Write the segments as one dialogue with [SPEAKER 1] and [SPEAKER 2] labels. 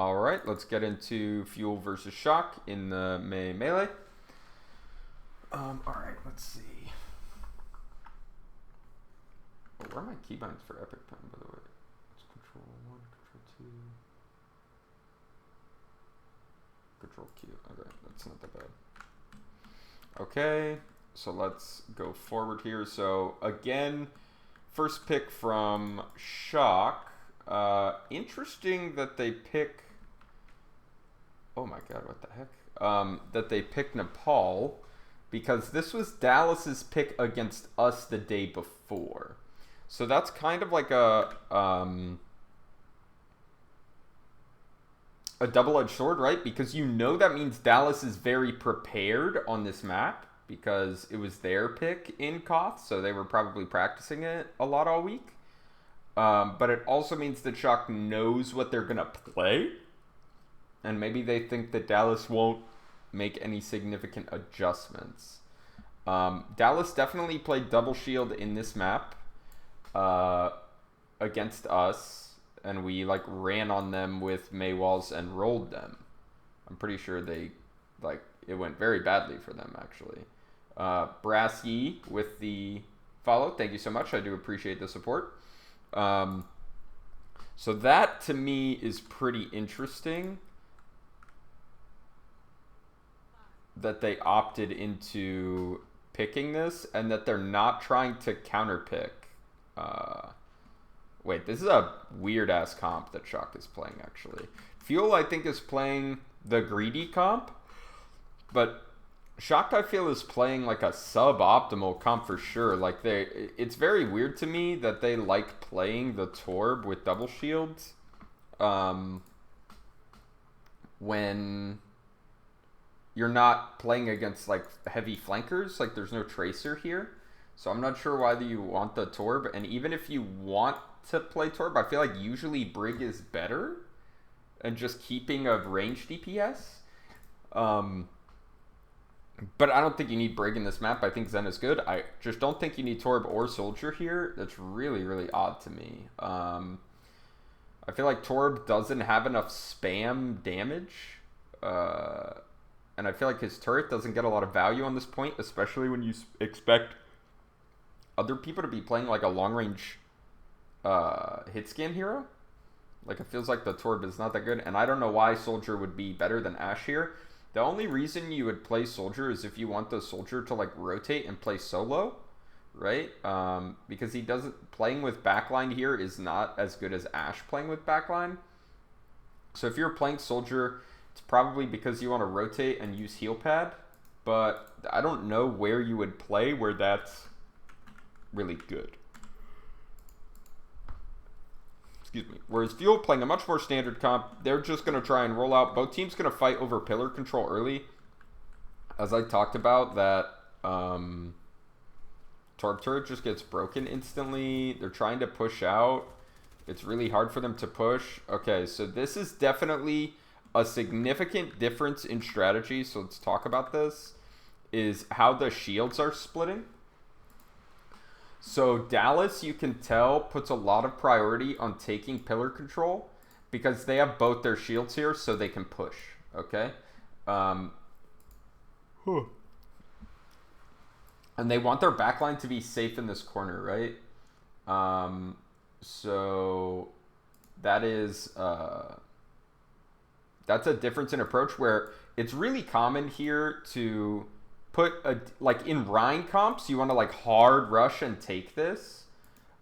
[SPEAKER 1] All right, let's get into Fuel versus Shock in the melee. All right, let's see. Oh, where are my keybinds for Epic Pen, by the way? It's Control 1, Control 2, Control Q. Okay, that's not that bad. Okay, so let's go forward here. So again, first pick from Shock. Interesting that they pick. Oh my god, what the heck? That they pick Nepal, because this was Dallas's pick against us the day before. So that's kind of like a double-edged sword, right? Because you know that means Dallas is very prepared on this map because it was their pick in Koth, so they were probably practicing it a lot all week. But it also means that Shock knows what they're going to play, and maybe they think that Dallas won't make any significant adjustments. Dallas definitely played double shield in this map against us, and we like ran on them with Maywalls and rolled them. I'm pretty sure it went very badly for them, actually. Brassy with the follow. Thank you so much. I do appreciate the support. So that to me is pretty interesting that they opted into picking this and that they're not trying to counterpick. Wait, this is a weird ass comp that Shock is playing, actually. Fuel, I think, is playing the greedy comp, but Shock, I feel, is playing like a suboptimal comp for sure. Like it's very weird to me that they like playing the Torb with double shields when you're not playing against like heavy flankers. Like there's no tracer here, so I'm not sure why you want the Torb. And even if you want to play Torb, I feel like usually Brig is better and just keeping a ranged DPS. But I don't think you need Brig in this map. I think Zen is good. I just don't think you need Torb or Soldier here. That's really, really odd to me. I feel like Torb doesn't have enough spam damage. And I feel like his turret doesn't get a lot of value on this point, especially when you expect other people to be playing like a long-range hit scan hero. Like, it feels like the Torb is not that good. And I don't know why Soldier would be better than Ashe here. The only reason you would play Soldier is if you want the Soldier to like rotate and play solo, right? Because he doesn't, playing with backline here is not as good as Ashe playing with backline. So if you're playing Soldier, it's probably because you want to rotate and use heal pad, but I don't know where you would play where that's really good. Excuse me. Whereas Fuel playing a much more standard comp, they're just going to try and roll out. Both teams going to fight over pillar control early. As I talked about, that Torb turret just gets broken instantly. They're trying to push out. It's really hard for them to push. Okay, so this is definitely a significant difference in strategy. So let's talk about this. Is how the shields are splitting. So Dallas, you can tell, puts a lot of priority on taking pillar control because they have both their shields here, so they can push. Okay, and they want their backline to be safe in this corner, right? So that is that's a difference in approach where it's really common here to put like in Rhine comps, you want to like hard rush and take this.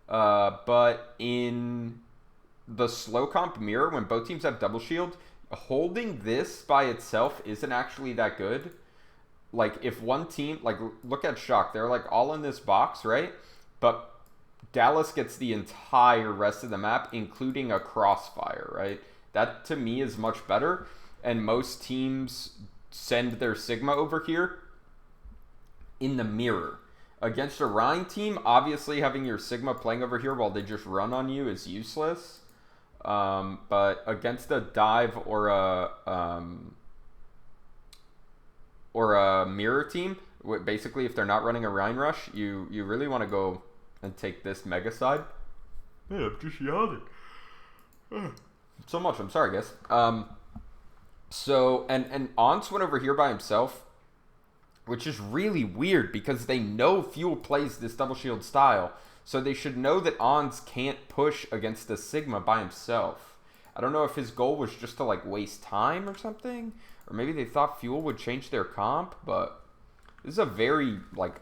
[SPEAKER 1] But in the slow comp mirror, when both teams have double shield, holding this by itself isn't actually that good. Like if one team, like look at Shock, they're like all in this box, right? But Dallas gets the entire rest of the map, including a crossfire, right? That to me is much better. And most teams send their Sigma over here in the mirror. Against a Rhine team, obviously having your Sigma playing over here while they just run on you is useless. But against a dive or a mirror team, basically if they're not running a Rhine rush, you really want to go and take this mega side. Man, I'm just yawning. so much. I'm sorry, guys. So and Ons went over here by himself, which is really weird because they know Fuel plays this double shield style, so they should know that Ons can't push against the Sigma by himself. I don't know if his goal was just to like waste time or something, or maybe they thought Fuel would change their comp, but this is a very like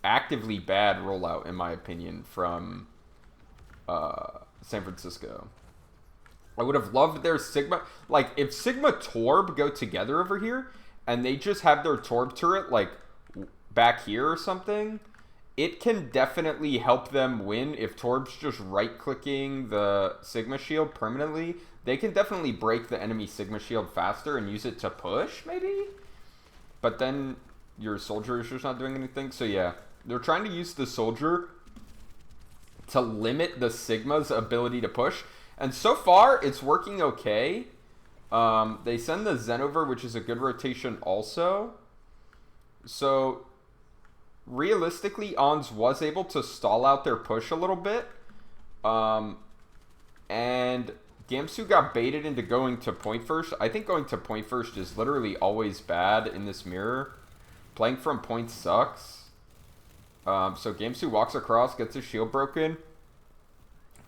[SPEAKER 1] actively bad rollout in my opinion from San Francisco. I would have loved their Sigma, like if Sigma Torb go together over here and they just have their Torb turret like back here or something, it can definitely help them win. If Torb's just right-clicking the Sigma shield permanently, they can definitely break the enemy Sigma shield faster and use it to push, maybe? But then your soldier is just not doing anything. So yeah, they're trying to use the soldier to limit the Sigma's ability to push. And so far, it's working okay. They send the Zen over, which is a good rotation also. So, realistically, Ons was able to stall out their push a little bit. And Gamsu got baited into going to point first. I think going to point first is literally always bad in this mirror. Playing from point sucks. So Gamsu walks across, gets his shield broken.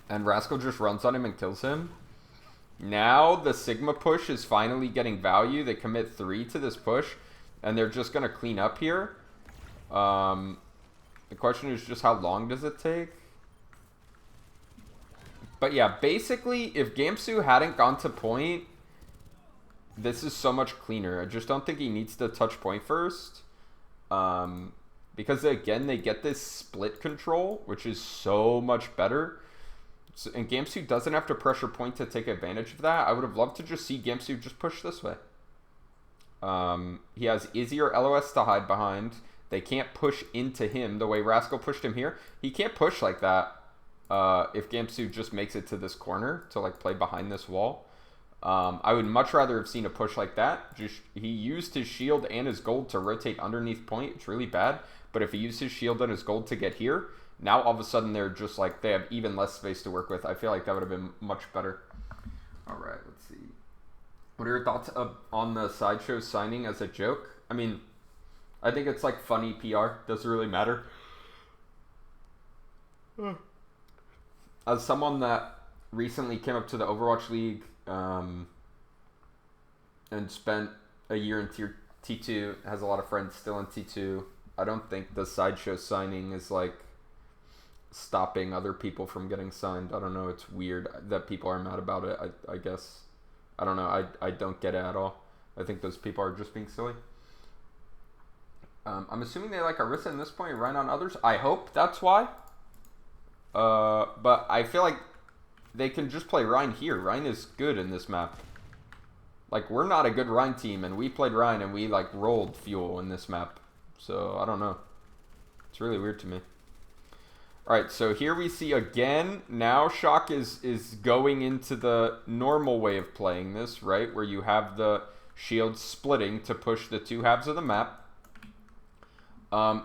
[SPEAKER 1] And Rascal just runs on him and kills him. Now the Sigma push is finally getting value. They commit 3 to this push. And they're just going to clean up here. The question is just how long does it take? But yeah, basically, if Gamsu hadn't gone to point, this is so much cleaner. I just don't think he needs to touch point first. Because again, they get this split control, which is so much better. So, and Gamsu doesn't have to pressure point to take advantage of that. I would have loved to just see Gamsu just push this way. He has easier LOS to hide behind. They can't push into him the way Rascal pushed him here. He can't push like that if Gamsu just makes it to this corner to like play behind this wall. I would much rather have seen a push like that. Just he used his shield and his gold to rotate underneath point. It's really bad. But if he used his shield and his gold to get here, now all of a sudden they're just like, they have even less space to work with. I feel like that would have been much better. All right, let's see. What are your thoughts on the Sideshow signing as a joke? I mean, I think it's like funny PR. Doesn't really matter. As someone that recently came up to the Overwatch League and spent a year in tier T2, has a lot of friends still in T2, I don't think the Sideshow signing is like stopping other people from getting signed. I don't know. It's weird that people are mad about it. I guess. I don't know. I don't get it at all. I think those people are just being silly. I'm assuming they like Orisa in this point, right on others. I hope that's why. But I feel like they can just play Rhine here. Rhine is good in this map. Like, we're not a good Rhine team, and we played Rhine, and we, like, rolled Fuel in this map. So, I don't know. It's really weird to me. Alright, so here we see again, now Shock is going into the normal way of playing this, right? Where you have the shield splitting to push the two halves of the map.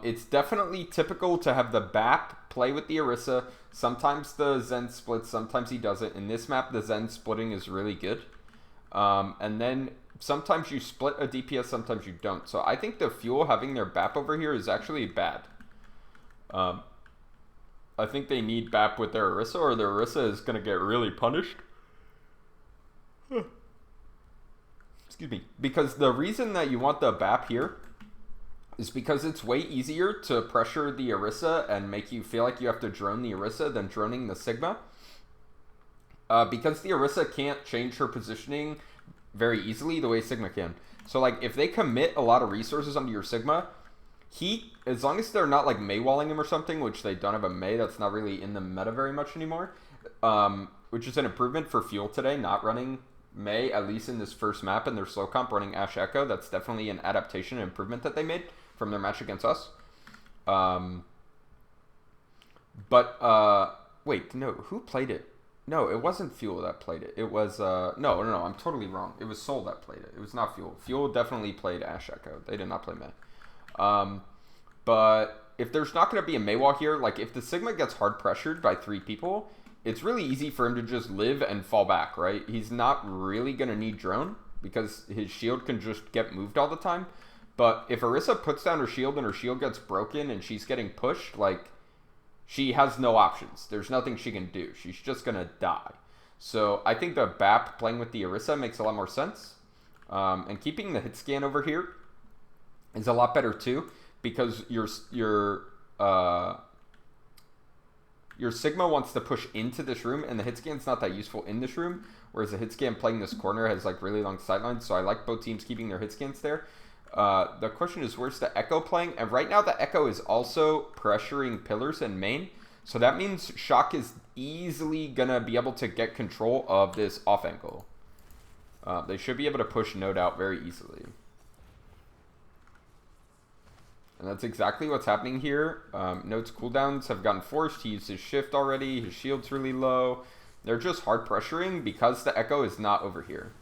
[SPEAKER 1] It's definitely typical to have the BAP play with the Orisa. Sometimes the Zen splits, sometimes he doesn't. In this map, the Zen splitting is really good. And then sometimes you split a DPS, sometimes you don't. So I think the Fuel having their BAP over here is actually bad. I think they need BAP with their Orisa, or their Orisa is going to get really punished. Excuse me. Because the reason that you want the BAP here is because it's way easier to pressure the Orisa and make you feel like you have to drone the Orisa than droning the Sigma. Because the Orisa can't change her positioning very easily the way Sigma can. So, like, if they commit a lot of resources onto your Sigma, as long as they're not, like, Mei-walling him or something, which they don't have a Mei, that's not really in the meta very much anymore, which is an improvement for Fuel today, not running Mei, at least in this first map, and their slow comp running Ashe Echo. That's definitely an adaptation and improvement that they made from their match against us. Wait, no, who played it? No, it wasn't Fuel that played it. It was, no, I'm totally wrong. It was Soul that played it. It was not Fuel. Fuel definitely played Ashe Echo. They did not play Mei. But if there's not going to be a Mei wall here, like if the Sigma gets hard pressured by 3 people, it's really easy for him to just live and fall back, right? He's not really going to need drone because his shield can just get moved all the time. But if Orisa puts down her shield and her shield gets broken and she's getting pushed, like, she has no options. There's nothing she can do. She's just going to die. So I think the BAP playing with the Orisa makes a lot more sense. And keeping the hit scan over here is a lot better too, because your Sigma wants to push into this room, and the hit scan's not that useful in this room, whereas the hit scan playing this corner has like really long sightlines, so I like both teams keeping their hit scans there. The question is, where's the Echo playing? And right now the Echo is also pressuring pillars and main, so that means Shock is easily gonna be able to get control of this off angle. They should be able to push Node out very easily. And that's exactly what's happening here. Node's cooldowns have gotten forced. He used his shift already. His shield's really low. They're just hard pressuring because the Echo is not over here.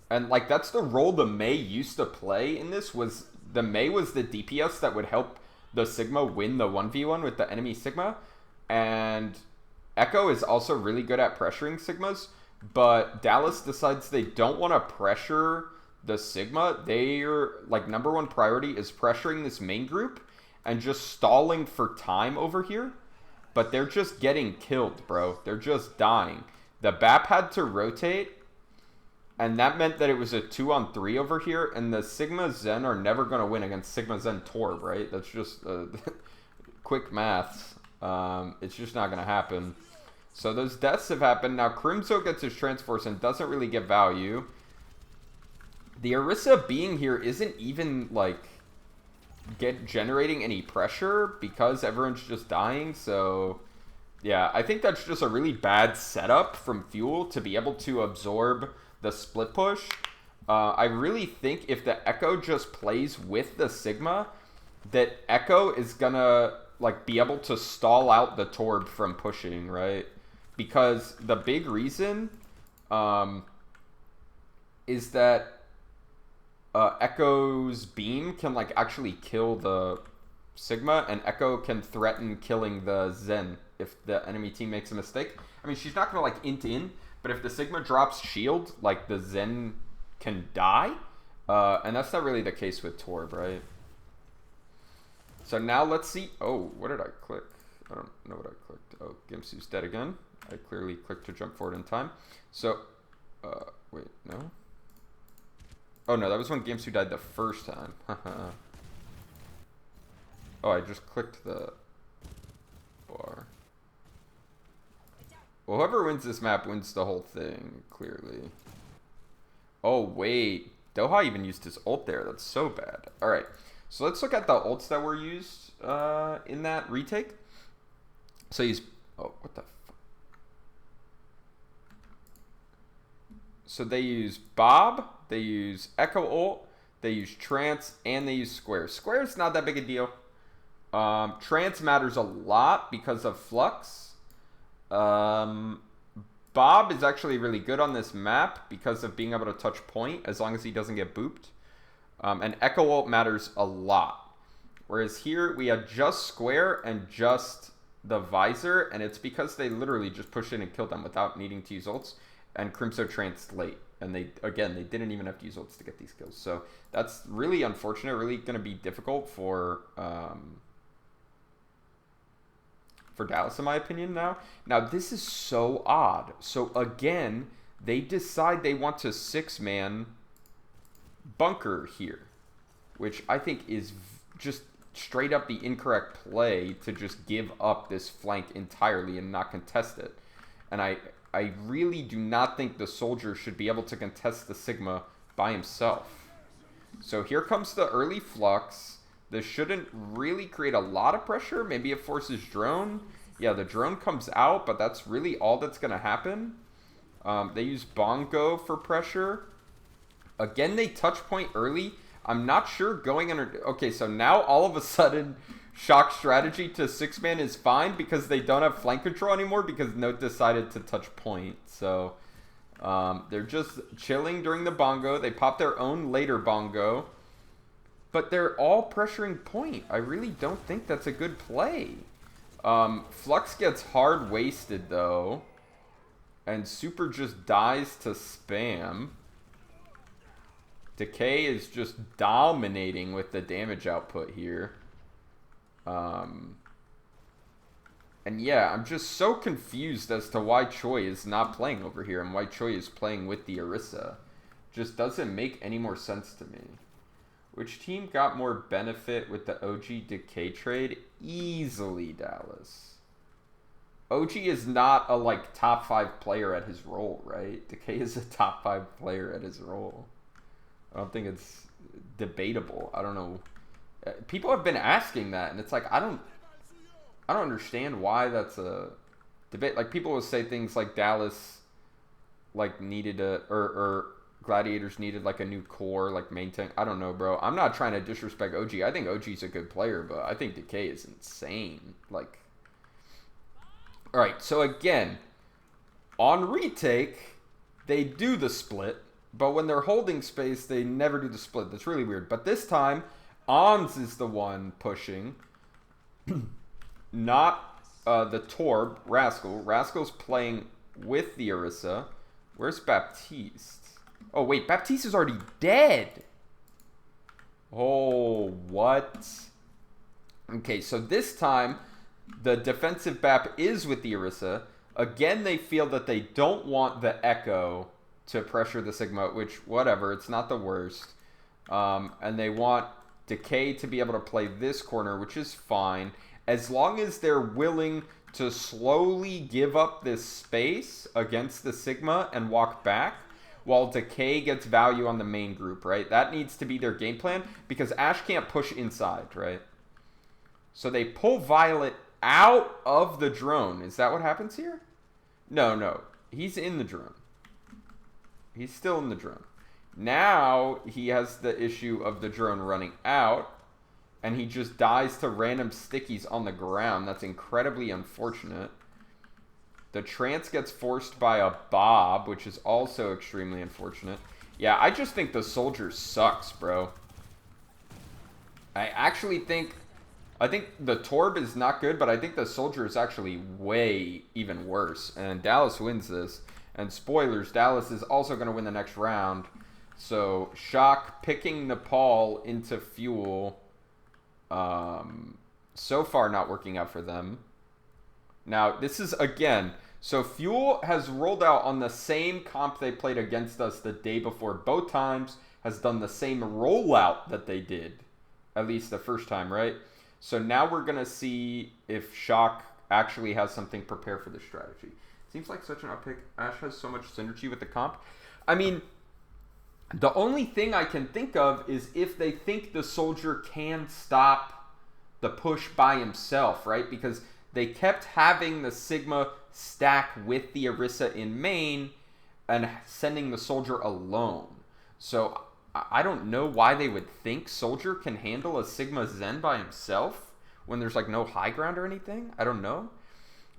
[SPEAKER 1] And like that's the role the Mei used to play in this. Was the Mei was the DPS that would help the Sigma win the 1v1 with the enemy Sigma. And Echo is also really good at pressuring Sigmas. But Dallas decides they don't want to pressure the Sigma. Their like #1 priority is pressuring this main group and just stalling for time over here. But they're just getting killed, bro. They're just dying. The BAP had to rotate, and that meant that it was a 2-on-3 over here, and the Sigma Zen are never going to win against Sigma Zen Torb, right? That's just quick maths. It's just not going to happen. So those deaths have happened. Now Crimzo gets his Transforce and doesn't really get value. The Orisa being here isn't even, like, generating any pressure because everyone's just dying. So, yeah, I think that's just a really bad setup from Fuel to be able to absorb the split push. I really think if the Echo just plays with the Sigma, that Echo is gonna, like, be able to stall out the Torb from pushing, right? Because the big reason is that Echo's beam can like actually kill the Sigma, and Echo can threaten killing the Zen if the enemy team makes a mistake. I mean, she's not gonna like int in, but if the Sigma drops shield, like the Zen can die, and that's not really the case with Torb, right? So now let's see. Oh, what did I click? I don't know what I clicked. Oh, Gimsu's dead again. I clearly clicked to jump forward in time. So, wait, no. Oh no, that was when Gamesu died the first time. Oh, I just clicked the bar. Well, whoever wins this map wins the whole thing, clearly. Oh wait, Doha even used his ult there. That's so bad. Alright, so let's look at the ults that were used in that retake. So he's... Oh, what the fuck? So they use Bob, they use Echo ult, they use Trance, and they use Square. Square's not that big a deal. Trance matters a lot because of Flux. Bob is actually really good on this map because of being able to touch point as long as he doesn't get booped. And Echo ult matters a lot. Whereas here we had just Square and just the Visor, and it's because they literally just pushed in and killed them without needing to use ults. And Crimso tranced late, and they didn't even have to use ults to get these kills. So that's really unfortunate, really going to be difficult for Dallas, in my opinion, now. Now, this is so odd. So again, they decide they want to 6-man bunker here, which I think is just straight up the incorrect play to just give up this flank entirely and not contest it. And I really do not think the soldier should be able to contest the Sigma by himself. So here comes the early Flux. This shouldn't really create a lot of pressure. Maybe it forces drone. Yeah, the drone comes out, but that's really all that's going to happen. They use Bongo for pressure. Again, they touch point early. I'm not sure going under... Okay, so now all of a sudden... Shock strategy to 6-man is fine because they don't have flank control anymore because Note decided to touch point. So they're just chilling during the Bongo. They pop their own later Bongo. But they're all pressuring point. I really don't think that's a good play. Flux gets hard wasted though. And Super just dies to spam. Decay is just dominating with the damage output here. And yeah, I'm just so confused as to why Choi is not playing over here and why Choi is playing with the Orisa. Just doesn't make any more sense to me. Which team got more benefit with the OG Decay trade? Easily Dallas. OG is not a like top 5 player at his role, right? Decay is a top 5 player at his role. I don't think it's debatable. I don't know. People have been asking that, and it's like I don't understand why that's a debate. Like people will say things like Dallas like needed a or Gladiators needed like a new core, like main tank. I don't know, bro. I'm not trying to disrespect OG. I think OG's a good player, but I think Decay is insane. Like, all right. So again, on retake, they do the split, but when they're holding space, they never do the split. That's really weird. But this time, Ons is the one pushing. Not the Torb, Rascal. Rascal's playing with the Orisa. Where's Baptiste? Oh, wait. Baptiste is already dead. Oh, what? Okay, so this time, the defensive Bap is with the Orisa. Again, they feel that they don't want the Echo to pressure the Sigma, which, whatever, it's not the worst. And they want Decay to be able to play this corner, which is fine. As long as they're willing to slowly give up this space against the Sigma and walk back, while Decay gets value on the main group, right? That needs to be their game plan, because Ash can't push inside, right? So they pull Violet out of the drone. Is that what happens here? No. He's in the drone. He's still in the drone. Now he has the issue of the drone running out, and he just dies to random stickies on the ground. That's incredibly unfortunate. The trance gets forced by a Bob, which is also extremely unfortunate. Yeah, I just think the soldier sucks, bro. I think the Torb is not good, but I think the soldier is actually way even worse. And Dallas wins this. And spoilers, Dallas is also going to win the next round. So, Shock picking Nepal into Fuel. So far not working out for them. Now, this is, again, so Fuel has rolled out on the same comp they played against us the day before. Both times has done the same rollout that they did, at least the first time, right? So now we're going to see if Shock actually has something prepared for this strategy. Seems like such an up pick. Ash has so much synergy with the comp. I mean, the only thing I can think of is if they think the soldier can stop the push by himself, right? Because they kept having the Sigma stack with the Orisa in main and sending the soldier alone. So I don't know why they would think soldier can handle a Sigma Zen by himself when there's like no high ground or anything. I don't know.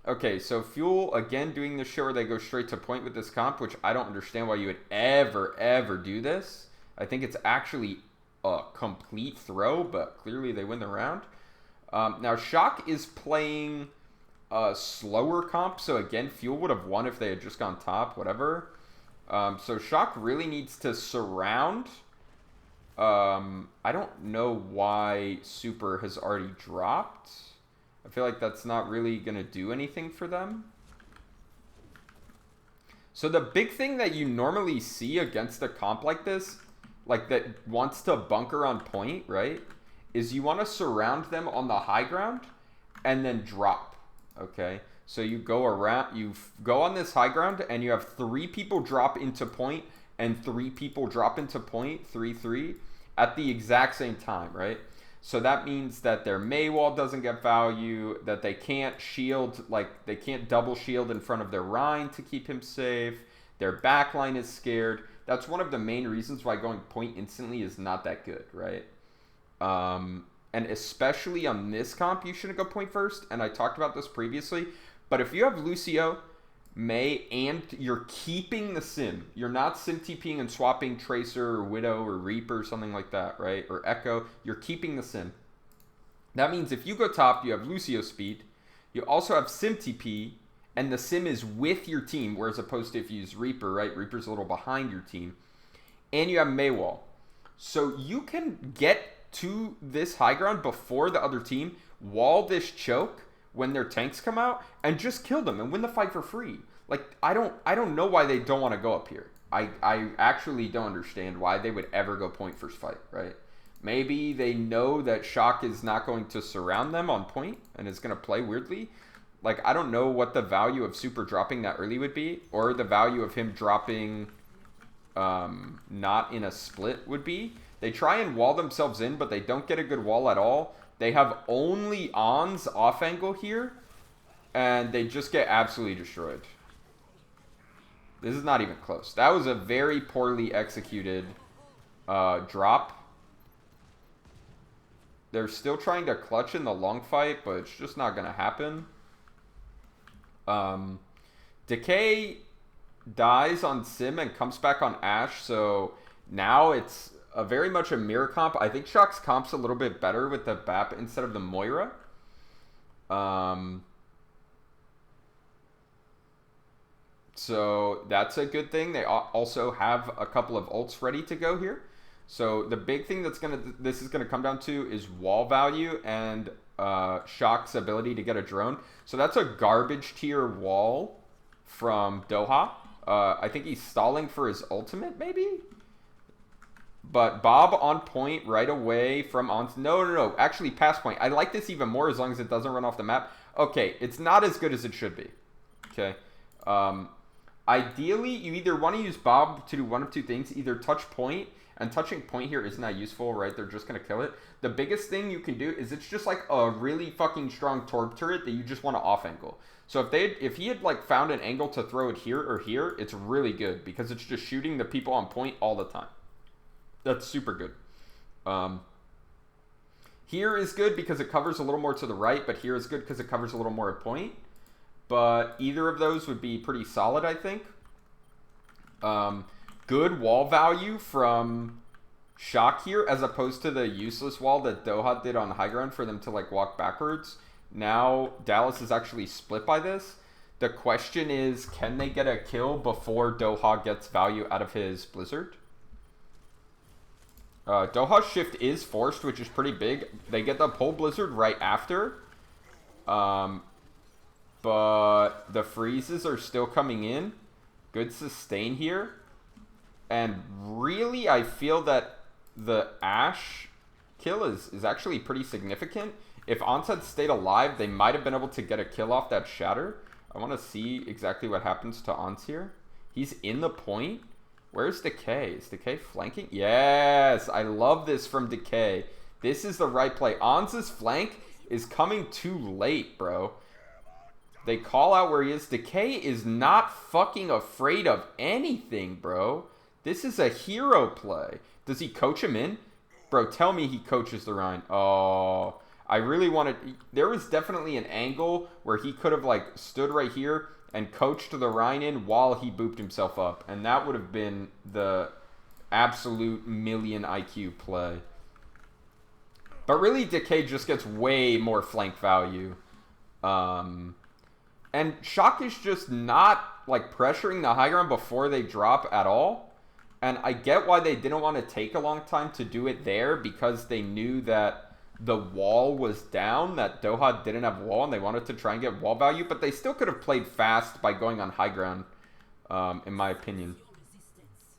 [SPEAKER 1] Okay, so Fuel, again, doing this shit where they go straight to point with this comp, which I don't understand why you would ever do this. I think it's actually a complete throw, but clearly they win the round. Now, Shock is playing a slower comp, so again, Fuel would have won if they had just gone top, whatever. So Shock really needs to surround. I don't know why Super has already dropped. I feel like that's not really going to do anything for them. So the big thing that you normally see against a comp like this, like that wants to bunker on point, right, is you want to surround them on the high ground and then drop, okay? So you go around, you go on this high ground and you have 3 people drop into point and 3 people drop into point, 3-3, at the exact same time, right? So that means that their Mei wall doesn't get value, that they can't shield, like they can't double shield in front of their Rhine to keep him safe. Their backline is scared. That's one of the main reasons why going point instantly is not that good, right? And especially on this comp, you shouldn't go point first. And I talked about this previously. But if you have Lucio, Mei, and you're keeping the sim, you're not sim TPing and swapping Tracer or Widow or Reaper or something like that, right? Or Echo, you're keeping the sim. That means if you go top, you have Lucio speed, You also have Sim TP, and the Sim is with your team, whereas opposed to if you use Reaper, right? Reaper's a little behind your team. And you have Maywall. So you can get to this high ground before the other team, wall this choke when their tanks come out, and just kill them and win the fight for free. Like, I don't know why they don't want to go up here. I actually don't understand why they would ever go point first fight, right? Maybe they know that Shock is not going to surround them on point and is going to play weirdly. Like, I don't know what the value of Super dropping that early would be, or the value of him dropping not in a split would be. They try and wall themselves in, but they don't get a good wall at all. They have only On's off angle here, and they just get absolutely destroyed. This is not even close. That was a very poorly executed drop. They're still trying to clutch in the long fight, but it's just not going to happen. Decay dies on Sim and comes back on Ashe, so now it's very much a mirror comp. I think Shock's comp's a little bit better with the BAP instead of the Moira. So that's a good thing. They also have a couple of ults ready to go here. So the big thing this is gonna come down to is wall value and Shock's ability to get a drone. So that's a garbage tier wall from Doha. I think he's stalling for his ultimate, maybe? But Bob on point right away from on... No. Actually, past point. I like this even more as long as it doesn't run off the map. Okay, it's not as good as it should be. Okay. Ideally, you either want to use Bob to do one of two things. Either touch point, and touching point here is not useful, right? They're just going to kill it. The biggest thing you can do is it's just like a really fucking strong Torb turret that you just want to off angle. So if he had like found an angle to throw it here or here, it's really good because it's just shooting the people on point all the time. That's super good. Here is good because it covers a little more to the right, but here is good because it covers a little more at point. But either of those would be pretty solid, I think. Good wall value from Shock here, as opposed to the useless wall that Doha did on high ground for them to like walk backwards. Now Dallas is actually split by this. The question is, can they get a kill before Doha gets value out of his Blizzard? Doha's shift is forced, which is pretty big. They get the pull Blizzard right after. But the freezes are still coming in. Good sustain here. And really, I feel that the Ashe kill is actually pretty significant. If Ons had stayed alive, they might have been able to get a kill off that Shatter. I want to see exactly what happens to Ons here. He's in the point. Where's Decay? Is Decay flanking? Yes, I love this from Decay. This is the right play. Ons' flank is coming too late, bro. They call out where he is. Decay is not fucking afraid of anything, bro. This is a hero play. Does he coach him in? Bro, tell me he coaches the Rhine. Oh, I really wanted... There was definitely an angle where he could have, like, stood right here and coached the Rhine in while he booped himself up. And that would have been the absolute million IQ play. But really, Decay just gets way more flank value. And Shock is just not, like, pressuring the high ground before they drop at all. And I get why they didn't want to take a long time to do it there, because they knew that the wall was down, that Doha didn't have wall, and they wanted to try and get wall value. But they still could have played fast by going on high ground, in my opinion.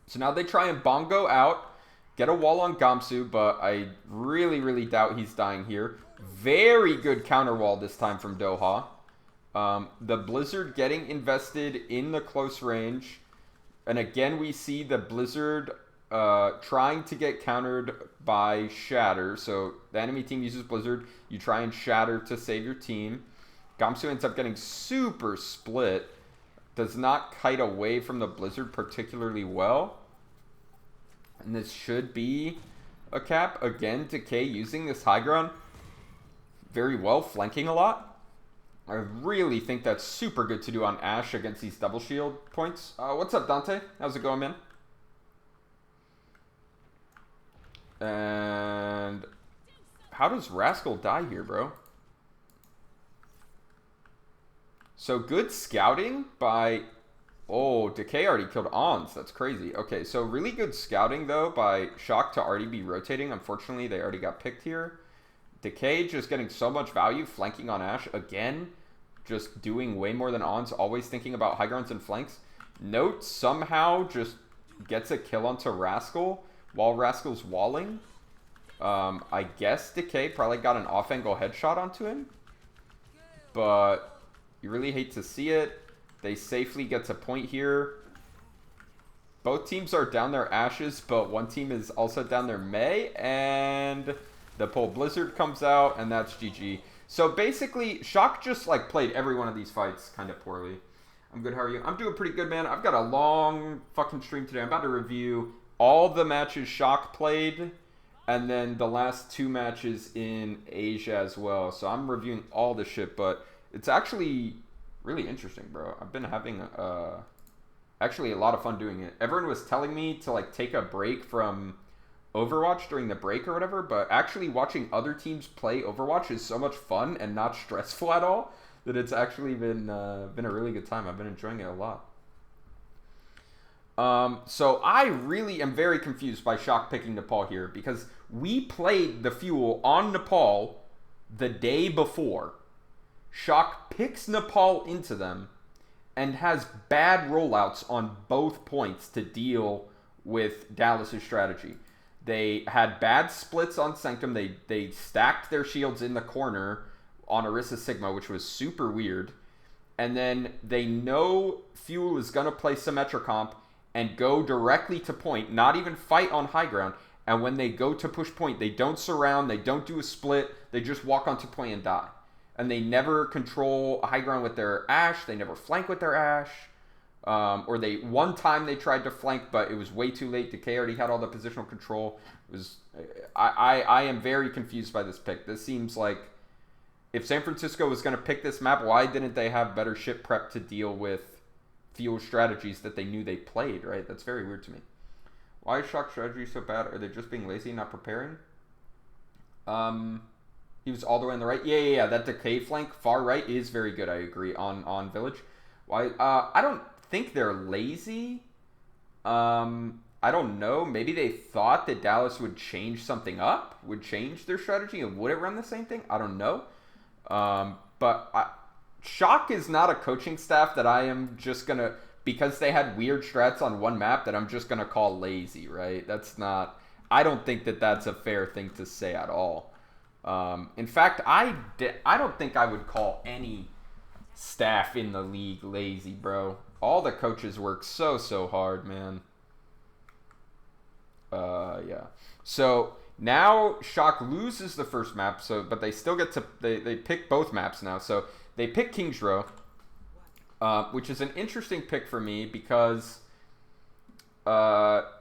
[SPEAKER 1] So now they try and bongo out, get a wall on Gamsu, but I really, really doubt he's dying here. Very good counter wall this time from Doha. The Blizzard getting invested in the close range. And again, we see the Blizzard trying to get countered by Shatter. So the enemy team uses Blizzard. You try and Shatter to save your team. Gamsu ends up getting super split. Does not kite away from the Blizzard particularly well. And this should be a cap. Again, Decay using this high ground very well, flanking a lot. I really think that's super good to do on Ashe against these double shield points. What's up, Dante? How's it going, man? And how does Rascal die here, bro? So good scouting by... Oh, Decay already killed Ons. That's crazy. Okay, so really good scouting, though, by Shock to already be rotating. Unfortunately, they already got picked here. Decay just getting so much value, flanking on Ashe. Again, just doing way more than Ons, always thinking about high grounds and flanks. Note somehow just gets a kill onto Rascal while Rascal's walling. I guess Decay probably got an off-angle headshot onto him. But you really hate to see it. They safely get to point here. Both teams are down their Ashes, but one team is also down their Mei. And the Pole Blizzard comes out, and that's GG. So basically, Shock just like played every one of these fights kind of poorly. I'm good, how are you? I'm doing pretty good, man. I've got a long fucking stream today. I'm about to review all the matches Shock played, and then the last 2 matches in Asia as well. So I'm reviewing all the shit, but it's actually really interesting, bro. I've been having actually a lot of fun doing it. Everyone was telling me to like take a break from Overwatch during the break or whatever, but actually watching other teams play Overwatch is so much fun and not stressful at all that it's actually been a really good time. I've been enjoying it a lot. So I really am very confused by Shock picking Nepal here because we played the Fuel on Nepal the day before. Shock picks Nepal into them and has bad rollouts on both points to deal with Dallas' strategy. They had bad splits on Sanctum. They stacked their shields in the corner on Orisa Sigma, which was super weird. And then they know Fuel is going to play Symmetra Comp and go directly to point, not even fight on high ground. And when they go to push point, they don't surround, they don't do a split, they just walk onto point and die. And they never control high ground with their Ashe. They never flank with their Ashe. Or one time they tried to flank, but it was way too late. Decay already had all the positional control. It was I am very confused by this pick. This seems like if San Francisco was going to pick this map, why didn't they have better ship prep to deal with Fuel strategies that they knew they played, right? That's very weird to me. Why is Shock strategy so bad? Are they just being lazy, not preparing? He was all the way on the right. Yeah. That Decay flank, far right, is very good, I agree, on Village. Why? I don't think they're lazy. I don't know. Maybe they thought that Dallas would change something up, would change their strategy, and would it run the same thing? I don't know. Shock is not a coaching staff that I am just going to, because they had weird strats on one map, that I'm just going to call lazy, right? That's not, I don't think that that's a fair thing to say at all. In fact, I don't think I would call any staff in the league lazy, bro. All the coaches work so hard, man. Yeah. So now Shock loses the first map, but they still get to they pick both maps now. So they pick King's Row, which is an interesting pick for me because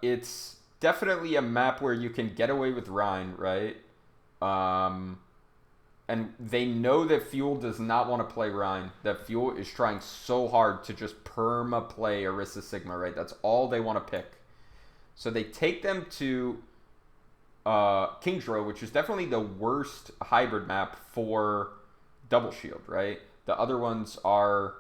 [SPEAKER 1] it's definitely a map where you can get away with Rhine, right? And they know that Fuel does not want to play Rhine. That Fuel is trying so hard to just perma-play Orisa Sigma, right? That's all they want to pick. So they take them to King's Row, which is definitely the worst hybrid map for Double Shield, right? The other ones are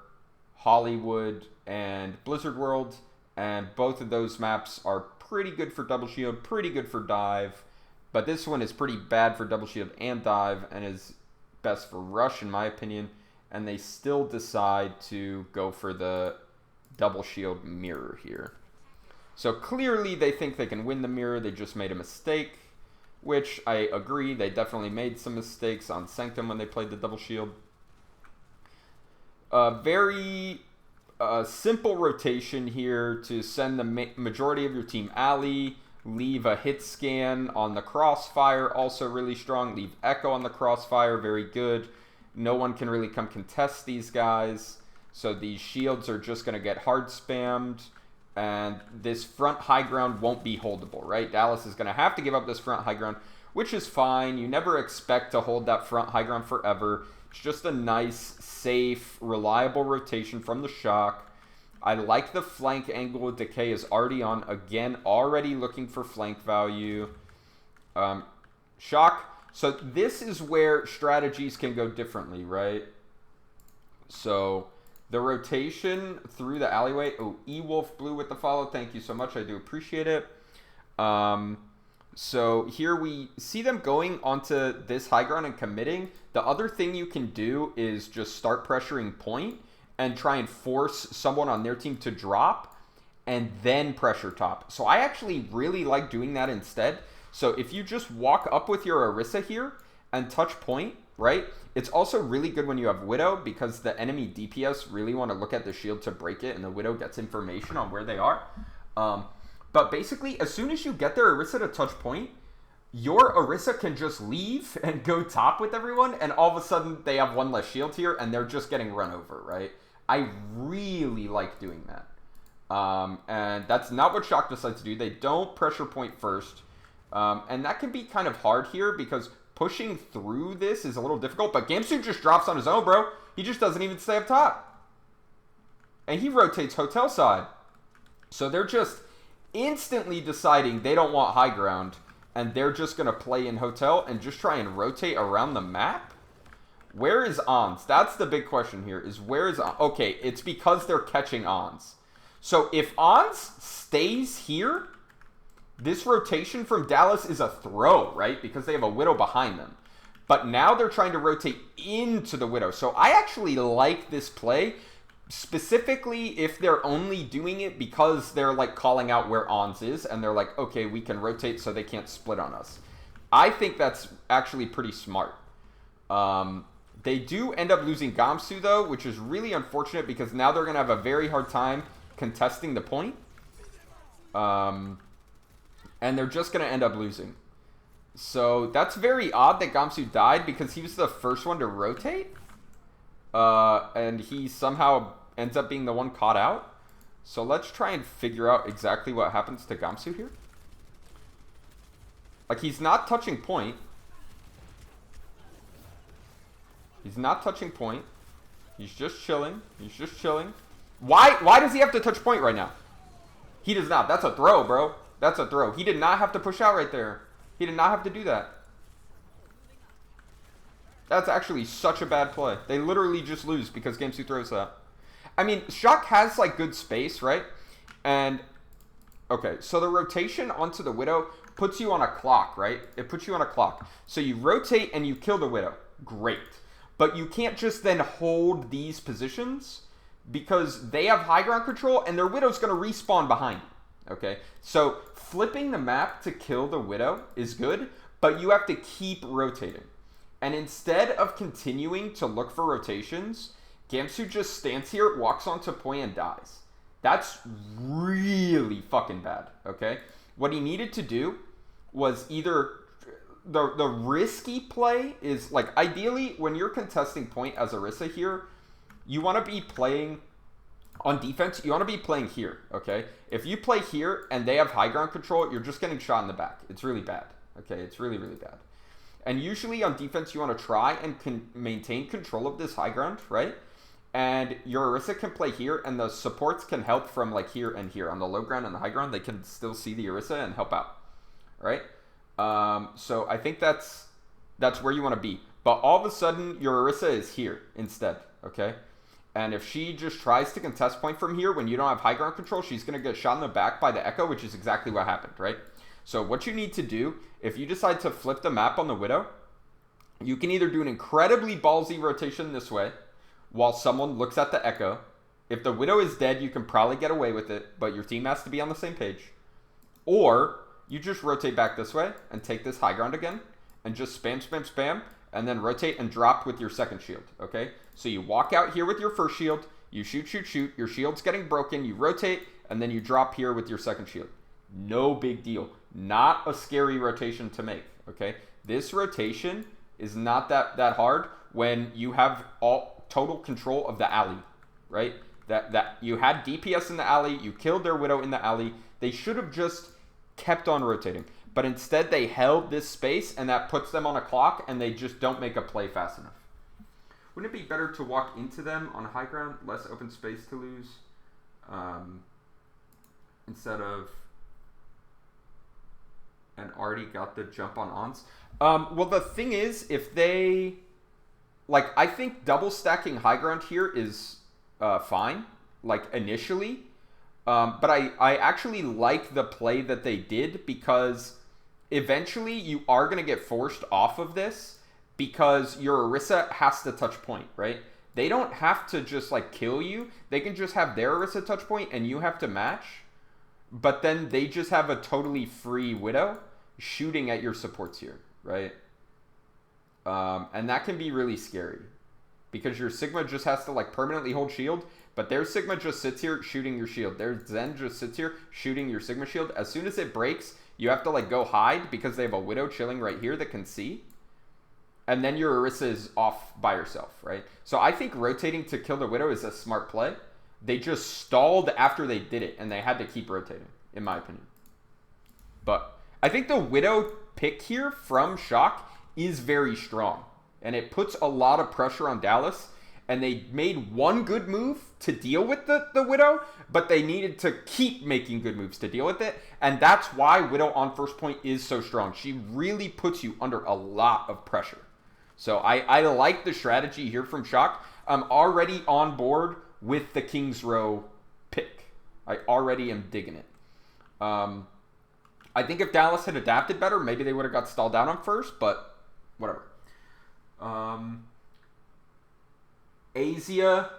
[SPEAKER 1] Hollywood and Blizzard World, and both of those maps are pretty good for Double Shield, pretty good for Dive. But this one is pretty bad for Double Shield and Dive and is best for Rush, in my opinion. And they still decide to go for the Double Shield mirror here. So clearly they think they can win the mirror. They just made a mistake, which I agree. They definitely made some mistakes on Sanctum when they played the Double Shield. Very simple rotation here to send the majority of your team alley. Leave a hit scan on the crossfire, also really strong. Leave echo on the crossfire, very good. No one can really come contest these guys. So these shields are just going to get hard spammed. And this front high ground won't be holdable, right? Dallas is going to have to give up this front high ground, which is fine. You never expect to hold that front high ground forever. It's just a nice, safe, reliable rotation from the Shock. I like the flank angle. Decay is already on. Again, already looking for flank value. Shock. So this is where strategies can go differently, right? So The rotation through the alleyway. Oh, E-Wolf Blue with the follow. Thank you so much. I do appreciate it. So here we see them going onto this high ground and committing. The other thing you can do is just start pressuring point and try and force someone on their team to drop and then pressure top. So I actually really like doing that instead. So if you just walk up with your Orisa here and touch point, right? It's also really good when you have Widow because the enemy DPS really want to look at the shield to break it and the Widow gets information on where they are. But basically, as soon as you get their Orisa to touch point, your Orisa can just leave and go top with everyone, and all of a sudden they have one less shield here, and they're just getting run over, right? I really like doing that. And that's not what Shock decides to do. They don't pressure point first. And that can be kind of hard here because pushing through this is a little difficult, but Gamsu just drops on his own, bro. He just doesn't even stay up top. And he rotates hotel side. So they're just instantly deciding they don't want high ground, and they're just going to play in hotel and just try and rotate around the map. Where is Ons? That's the big question here, is where is Ons? Okay, it's because they're catching Ons. So if Ons stays here, this rotation from Dallas is a throw, right? Because they have a Widow behind them. But now they're trying to rotate into the Widow. So I actually like this play, specifically if they're only doing it because they're like calling out where Ons is and they're like, okay, we can rotate so they can't split on us. I think that's actually pretty smart. They do end up losing Gamsu though, which is really unfortunate because now they're going to have a very hard time contesting the point. And they're just going to end up losing. So that's very odd that Gamsu died because he was the first one to rotate. And he somehow ends up being the one caught out. So let's try and figure out exactly what happens to Gamsu here. Like, he's not touching point. He's not touching point. He's just chilling. He's just chilling. Why does he have to touch point right now? He does not. That's a throw, bro. That's a throw. He did not have to push out right there. He did not have to do that. That's actually such a bad play. They literally just lose because Gamsu throws that. I mean, Shock has, like, good space, right? And, okay, so the rotation onto the Widow puts you on a clock, right? It puts you on a clock. So you rotate and you kill the Widow. Great. But you can't just then hold these positions because they have high ground control and their Widow's going to respawn behind you, okay? So flipping the map to kill the Widow is good, but you have to keep rotating. And instead of continuing to look for rotations, Gamsu just stands here, walks onto point, and dies. That's really fucking bad, okay? What he needed to do was either... The risky play is, like, ideally, when you're contesting point as Orisa here, you want to be playing... On defense, you want to be playing here, okay? If you play here and they have high ground control, you're just getting shot in the back. It's really bad, okay? It's really, really bad. And usually on defense, you want to try and maintain control of this high ground, right? And your Orisa can play here, and the supports can help from, like, here and here. On the low ground and the high ground, they can still see the Orisa and help out, right? So I think that's where you want to be. But all of a sudden, your Orisa is here instead, okay? And if she just tries to contest point from here when you don't have high ground control, she's going to get shot in the back by the Echo, which is exactly what happened, right? So what you need to do, if you decide to flip the map on the Widow, you can either do an incredibly ballsy rotation this way while someone looks at the Echo. If the Widow is dead, you can probably get away with it, but your team has to be on the same page. Or you just rotate back this way and take this high ground again and just spam, spam, spam, and then rotate and drop with your second shield, okay? So you walk out here with your first shield, you shoot, shoot, shoot, your shield's getting broken, you rotate, and then you drop here with your second shield. No big deal. Not a scary rotation to make, okay? This rotation is not that hard when you have all total control of the alley, right? That you had DPS in the alley, you killed their Widow in the alley. They should have just kept on rotating. But instead, they held this space, and that puts them on a clock, and they just don't make a play fast enough. Wouldn't it be better to walk into them on high ground, less open space to lose, instead of... and already got the jump on Ons? Well, the thing is, if they... Like, I think double stacking high ground here is fine, like initially. But I actually like the play that they did because eventually you are going to get forced off of this because your Orisa has to touch point, right? They don't have to just like kill you. They can just have their Orisa touch point and you have to match. But then they just have a totally free Widow shooting at your supports here, right? And that can be really scary because your Sigma just has to like permanently hold shield, but their Sigma just sits here shooting your shield. Their Zen just sits here shooting your Sigma shield. As soon as it breaks, you have to like go hide because they have a Widow chilling right here that can see. And then your Orisa is off by herself, right? So I think rotating to kill the Widow is a smart play. They just stalled after they did it, and they had to keep rotating, in my opinion. But I think the Widow pick here from Shock is very strong. And it puts a lot of pressure on Dallas. And they made one good move to deal with the Widow, but they needed to keep making good moves to deal with it. And that's why Widow on first point is so strong. She really puts you under a lot of pressure. So I like the strategy here from Shock. I'm already on board with the King's Row pick. I already am digging it. I think if Dallas had adapted better, maybe they would have got stalled out on first, but whatever. Asia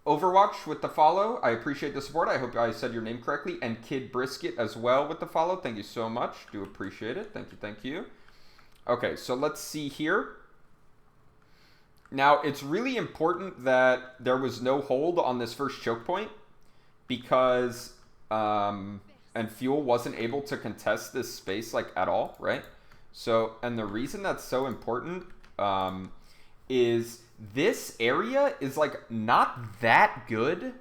[SPEAKER 1] Overwatch with the follow. I appreciate the support. I hope I said your name correctly. And Kid Brisket as well with the follow. Thank you so much. Do appreciate it. Thank you, thank you. Okay, so let's see here. Now, it's really important that there was no hold on this first choke point because and Fuel wasn't able to contest this space like at all, right? So, and the reason that's so important is this area is like not that good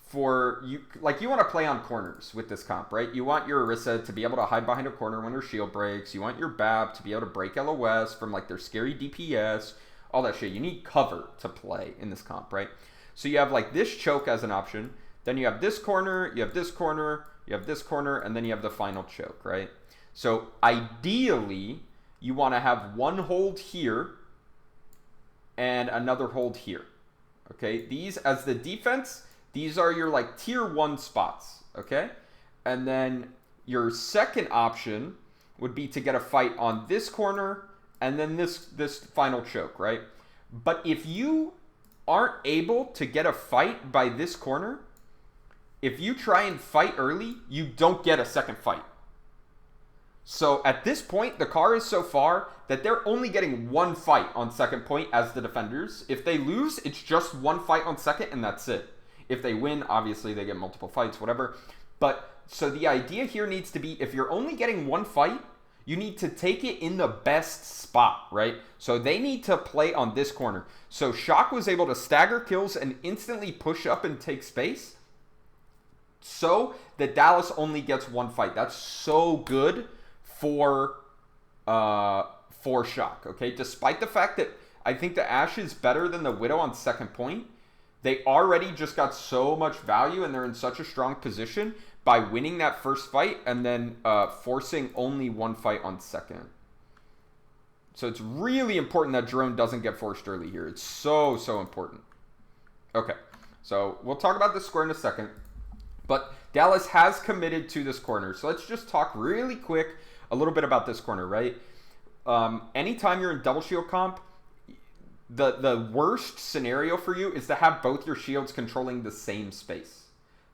[SPEAKER 1] for you. Like you want to play on corners with this comp, right? You want your Orisa to be able to hide behind a corner when her shield breaks. You want your BAB to be able to break LOS from like their scary DPS. All that shit. You need cover to play in this comp, right? So you have like this choke as an option. Then you have this corner, you have this corner, you have this corner, and then you have the final choke, right? So ideally, you want to have one hold here and another hold here. Okay? These, as the defense, these are your like tier 1 spots, okay? And then your second option would be to get a fight on this corner and then this final choke, right? But if you aren't able to get a fight by this corner, if you try and fight early, you don't get a second fight. So at this point, the car is so far that they're only getting one fight on second point as the defenders. If they lose, it's just one fight on second and that's it. If they win, obviously they get multiple fights, whatever. But so the idea here needs to be if you're only getting one fight, you need to take it in the best spot, right? So they need to play on this corner. So Shock was able to stagger kills and instantly push up and take space so that Dallas only gets one fight. That's so good for Shock, okay? Despite the fact that I think the Ashe is better than the Widow on second point, they already just got so much value and they're in such a strong position by winning that first fight and then forcing only one fight on second. So it's really important that Drone doesn't get forced early here. It's so, so important. Okay, so we'll talk about the square in a second. But Dallas has committed to this corner. So let's just talk really quick a little bit about this corner, right? Anytime you're in double shield comp, the worst scenario for you is to have both your shields controlling the same space.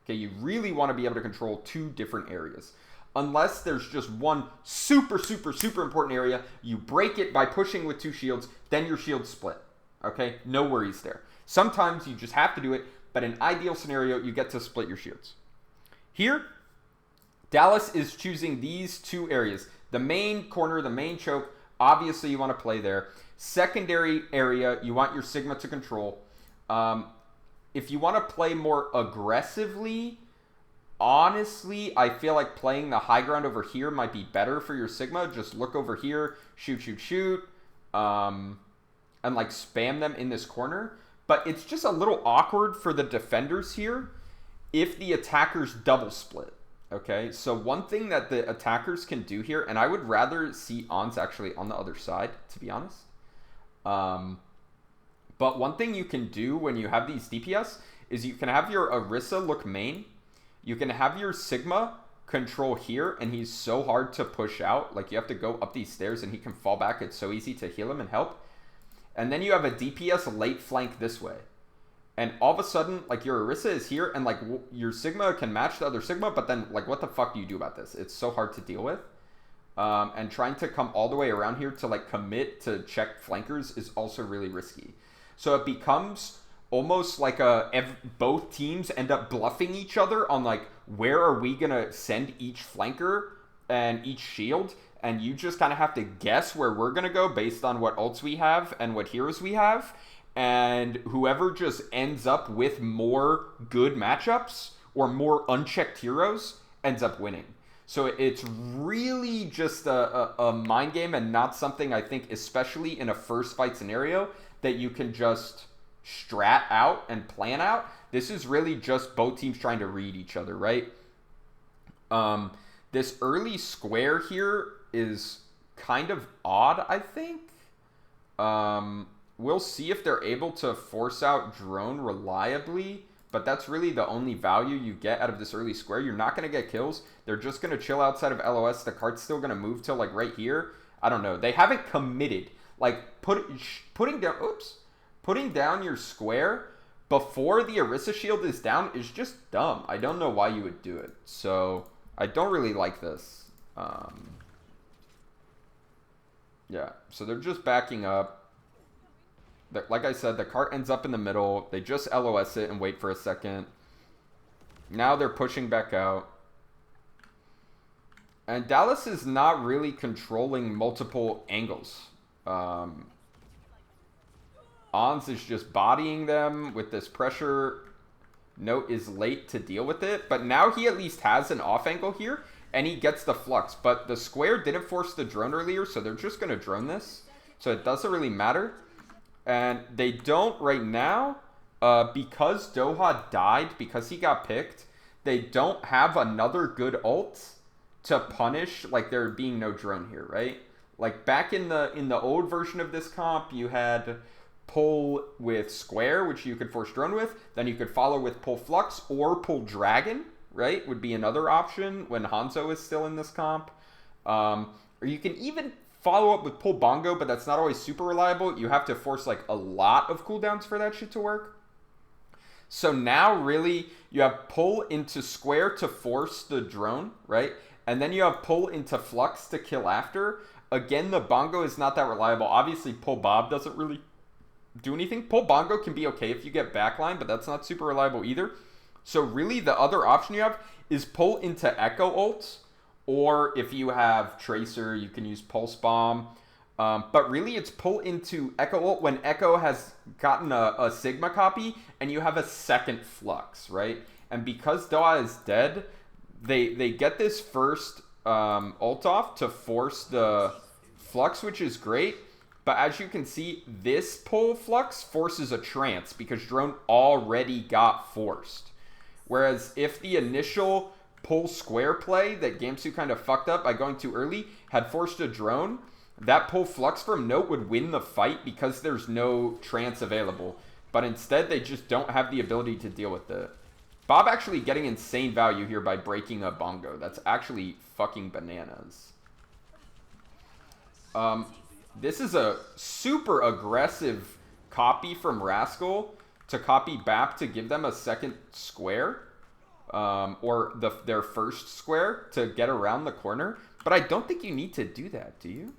[SPEAKER 1] Okay, you really want to be able to control two different areas. Unless there's just one super, super, super important area, you break it by pushing with two shields, then your shields split. Okay, no worries there. Sometimes you just have to do it, but in ideal scenario, you get to split your shields. Here, Dallas is choosing these two areas. The main corner, the main choke, obviously you want to play there. Secondary area, you want your Sigma to control. If you want to play more aggressively, honestly, I feel like playing the high ground over here might be better for your Sigma. Just look over here, shoot, shoot, shoot, and like spam them in this corner. But it's just a little awkward for the defenders here if the attackers double split. Okay, so one thing that the attackers can do here, and I would rather see Ons actually on the other side, to be honest. But one thing you can do when you have these DPS is you can have your Orisa look main. You can have your Sigma control here, and he's so hard to push out. Like, you have to go up these stairs, and he can fall back. It's so easy to heal him and help. And then you have a DPS late flank this way. And all of a sudden, like, your Orisa is here, and, like, your Sigma can match the other Sigma, but then, like, what the fuck do you do about this? It's so hard to deal with. And trying to come all the way around here to, like, commit to check flankers is also really risky. So it becomes almost like both teams end up bluffing each other on, like, where are we going to send each flanker and each shield, and you just kind of have to guess where we're going to go based on what ults we have and what heroes we have, and whoever just ends up with more good matchups or more unchecked heroes ends up winning. So it's really just a mind game, and not something, I think, especially in a first fight scenario, that you can just strat out and plan out. This is really just both teams trying to read each other, right? This early square here is kind of odd, I think. We'll see if they're able to force out drone reliably, but that's really the only value you get out of this early square. You're not going to get kills. They're just going to chill outside of LOS. The cart's still going to move till, like, right here. I don't know. They haven't committed. Like, putting down your square before the Orisa shield is down is just dumb. I don't know why you would do it. So I don't really like this. Yeah, so they're just backing up. Like I said, the cart ends up in the middle. They just LOS it and wait for a second. Now they're pushing back out. And Dallas is not really controlling multiple angles. Ons is just bodying them with this pressure. Note is late to deal with it, but now he at least has an off angle here, and he gets the flux. But the square didn't force the drone earlier, so they're just going to drone this. So it doesn't really matter. And they don't right now, because Doha died, because he got picked, they don't have another good ult to punish, like, there being no drone here, right? Like, back in the old version of this comp, you had pull with square, which you could force drone with. Then you could follow with pull flux or pull dragon, right? Would be another option when Hanzo is still in this comp. Or you can even follow up with pull bongo, but that's not always super reliable. You have to force, like, a lot of cooldowns for that shit to work. So now really you have pull into square to force the drone, right? And then you have pull into flux to kill after. Again, the bongo is not that reliable. Obviously, pull bob doesn't really do anything. Pull bongo can be okay if you get backline, but that's not super reliable either. So really the other option you have is pull into echo ults, or if you have tracer, you can use pulse bomb. But really it's pull into echo ult when echo has gotten a sigma copy and you have a second flux, right? And because Doha is dead, they get this first ult off to force the flux, which is great. But as you can see, this pull flux forces a trance because drone already got forced. Whereas if the initial pull square play that Gamsu kind of fucked up by going too early had forced a drone, that pull flux from Note would win the fight because there's no trance available. But instead, they just don't have the ability to deal with it. Bob actually getting insane value here by breaking a bongo. That's actually fucking bananas. This is a super aggressive copy from Rascal to copy BAP to give them a second square. Or their first square to get around the corner. But I don't think you need to do that, do you?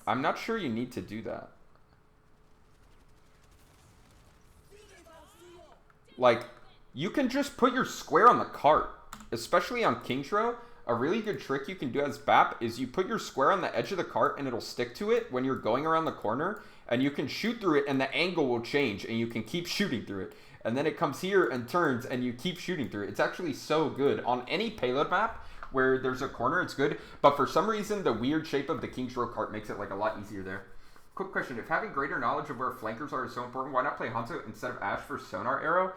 [SPEAKER 1] I'm not sure you need to do that. Like, you can just put your square on the cart. Especially on Kingtro. A really good trick you can do as BAP is you put your square on the edge of the cart and it'll stick to it when you're going around the corner. And you can shoot through it and the angle will change and you can keep shooting through it. And then it comes here and turns and you keep shooting through it. It's actually so good. On any payload map where there's a corner, it's good. But for some reason, the weird shape of the King's Row cart makes it, like, a lot easier there. Quick question. If having greater knowledge of where flankers are is so important, why not play Hanzo instead of Ashe for Sonar Arrow?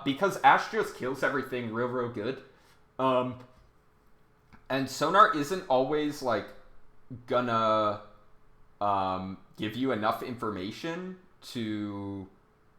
[SPEAKER 1] Because Ashe just kills everything real good. And Sonar isn't always, like, gonna give you enough information to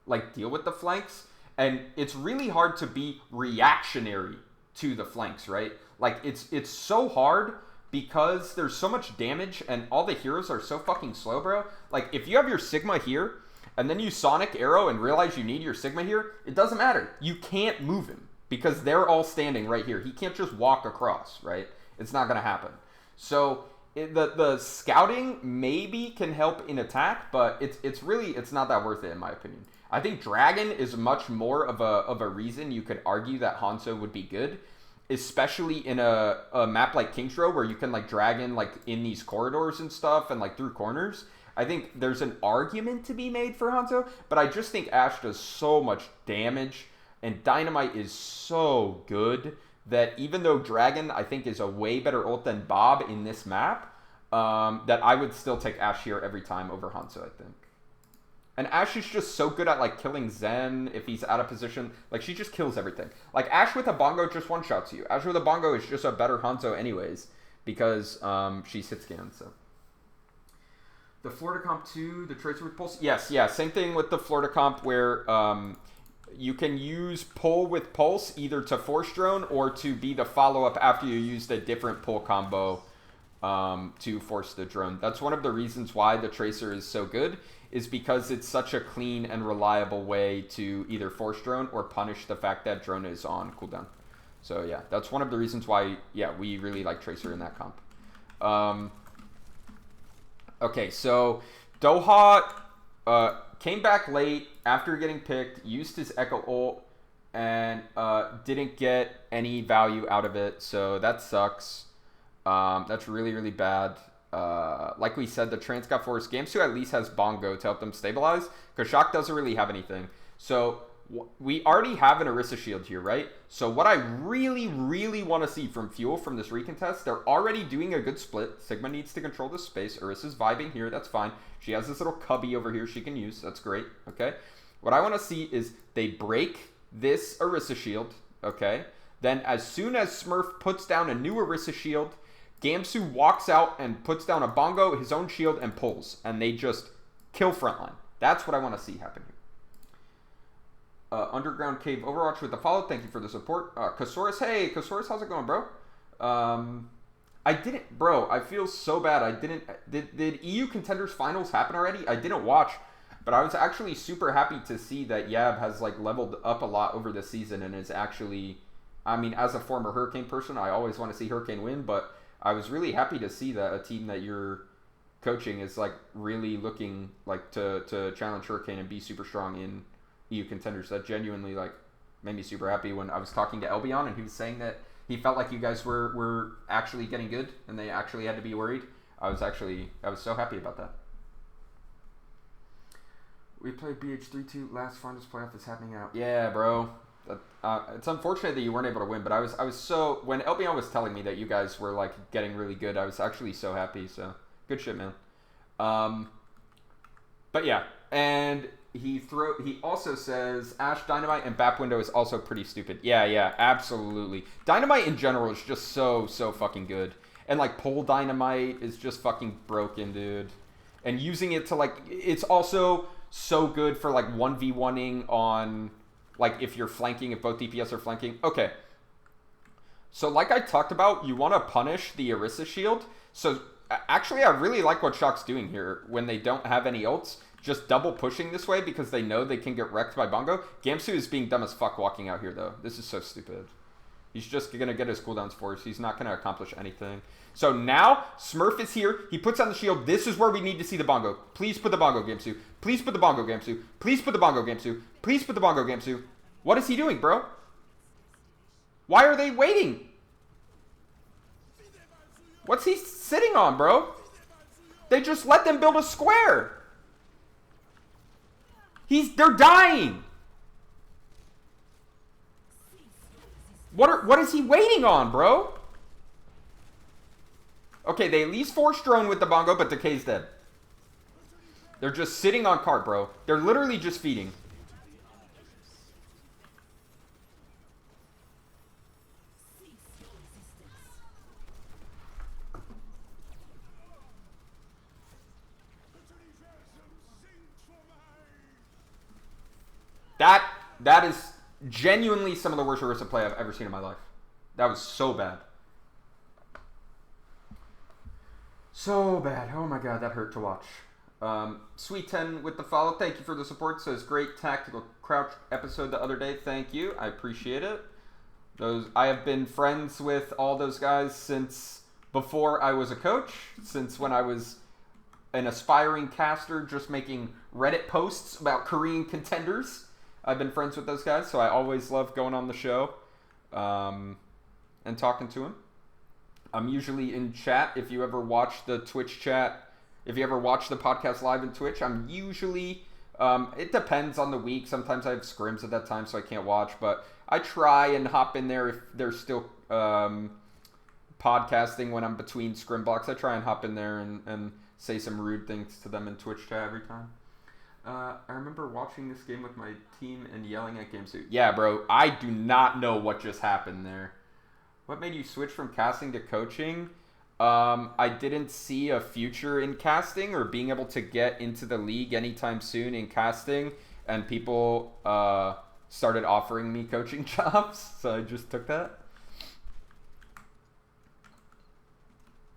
[SPEAKER 1] like deal with the flanks, and it's really hard to be reactionary to the flanks, right? Like it's so hard because there's so much damage and all the heroes are so fucking slow, bro. Like if you have your Sigma here and then you Sonic Arrow and realize you need your Sigma here, it doesn't matter. You can't move him because they're all standing right here. He can't just walk across, right? It's not going to happen. So the scouting maybe can help in attack, but it's not that worth it in my opinion. I think Dragon is much more of a reason you could argue that Hanzo would be good, especially in a map like King's Row where you can like Dragon like in these corridors and stuff and like through corners. I think there's an argument to be made for Hanzo, but I just think Ashe does so much damage and Dynamite is so good that even though Dragon I think is a way better ult than Bob in this map, that I would still take Ashe here every time over Hanzo, I think. And Ashe is just so good at like killing Zen if he's out of position. Like she just kills everything. Like Ashe with a bongo just one-shots you. Ashe with a bongo is just a better Hanzo anyways because she's hit scanned, so. The Florida comp 2, the Tracer with Pulse? Yes, yeah, same thing with the Florida comp where you can use pull with Pulse either to force drone or to be the follow-up after you used a different pull combo to force the drone. That's one of the reasons why the Tracer is so good, is because it's such a clean and reliable way to either force drone or punish the fact that drone is on cooldown. So yeah, that's one of the reasons why, yeah, we really like Tracer in that comp. Okay, so Doha came back late after getting picked, used his Echo ult, and didn't get any value out of it, so that sucks. That's really, really bad. Like we said, the Trance got forced. Gamsu at least has Bongo to help them stabilize, because Shock doesn't really have anything. So we already have an Orisa shield here, right? So what I really, really want to see from Fuel from this recontest, they're already doing a good split. Sigma needs to control the space. Orisa's vibing here. That's fine. She has this little cubby over here she can use. That's great. Okay. What I want to see is they break this Orisa shield. Okay. Then as soon as Smurf puts down a new Orisa shield, Gamsu walks out and puts down a bongo, his own shield, and pulls. And they just kill frontline. That's what I want to see happen here. Underground Cave Overwatch with the follow. Thank you for the support. Kasaurus, hey, Kasaurus, how's it going, bro? I didn't, bro, I feel so bad. I didn't, did EU Contenders Finals happen already? I didn't watch, but I was actually super happy to see that Yab has, like, leveled up a lot over the season and is actually, I mean, as a former Hurricane person, I always want to see Hurricane win, but I was really happy to see that a team that you're coaching is, like, really looking, like, to challenge Hurricane and be super strong in EU Contenders. That genuinely, like, made me super happy when I was talking to Elbion and he was saying that he felt like you guys were actually getting good and they actually had to be worried. I was so happy about that. We played BH3-2 last finals playoff is happening out. Yeah, bro. It's unfortunate that you weren't able to win, but I was so, when Elbion was telling me that you guys were, like, getting really good, I was actually so happy. So good shit, man. But yeah, and he also says Ashe, Dynamite, and Bap Window is also pretty stupid. Yeah, absolutely. Dynamite in general is just so fucking good. And, like, Pole Dynamite is just fucking broken, dude. And using it to, like, it's also so good for, like, 1v1ing on, like, if you're flanking, if both DPS are flanking. Okay. So, like I talked about, you want to punish the Orisa shield. So, actually, I really like what Shock's doing here when they don't have any ults. Just double pushing this way because they know they can get wrecked by Bongo. Gamsu is being dumb as fuck walking out here, though. This is so stupid. He's just going to get his cooldowns forced. He's not going to accomplish anything. So now, Smurf is here. He puts on the shield. This is where we need to see the Bongo. Please put the Bongo, Gamsu. Please put the Bongo, Gamsu. Please put the Bongo, Gamsu. Please put the Bongo, Gamsu. What is he doing, bro? Why are they waiting? What's he sitting on, bro? They just let them build a square. They're dying. What is he waiting on, bro? Okay, they at least forced drone with the bongo, but Decay's dead. They're just sitting on cart, bro. They're literally just feeding. That is genuinely some of the worst Orisa play I've ever seen in my life. That was so bad. So bad. Oh my god, that hurt to watch. Sweet 10 with the follow. Thank you for the support. Says great tactical crouch episode the other day. Thank you. I appreciate it. I have been friends with all those guys since before I was a coach, since when I was an aspiring caster just making Reddit posts about Korean contenders. I've been friends with those guys, so I always love going on the show and talking to them. I'm usually in chat. If you ever watch the Twitch chat, if you ever watch the podcast live in Twitch, I'm usually, it depends on the week. Sometimes I have scrims at that time, so I can't watch, but I try and hop in there if they're still podcasting when I'm between scrim blocks. I try and hop in there and say some rude things to them in Twitch chat every time. I remember watching this game with my team and yelling at GameSuit. Yeah, bro, I do not know what just happened there. What made you switch from casting to coaching? I didn't see a future in casting or being able to get into the league anytime soon in casting, and people started offering me coaching jobs, so I just took that.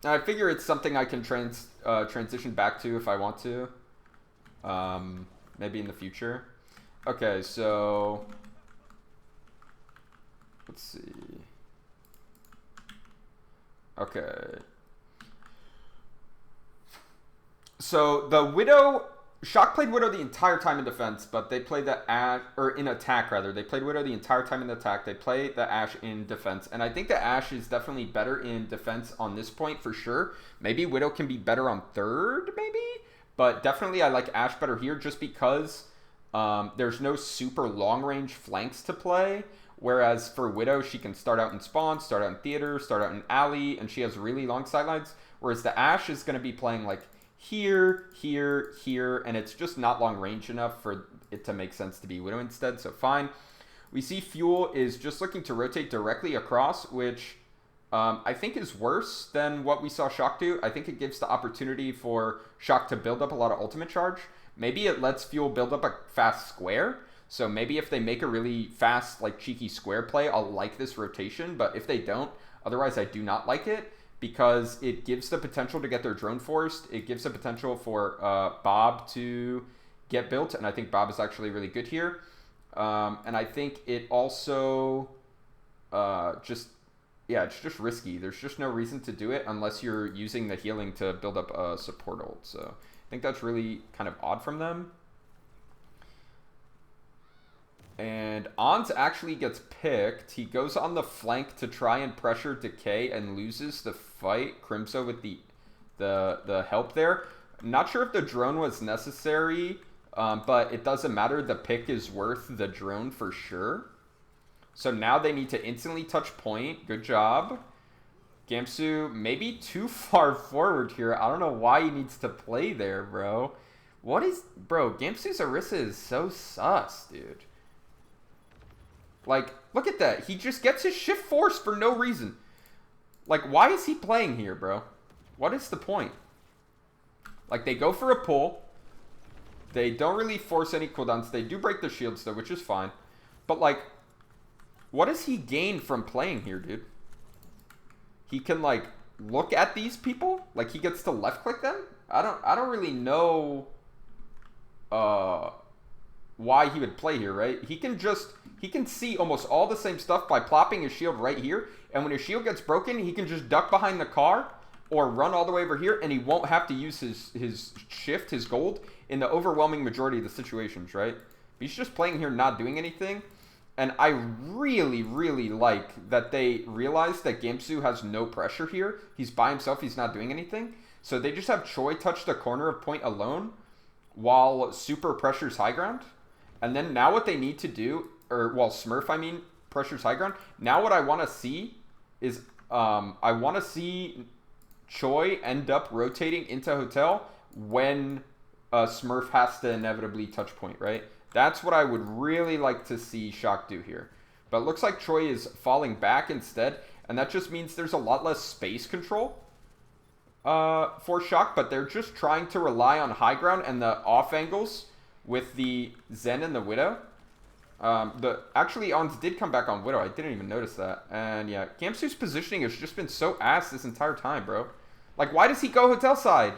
[SPEAKER 1] I figure it's something I can transition back to if I want to. Maybe in the future. Okay, so let's see. Okay. So the Widow, Shock played Widow the entire time in defense, but they played the Ashe, or in attack rather. They played Widow the entire time in attack. They play the Ashe in defense. And I think the Ashe is definitely better in defense on this point for sure. Maybe Widow can be better on third, maybe? But definitely I like Ashe better here just because there's no super long-range flanks to play. Whereas for Widow, she can start out in spawn, start out in theater, start out in alley, and she has really long sidelines. Whereas the Ashe is going to be playing like here, here, here, and it's just not long range enough for it to make sense to be Widow instead, so fine. We see Fuel is just looking to rotate directly across, which I think is worse than what we saw Shock do. I think it gives the opportunity for Shock to build up a lot of ultimate charge. Maybe it lets Fuel build up a fast square. So maybe if they make a really fast, like, cheeky square play, I'll like this rotation. But if they don't, otherwise I do not like it because it gives the potential to get their drone forced. It gives the potential for Bob to get built, and I think Bob is actually really good here. And I think it also it's just risky. There's just no reason to do it unless you're using the healing to build up a support ult. So I think that's really kind of odd from them. And Ons actually gets picked. He goes on the flank to try and pressure Decay and loses the fight. Crimso with the help there. I'm not sure if the drone was necessary, but it doesn't matter. The pick is worth the drone for sure. So now they need to instantly touch point. Good job. Gamsu maybe too far forward here. I don't know why he needs to play there, bro. Gamsu's Orisa is so sus, dude. Like, look at that. He just gets his shift force for no reason. Like, why is he playing here, bro? What is the point? Like, they go for a pull. They don't really force any cooldowns. They do break the shields, though, which is fine. But, like, what does he gain from playing here, dude? He can, like, look at these people? Like, he gets to left-click them? I don't really know why he would play here, right? He can see almost all the same stuff by plopping his shield right here, and when his shield gets broken, he can just duck behind the car or run all the way over here, and he won't have to use his shift, his gold, in the overwhelming majority of the situations, right? But he's just playing here not doing anything, and I really, really like that they realize that Gamsu has no pressure here. He's by himself, he's not doing anything, so they just have Choi touch the corner of point alone while Super pressures high ground. And then now what they need to do, Smurf, pressures high ground. Now what I want to see is, I want to see Choi end up rotating into Hotel when Smurf has to inevitably touch point, right? That's what I would really like to see Shock do here. But it looks like Choi is falling back instead, and that just means there's a lot less space control for Shock, but they're just trying to rely on high ground and the off angles with the Zen and the Widow. The actually Ons did come back on Widow. I didn't even notice that. And yeah, Gamsu's positioning has just been so ass this entire time, bro. Like, why does he go hotel side?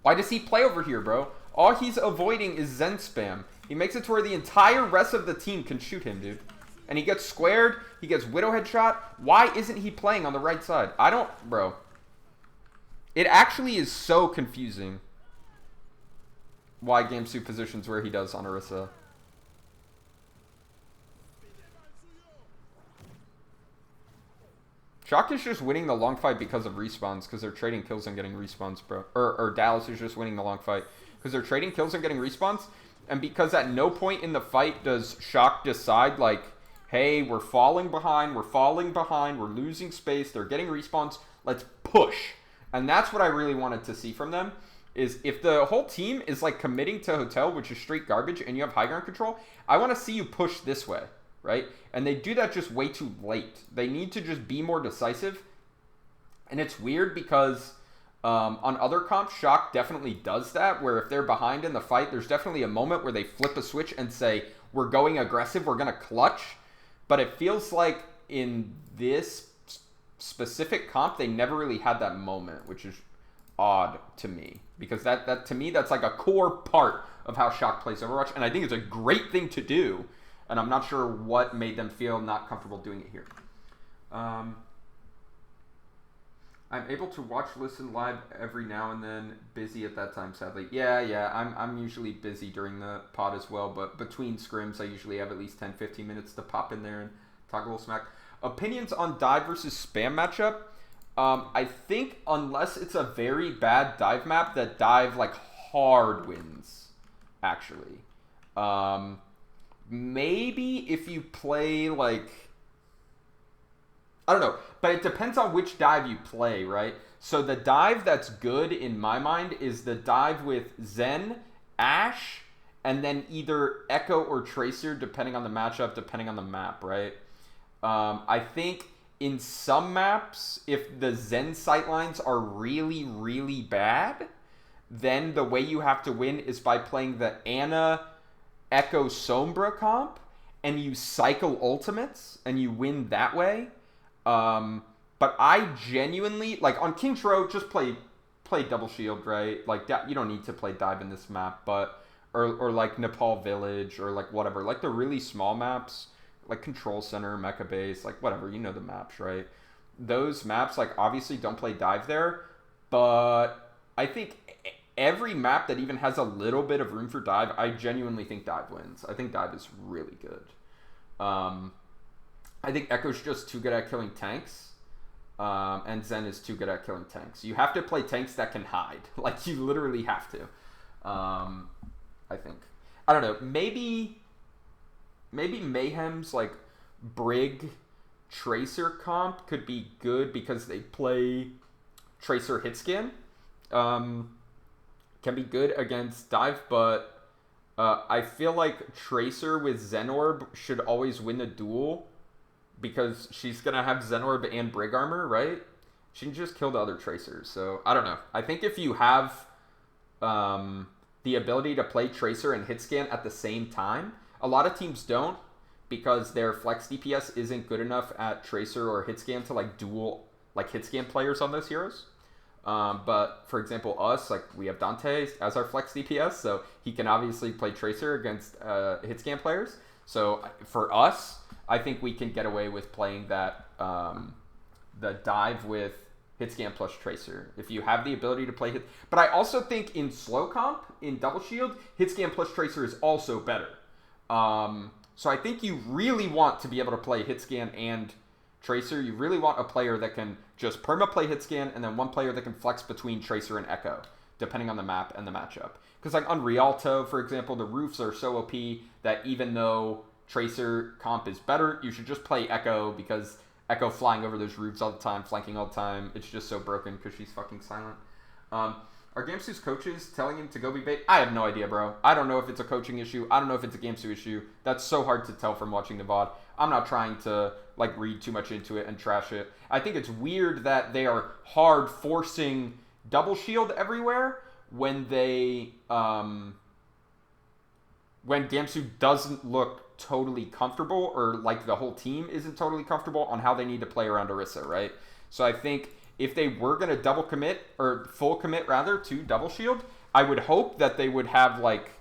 [SPEAKER 1] Why does he play over here, bro? All he's avoiding is Zen spam. He makes it to where the entire rest of the team can shoot him, dude. And he gets squared. He gets Widow headshot. Why isn't he playing on the right side? I don't... Bro. It actually is so confusing why Gamsu positions where he does on Orisa. Shock is just winning the long fight because of respawns, because they're trading kills and getting respawns, bro. Or Dallas is just winning the long fight because they're trading kills and getting respawns. And because at no point in the fight does Shock decide, like, hey, we're falling behind, we're losing space, they're getting respawns, let's push. And that's what I really wanted to see from them, is if the whole team is, like, committing to Hotel, which is straight garbage, and you have high ground control, I want to see you push this way, right? And they do that just way too late. They need to just be more decisive. And it's weird because on other comps, Shock definitely does that, where if they're behind in the fight, there's definitely a moment where they flip a switch and say, we're going aggressive, we're going to clutch. But it feels like in this specific comp, they never really had that moment, which is odd to me. Because that to me, that's like a core part of how Shock plays Overwatch. And I think it's a great thing to do. And I'm not sure what made them feel not comfortable doing it here. I'm able to watch, listen live every now and then. Busy at that time, sadly. Yeah. I'm usually busy during the pod as well. But between scrims, I usually have at least 10, 15 minutes to pop in there and talk a little smack. Opinions on dive versus spam matchup. I think unless it's a very bad dive map, that dive like hard wins, actually. Maybe if you play like, I don't know, but it depends on which dive you play, right? So the dive that's good in my mind is the dive with Zen, Ashe, and then either Echo or Tracer, depending on the matchup, depending on the map, right? I think in some maps, if the Zen sightlines are really, really bad, then the way you have to win is by playing the Ana Echo Sombra comp, and you cycle ultimates, and you win that way. But I genuinely, like, on King's Row, just play double shield, right? Like, you don't need to play dive in this map, but, or like Nepal Village, or like whatever, like the really small maps, like Control Center, Mecha Base, like whatever, you know the maps, right? Those maps, like, obviously don't play dive there, but I think every map that even has a little bit of room for dive, I genuinely think dive wins. I think dive is really good. I think Echo's just too good at killing tanks, and Zen is too good at killing tanks. You have to play tanks that can hide. Like, you literally have to. I think. I don't know. Maybe Mayhem's, like, Brig Tracer comp could be good because they play Tracer hit scan. Can be good against dive, but I feel like Tracer with Zenorb should always win the duel because she's going to have Zenorb and Brig armor, right? She can just kill the other Tracers. So, I don't know. I think if you have the ability to play Tracer and hit scan at the same time, a lot of teams don't because their flex DPS isn't good enough at Tracer or hit scan to, like, duel, like, hit scan players on those heroes. But for example, us, like, we have Dante as our flex DPS, so he can obviously play Tracer against hit scan players. So for us, I think we can get away with playing that the dive with hit scan plus Tracer if you have the ability to play hit. But I also think in slow comp, in double shield, hit scan plus Tracer is also better. So I think you really want to be able to play hit scan and Tracer. You really want a player that can just perma play hit scan, and then one player that can flex between Tracer and Echo, depending on the map and the matchup. Because like on Rialto, for example, the roofs are so OP that even though Tracer comp is better, you should just play Echo because Echo flying over those roofs all the time, flanking all the time, it's just so broken because she's fucking silent. Are Gamsu's coaches telling him to go be bait? I have no idea, bro. I don't know if it's a coaching issue. I don't know if it's a Gamsu issue. That's so hard to tell from watching the VOD. I'm not trying to, like, read too much into it and trash it. I think it's weird that they are hard forcing double shield everywhere when they, when Gamsu doesn't look totally comfortable, or like the whole team isn't totally comfortable on how they need to play around Orisa, right? So I think if they were going to double commit, or full commit rather, to double shield, I would hope that they would have like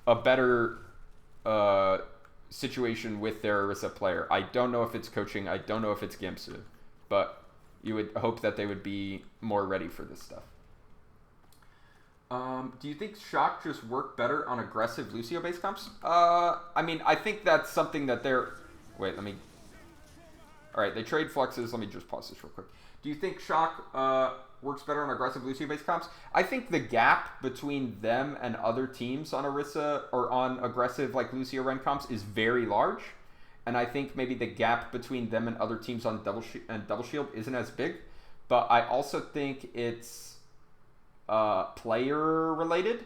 [SPEAKER 1] a better situation with their Orisa player. I don't know if it's coaching. I don't know if it's Gamsu. But you would hope that they would be more ready for this stuff. Do you think Shock just work better on aggressive Lucio-based comps? I mean, I think that's something that they're... Wait, let me... Alright, they trade fluxes. Let me just pause this real quick. Do you think Shock works better on aggressive Lucio-based comps? I think the gap between them and other teams on Orisa, or on aggressive like Lucio Ren comps, is very large. And I think maybe the gap between them and other teams on Double Shield isn't as big. But I also think it's player related,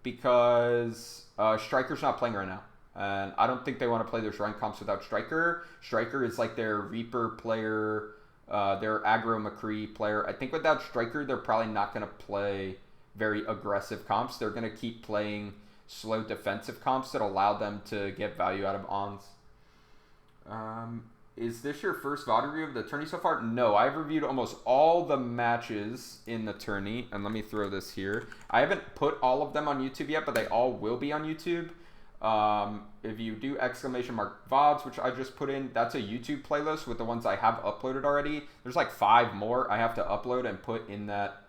[SPEAKER 1] because Striker's not playing right now. And I don't think they want to play those Ren comps without Striker. Striker is like their Reaper player, their aggro McCree player. I think without Striker, they're probably not going to play very aggressive comps. They're going to keep playing slow defensive comps that allow them to get value out of Ons. Is this your first VOD review of the tourney so far? No, I've reviewed almost all the matches in the tourney. And let me throw this here. I haven't put all of them on YouTube yet, but they all will be on YouTube. If you do exclamation mark VODs, which I just put in, that's a YouTube playlist with the ones I have uploaded already. There's like 5 more I have to upload and put in that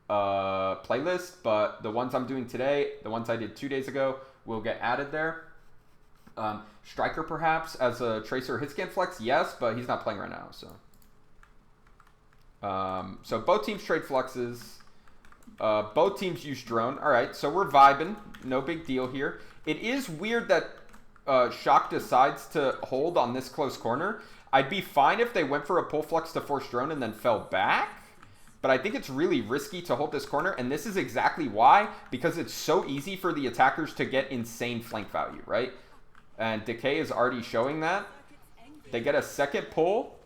[SPEAKER 1] playlist. But the ones I'm doing today, the ones I did 2 days ago, will get added there. Striker perhaps as a Tracer hitscan flex, yes, but he's not playing right now, so. So both teams trade fluxes. Both teams use drone. All right, so we're vibing. No big deal here. It is weird that Shock decides to hold on this close corner. I'd be fine if they went for a pull flux to force drone and then fell back. But I think it's really risky to hold this corner, and this is exactly why, because it's so easy for the attackers to get insane flank value, right? And Decay is already showing that. They get a second pull.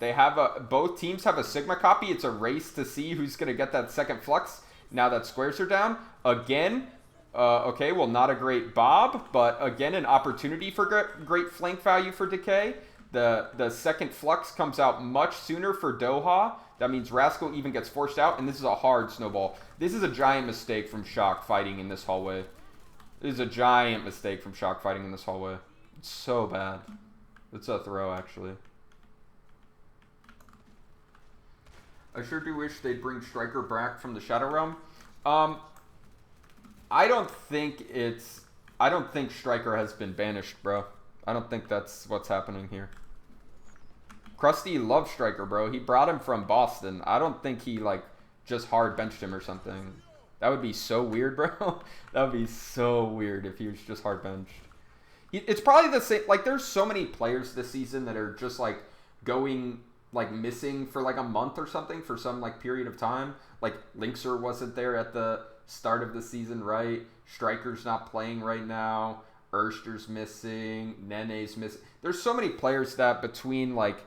[SPEAKER 1] They have both teams have a Sigma copy. It's a race to see who's going to get that second flux now that squares are down. Again, okay, well, not a great Bob, but again, an opportunity for great flank value for Decay. The second flux comes out much sooner for Doha. That means Rascal even gets forced out, and this is a hard snowball. This is a giant mistake from Shock fighting in this hallway. This is a giant mistake from Shock fighting in this hallway. It's so bad. It's a throw, actually. I sure do wish they'd bring Striker back from the Shadow Realm. I don't think Striker has been banished, bro. I don't think that's what's happening here. Krusty loves Striker, bro. He brought him from Boston. I don't think he, like, just hard benched him or something. That would be so weird, bro. That would be so weird if he was just hard benched. It's probably the same. Like, there's so many players this season that are just, like, going, like, missing for, like, a month or something for some, like, period of time. Like, Linkser wasn't there at the start of the season, right? Striker's not playing right now. Erster's missing. Nene's missing. There's so many players that between, like,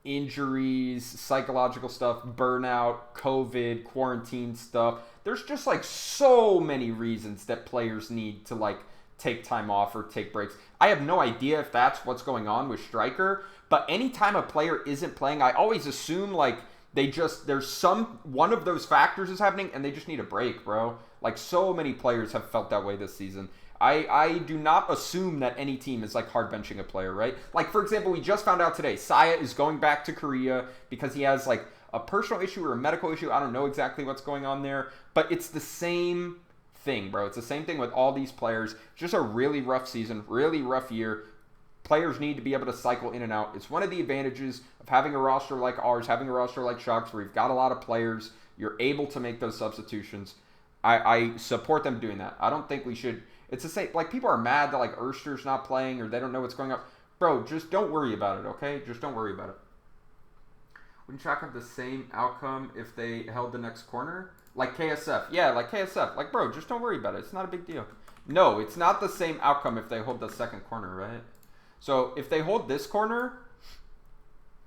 [SPEAKER 1] injuries, psychological stuff, burnout, COVID, quarantine stuff, there's just like so many reasons that players need to like take time off or take breaks. I have no idea if that's what's going on with Striker, but anytime a player isn't playing, I always assume like there's one of those factors is happening and they just need a break, bro. Like so many players have felt that way this season. I do not assume that any team is like hard benching a player, right? Like for example, we just found out today, Saya is going back to Korea because he has like a personal issue or a medical issue. I don't know exactly what's going on there, but it's the same thing, bro. It's the same thing with all these players. Just a really rough season, really rough year. Players need to be able to cycle in and out. It's one of the advantages of having a roster like ours, having a roster like Shock's, where you've got a lot of players. You're able to make those substitutions. I support them doing that. I don't think we should. It's the same. Like people are mad that like Erster's not playing or they don't know what's going on. Bro, just don't worry about it, okay? Just don't worry about it. Wouldn't Shock have the same outcome if they held the next corner? Like KSF. Yeah, like KSF. Like, bro, just don't worry about it. It's not a big deal. No, it's not the same outcome if they hold the second corner, right? So if they hold this corner,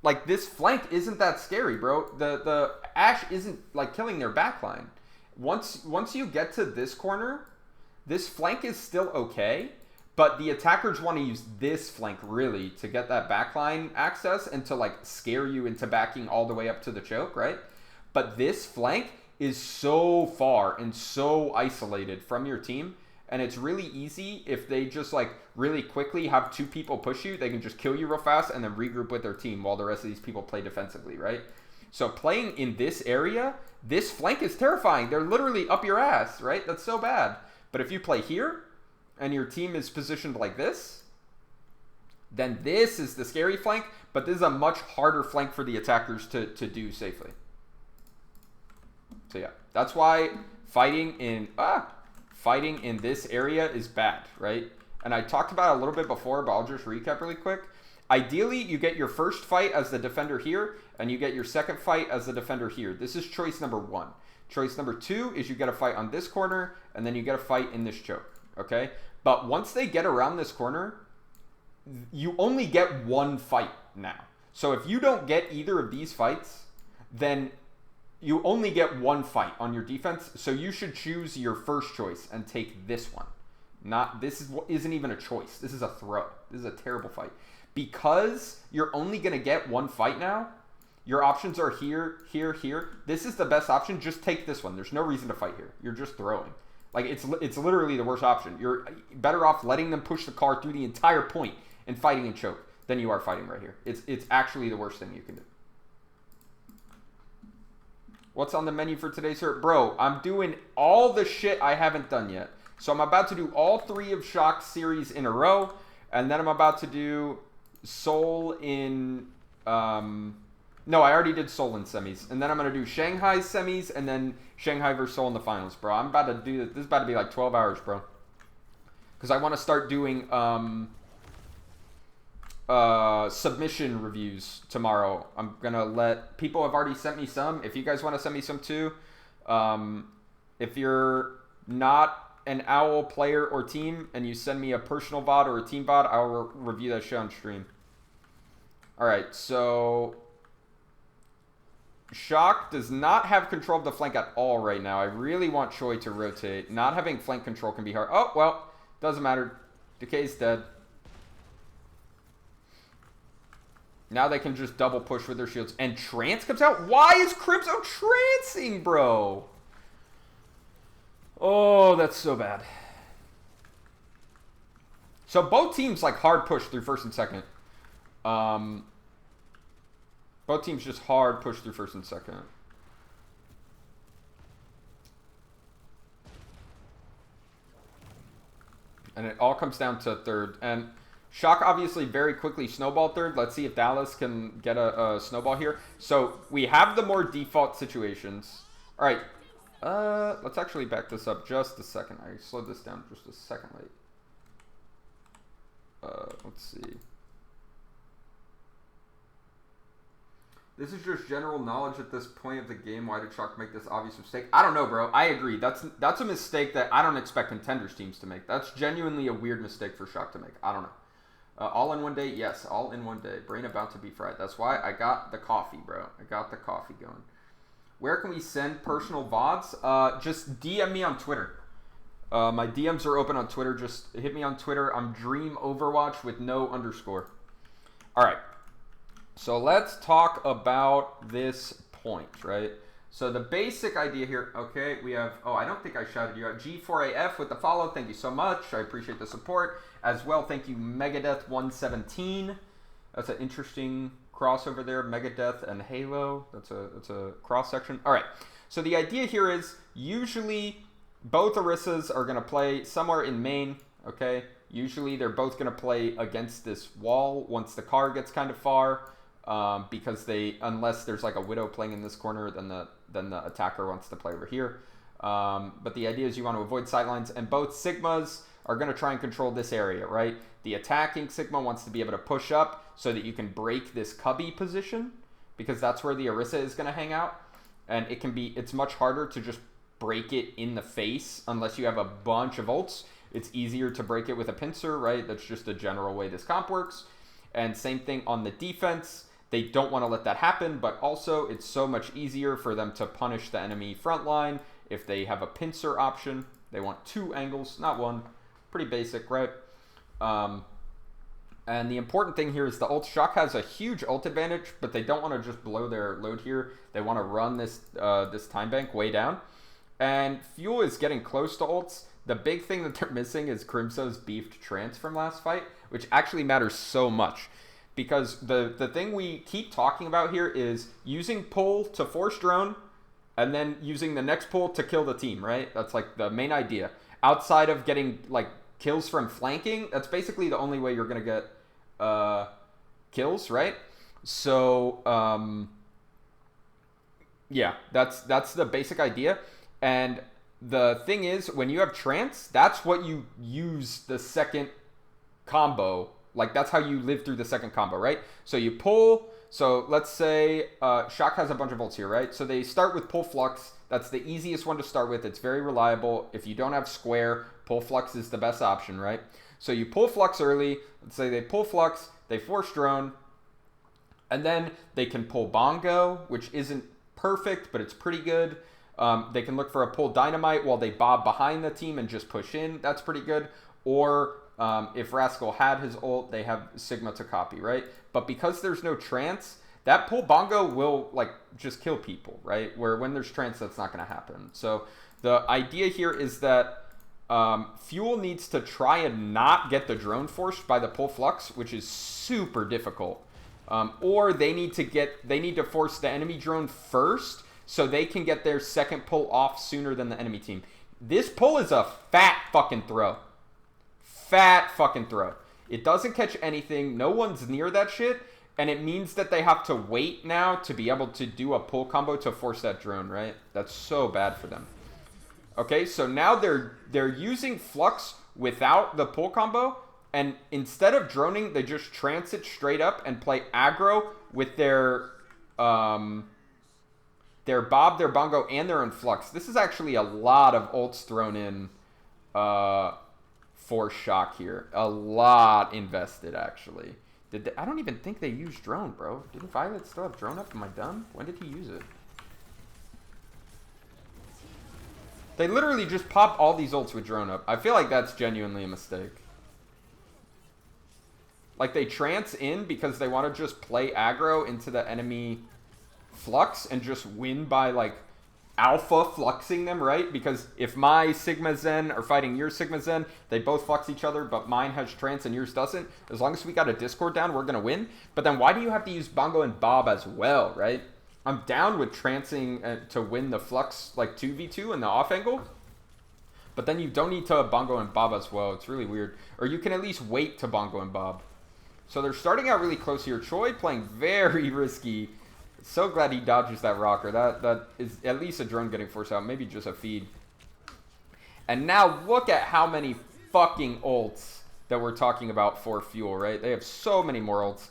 [SPEAKER 1] like this flank isn't that scary, bro. The Ashe isn't like killing their backline. Once you get to this corner, this flank is still okay, But the attackers want to use this flank, really, to get that backline access and to, like, scare you into backing all the way up to the choke, right? But this flank is so far and so isolated from your team, and it's really easy if they just, like, really quickly have 2 people push you. They can just kill you real fast and then regroup with their team while the rest of these people play defensively, right? So playing in this area, this flank is terrifying. They're literally up your ass, right? That's so bad. But if you play here and your team is positioned like this, then this is the scary flank, but this is a much harder flank for the attackers to do safely. So yeah, that's why fighting in this area is bad, right? And I talked about it a little bit before, but I'll just recap really quick. Ideally, you get your first fight as the defender here, and you get your second fight as the defender here. This is choice number 1. Choice number 2 is you get a fight on this corner, and then you get a fight in this choke, okay? But once they get around this corner, you only get 1 fight now. So if you don't get either of these fights, then you only get 1 fight on your defense. So you should choose your first choice and take this one. Isn't even a choice. This is a throw. This is a terrible fight. Because you're only going to get 1 fight now, your options are here, here, here. This is the best option. Just take this one. There's no reason to fight here. You're just throwing. Like, it's literally the worst option. You're better off letting them push the car through the entire point and fighting and choke than you are fighting right here. It's actually the worst thing you can do. What's on the menu for today, sir? Bro, I'm doing all the shit I haven't done yet. So I'm about to do all 3 of Shock's series in a row, and then I'm about to do Seoul in... No, I already did Seoul in semis. And then I'm going to do Shanghai semis, and then Shanghai versus Seoul in the finals, bro. I'm about to do this. This is about to be like 12 hours, bro. Because I want to start doing submission reviews tomorrow. I'm going to let... People have already sent me some. If you guys want to send me some too. If you're not an OWL player or team, and you send me a personal VOD or a team VOD, I'll review that shit on stream. Alright, so... Shock does not have control of the flank at all right now. I really want Choi to rotate. Not having flank control can be hard. Oh, well, doesn't matter. Decay's dead. Now they can just double push with their shields. And Trance comes out? Why is Crimso trancing, bro? Oh, that's so bad. So both teams, like, hard push through first and second. Both teams just hard push through first and second. And it all comes down to third. And Shock obviously very quickly snowballed third. Let's see if Dallas can get a snowball here. So we have the more default situations. All right. Let's actually back this up just a second. I slowed this down just a second late. Let's see. This is just general knowledge at this point of the game. Why did Shock make this obvious mistake? I don't know, bro. I agree. That's a mistake that I don't expect contenders teams to make. That's genuinely a weird mistake for Shock to make. I don't know. All in one day? Yes, all in one day. Brain about to be fried. That's why I got the coffee, bro. I got the coffee going. Where can we send personal VODs? Just DM me on Twitter. My DMs are open on Twitter. Just hit me on Twitter. I'm Dream Overwatch with no underscore. All right. So let's talk about this point, right? So the basic idea here, okay, we have, oh, I don't think I shouted you out. G4AF with the follow. Thank you so much. I appreciate the support. As well, thank you, Megadeth117. That's an interesting crossover there, Megadeth and Halo. That's a cross section. All right, so the idea here is usually both Orissas are going to play somewhere in main, okay? Usually they're both going to play against this wall once the car gets kind of far. Because unless there's like a Widow playing in this corner, then the attacker wants to play over here. But the idea is you want to avoid sidelines, and both Sigmas are going to try and control this area, right? The attacking Sigma wants to be able to push up so that you can break this cubby position, because that's where the Orisa is going to hang out. And it's much harder to just break it in the face unless you have a bunch of ults. It's easier to break it with a pincer, right? That's just a general way this comp works. And same thing on the defense. They don't want to let that happen, but also it's so much easier for them to punish the enemy front line if they have a pincer option. They want 2 angles, not 1. Pretty basic, right? And the important thing here is the ult. Shock has a huge ult advantage, but they don't want to just blow their load here. They want to run this this time bank way down. And Fuel is getting close to ults. The big thing that they're missing is Crimso's beefed trance from last fight, which actually matters so much. Because the thing we keep talking about here is using pull to force drone, and then using the next pull to kill the team, right? That's like the main idea. Outside of getting like kills from flanking, that's basically the only way you're going to get kills, right? So, yeah, that's the basic idea. And the thing is, when you have trance, that's what you use the second combo. Like, that's how you live through the second combo, right? So you pull. So let's say Shock has a bunch of ults here, right? So they start with pull Flux. That's the easiest one to start with. It's very reliable. If you don't have Square, pull Flux is the best option, right? So you pull Flux early. Let's say they pull Flux, they force drone, and then they can pull Bongo, which isn't perfect, but it's pretty good. They can look for a pull Dynamite while they bob behind the team and just push in. That's pretty good. Or if Rascal had his ult, they have Sigma to copy, right? But because there's no trance, that pull Bongo will like just kill people, right? Where when there's trance, that's not going to happen. So the idea here is that Fuel needs to try and not get the drone forced by the pull Flux, which is super difficult. Or they need to force the enemy drone first so they can get their second pull off sooner than the enemy team. This pull is a fat fucking throw. Fat fucking throw. It doesn't catch anything. No one's near that shit. And it means that they have to wait now to be able to do a pull combo to force that drone, right? That's so bad for them. Okay, so now they're using Flux without the pull combo. And instead of droning, they just trance it straight up and play aggro with their Bob, their Bongo, and their own Flux. This is actually a lot of ults thrown in for Shock here. A lot invested, actually. I don't even think they used drone, bro. Didn't Violet still have drone up? Am I dumb? When did he use it? They literally just pop all these ults with drone up. I feel like that's genuinely a mistake. Like, they trance in because they want to just play aggro into the enemy Flux and just win by, like, alpha fluxing them, right? Because if my Sigma Zen are fighting your Sigma Zen, they both flux each other, but mine has trance and yours doesn't. As long as we got a Discord down, we're going to win. But then why do you have to use Bongo and Bob as well, right? I'm down with trancing to win the Flux, like, 2v2 in the off angle. But then you don't need to Bongo and Bob as well. It's really weird. Or you can at least wait to Bongo and Bob. So they're starting out really close here. Choi playing very risky. So glad he dodges that rocker. That is at least a drone getting forced out. Maybe just a feed. And now look at how many fucking ults that we're talking about for Fuel, right? They have so many more ults.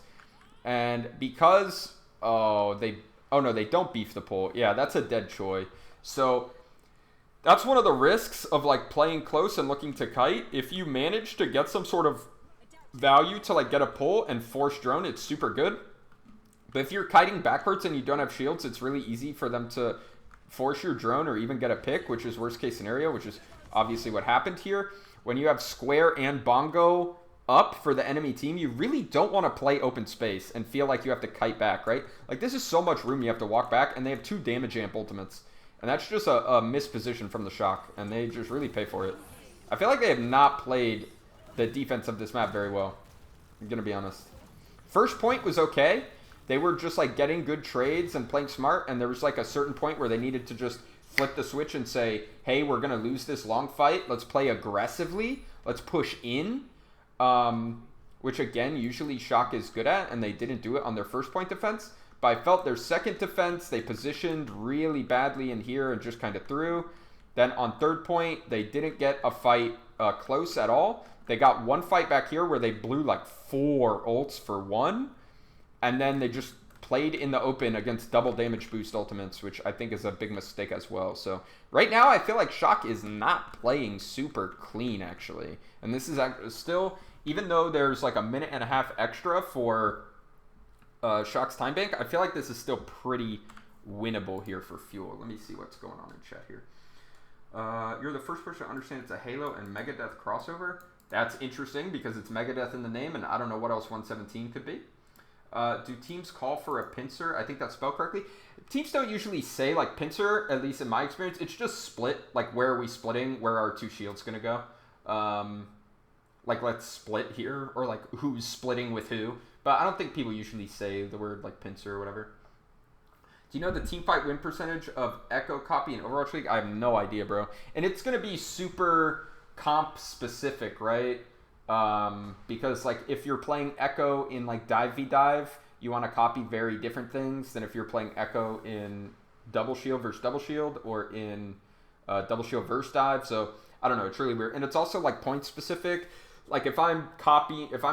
[SPEAKER 1] And because... Oh, no, they don't beef the pull. Yeah, that's a dead Choi. So that's one of the risks of like playing close and looking to kite. If you manage to get some sort of value to like get a pull and force drone, it's super good. But if you're kiting backwards and you don't have shields, it's really easy for them to force your drone or even get a pick, which is worst case scenario, which is obviously what happened here. When you have Square and Bongo up for the enemy team, you really don't want to play open space and feel like you have to kite back, right? Like, this is so much room you have to walk back, and they have 2 damage amp ultimates. And that's just a misposition from the Shock, and they just really pay for it. I feel like they have not played the defense of this map very well. I'm going to be honest. First point was okay. They were just, like, getting good trades and playing smart, and there was, like, a certain point where they needed to just flip the switch and say, hey, we're going to lose this long fight. Let's play aggressively. Let's push in. Which, again, usually Shock is good at, and they didn't do it on their first point defense. But I felt their second defense, they positioned really badly in here and just kind of threw. Then on third point, they didn't get a fight close at all. They got one fight back here where they blew like 4 ults for 1. And then they just played in the open against double damage boost ultimates, which I think is a big mistake as well. So right now, I feel like Shock is not playing super clean, actually. And this is still, even though there's like a minute and a half extra for Shock's time bank, I feel like this is still pretty winnable here for Fuel. Let me see what's going on in chat here. You're the first person to understand it's a Halo and Megadeth crossover. That's interesting because it's Megadeth in the name, and I don't know what else 117 could be. Do teams call for a pincer? I think that's spelled correctly. Teams don't usually say, like, pincer, at least in my experience. It's just split. Like, where are we splitting? Where are 2 shields going to go? Like, let's split here. Or, like, who's splitting with who. But I don't think people usually say the word, like, pincer or whatever. Do you know the team fight win percentage of Echo Copy in Overwatch League? I have no idea, bro. And it's going to be super comp specific, right? Because, like, if you're playing Echo in, like, Dive v Dive, you want to copy very different things than if you're playing Echo in Double Shield versus Double Shield or in Double Shield versus Dive. So, I don't know. It's really weird. And it's also, like, point specific. Like, if I'm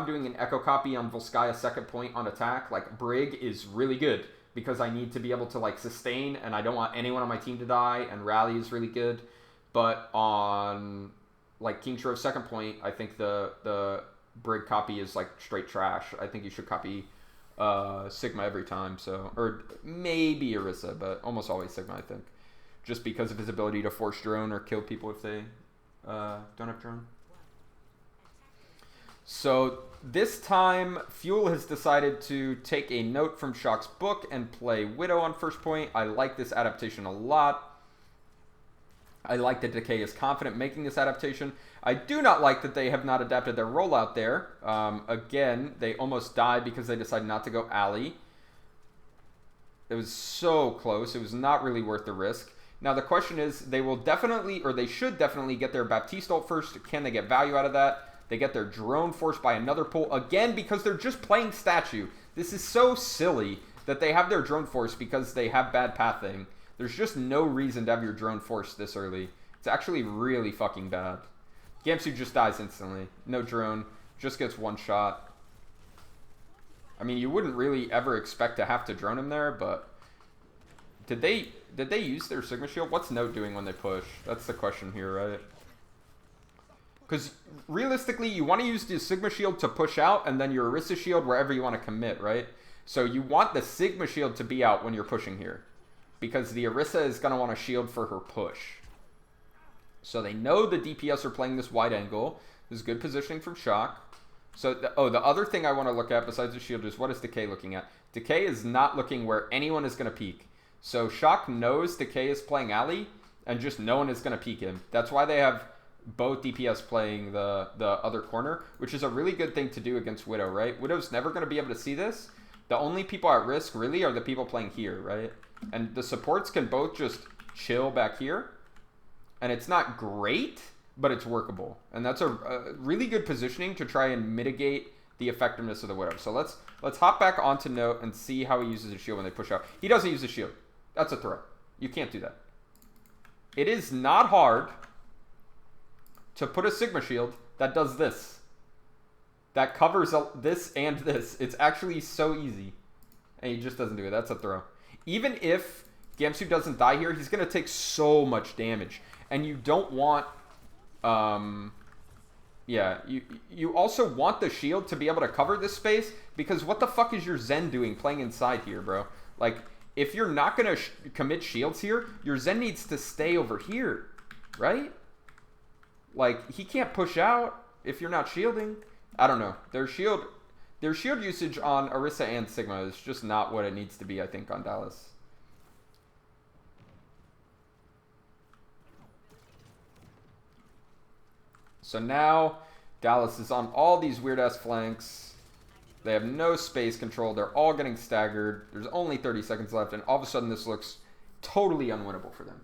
[SPEAKER 1] doing an Echo copy on Volskaya second point on attack, like, Brig is really good because I need to be able to, like, sustain and I don't want anyone on my team to die, and Rally is really good. But on, like, King Shrove second point, I think the Brig copy is, like, straight trash. I think you should copy Sigma every time, so, or maybe Orisa, but almost always Sigma, I think. Just because of his ability to force drone or kill people if they don't have drone. So this time, Fuel has decided to take a note from Shock's book and play Widow on first point. I like this adaptation a lot. I like that Decay is confident making this adaptation. I do not like that they have not adapted their rollout there. Again, they almost died because they decided not to go Alley. It was so close. It was not really worth the risk. Now the question is, they will definitely, or they should definitely get their Baptiste ult first. Can they get value out of that? They get their drone forced by another pull. Again, because they're just playing statue. This is so silly that they have their drone forced because they have bad pathing. There's just no reason to have your drone forced this early. It's actually really fucking bad. Gamsu just dies instantly. No drone. Just gets one shot. I mean, you wouldn't really ever expect to have to drone him there, but... Did they use their Sigma Shield? What's Note doing when they push? That's the question here, right? Because realistically, you want to use the Sigma Shield to push out, and then your Orisa Shield wherever you want to commit, right? So you want the Sigma Shield to be out when you're pushing here. Because the Orisa is going to want a shield for her push. So they know the DPS are playing this wide angle. This is good positioning from Shock. So, the other thing I want to look at besides the shield is what is Decay looking at? Decay is not looking where anyone is going to peek. So Shock knows Decay is playing Alley, and just no one is going to peek him. That's why they have both DPS playing the other corner, which is a really good thing to do against Widow, right? Widow's never going to be able to see this. The only people at risk, really, are the people playing here, right? And the supports can both just chill back here. And it's not great, but it's workable. And that's a really good positioning to try and mitigate the effectiveness of the Widow. So let's hop back onto Note and see how he uses his shield when they push out. He doesn't use the shield. That's a throw. You can't do that. It is not hard to put a Sigma Shield that does this. That covers this and this. It's actually so easy. And he just doesn't do it. That's a throw. Even if Gamsu doesn't die here, he's going to take so much damage. And you don't want... yeah, you also want the shield to be able to cover this space, because what the fuck is your Zen doing playing inside here, bro? Like, if you're not going to commit shields here, your Zen needs to stay over here, right? Like, he can't push out if you're not shielding. I don't know. Their shield usage on Orisa and Sigma is just not what it needs to be, I think, on Dallas. So now, Dallas is on all these weird-ass flanks. They have no space control. They're all getting staggered. There's only 30 seconds left, and all of a sudden this looks totally unwinnable for them.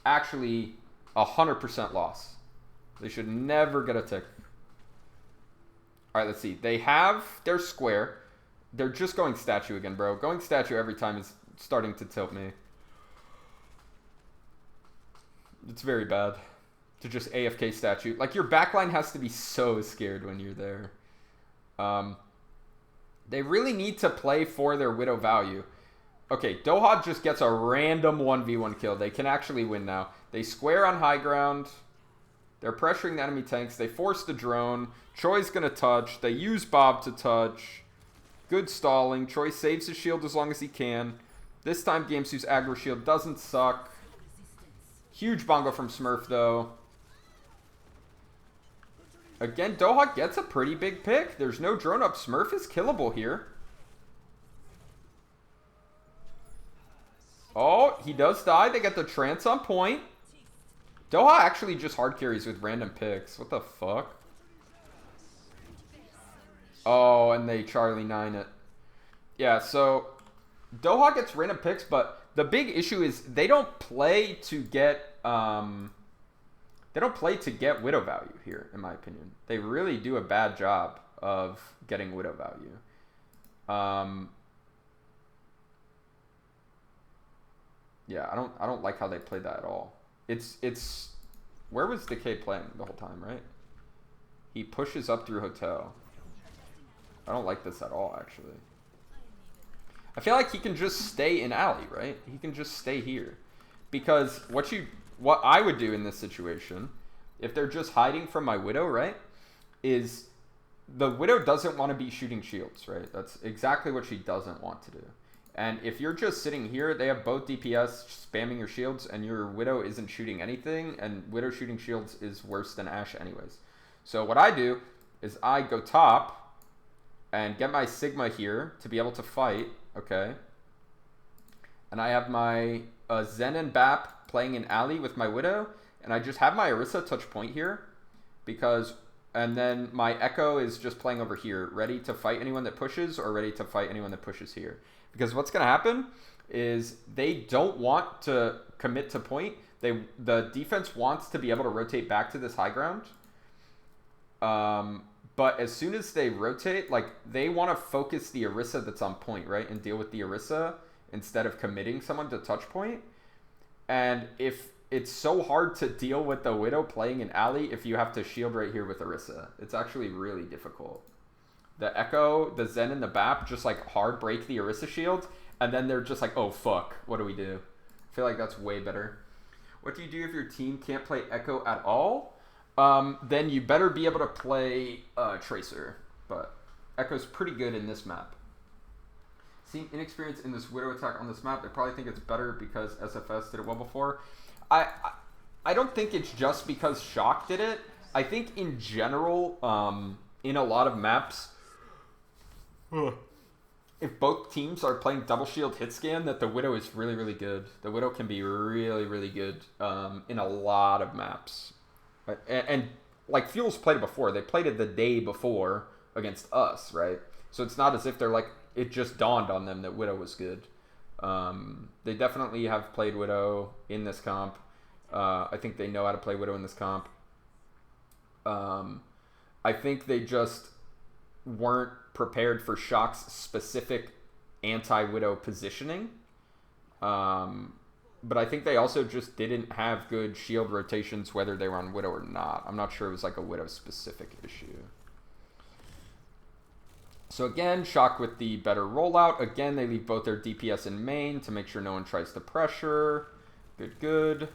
[SPEAKER 1] Actually, 100% loss. They should never get a tick. All right, let's see. They have their square. They're just going statue again, bro. Going statue every time is starting to tilt me. It's very bad to just AFK statue. Like, your backline has to be so scared when you're there. They really need to play for their Widow value. Okay, Doha just gets a random 1v1 kill. They can actually win now. They square on high ground. They're pressuring the enemy tanks. They force the drone. Choi's going to touch. They use Bob to touch. Good stalling. Choi saves his shield as long as he can. This time, Gamsu's aggro shield doesn't suck. Huge bongo from Smurf, though. Again, Doha gets a pretty big pick. There's no drone up. Smurf is killable here. Oh, he does die. They get the trance on point. Doha actually just hard carries with random picks. What the fuck? Oh, and they Charlie 9 it. Yeah, so Doha gets random picks, but the big issue is they don't play to get Widow value here, in my opinion. They really do a bad job of getting Widow value. Yeah, I don't like how they played that at all. It's where was Decay playing the whole time, right? He pushes up through hotel. I don't like this at all, actually. I feel like he can just stay in alley, right? He can just stay here. Because what I would do in this situation, if they're just hiding from my Widow, right, is the Widow doesn't want to be shooting shields, right? That's exactly what she doesn't want to do. And if you're just sitting here, they have both DPS spamming your shields, and your Widow isn't shooting anything, and Widow shooting shields is worse than Ashe anyways. So what I do is I go top and get my Sigma here to be able to fight, okay? And I have my Zen and Bap playing in alley with my Widow, and I just have my Orisa touch point here, and then my Echo is just playing over here, ready to fight anyone that pushes or ready to fight anyone that pushes here. Because what's going to happen is they don't want to commit to point. The defense wants to be able to rotate back to this high ground. But as soon as they rotate, like, they want to focus the Orisa that's on point, right? And deal with the Orisa instead of committing someone to touch point. And if it's so hard to deal with the Widow playing in alley if you have to shield right here with Orisa. It's actually really difficult. The Echo, the Zen, and the Bap just, like, hard break the Orisa shield. And then they're just like, oh, fuck. What do we do? I feel like that's way better. What do you do if your team can't play Echo at all? Then you better be able to play Tracer, but Echo's pretty good in this map. Seeing inexperience in this Widow attack on this map, they probably think it's better because SFS did it well before. I don't think it's just because Shock did it. I think in general, in a lot of maps, if both teams are playing double shield hit scan, that the Widow is really, really good. The Widow can be really, really good in a lot of maps. And like Fuel's played it before. They played it the day before against us, right? So it's not as if they're like, it just dawned on them that Widow was good. They definitely have played Widow in this comp. I think they know how to play Widow in this comp. I think they just weren't prepared for Shock's specific anti-Widow positioning. But I think they also just didn't have good shield rotations whether they were on Widow or not. I'm not sure it was like a Widow-specific issue. So again, Shock with the better rollout. Again, they leave both their DPS in main to make sure no one tries to pressure. Good, good.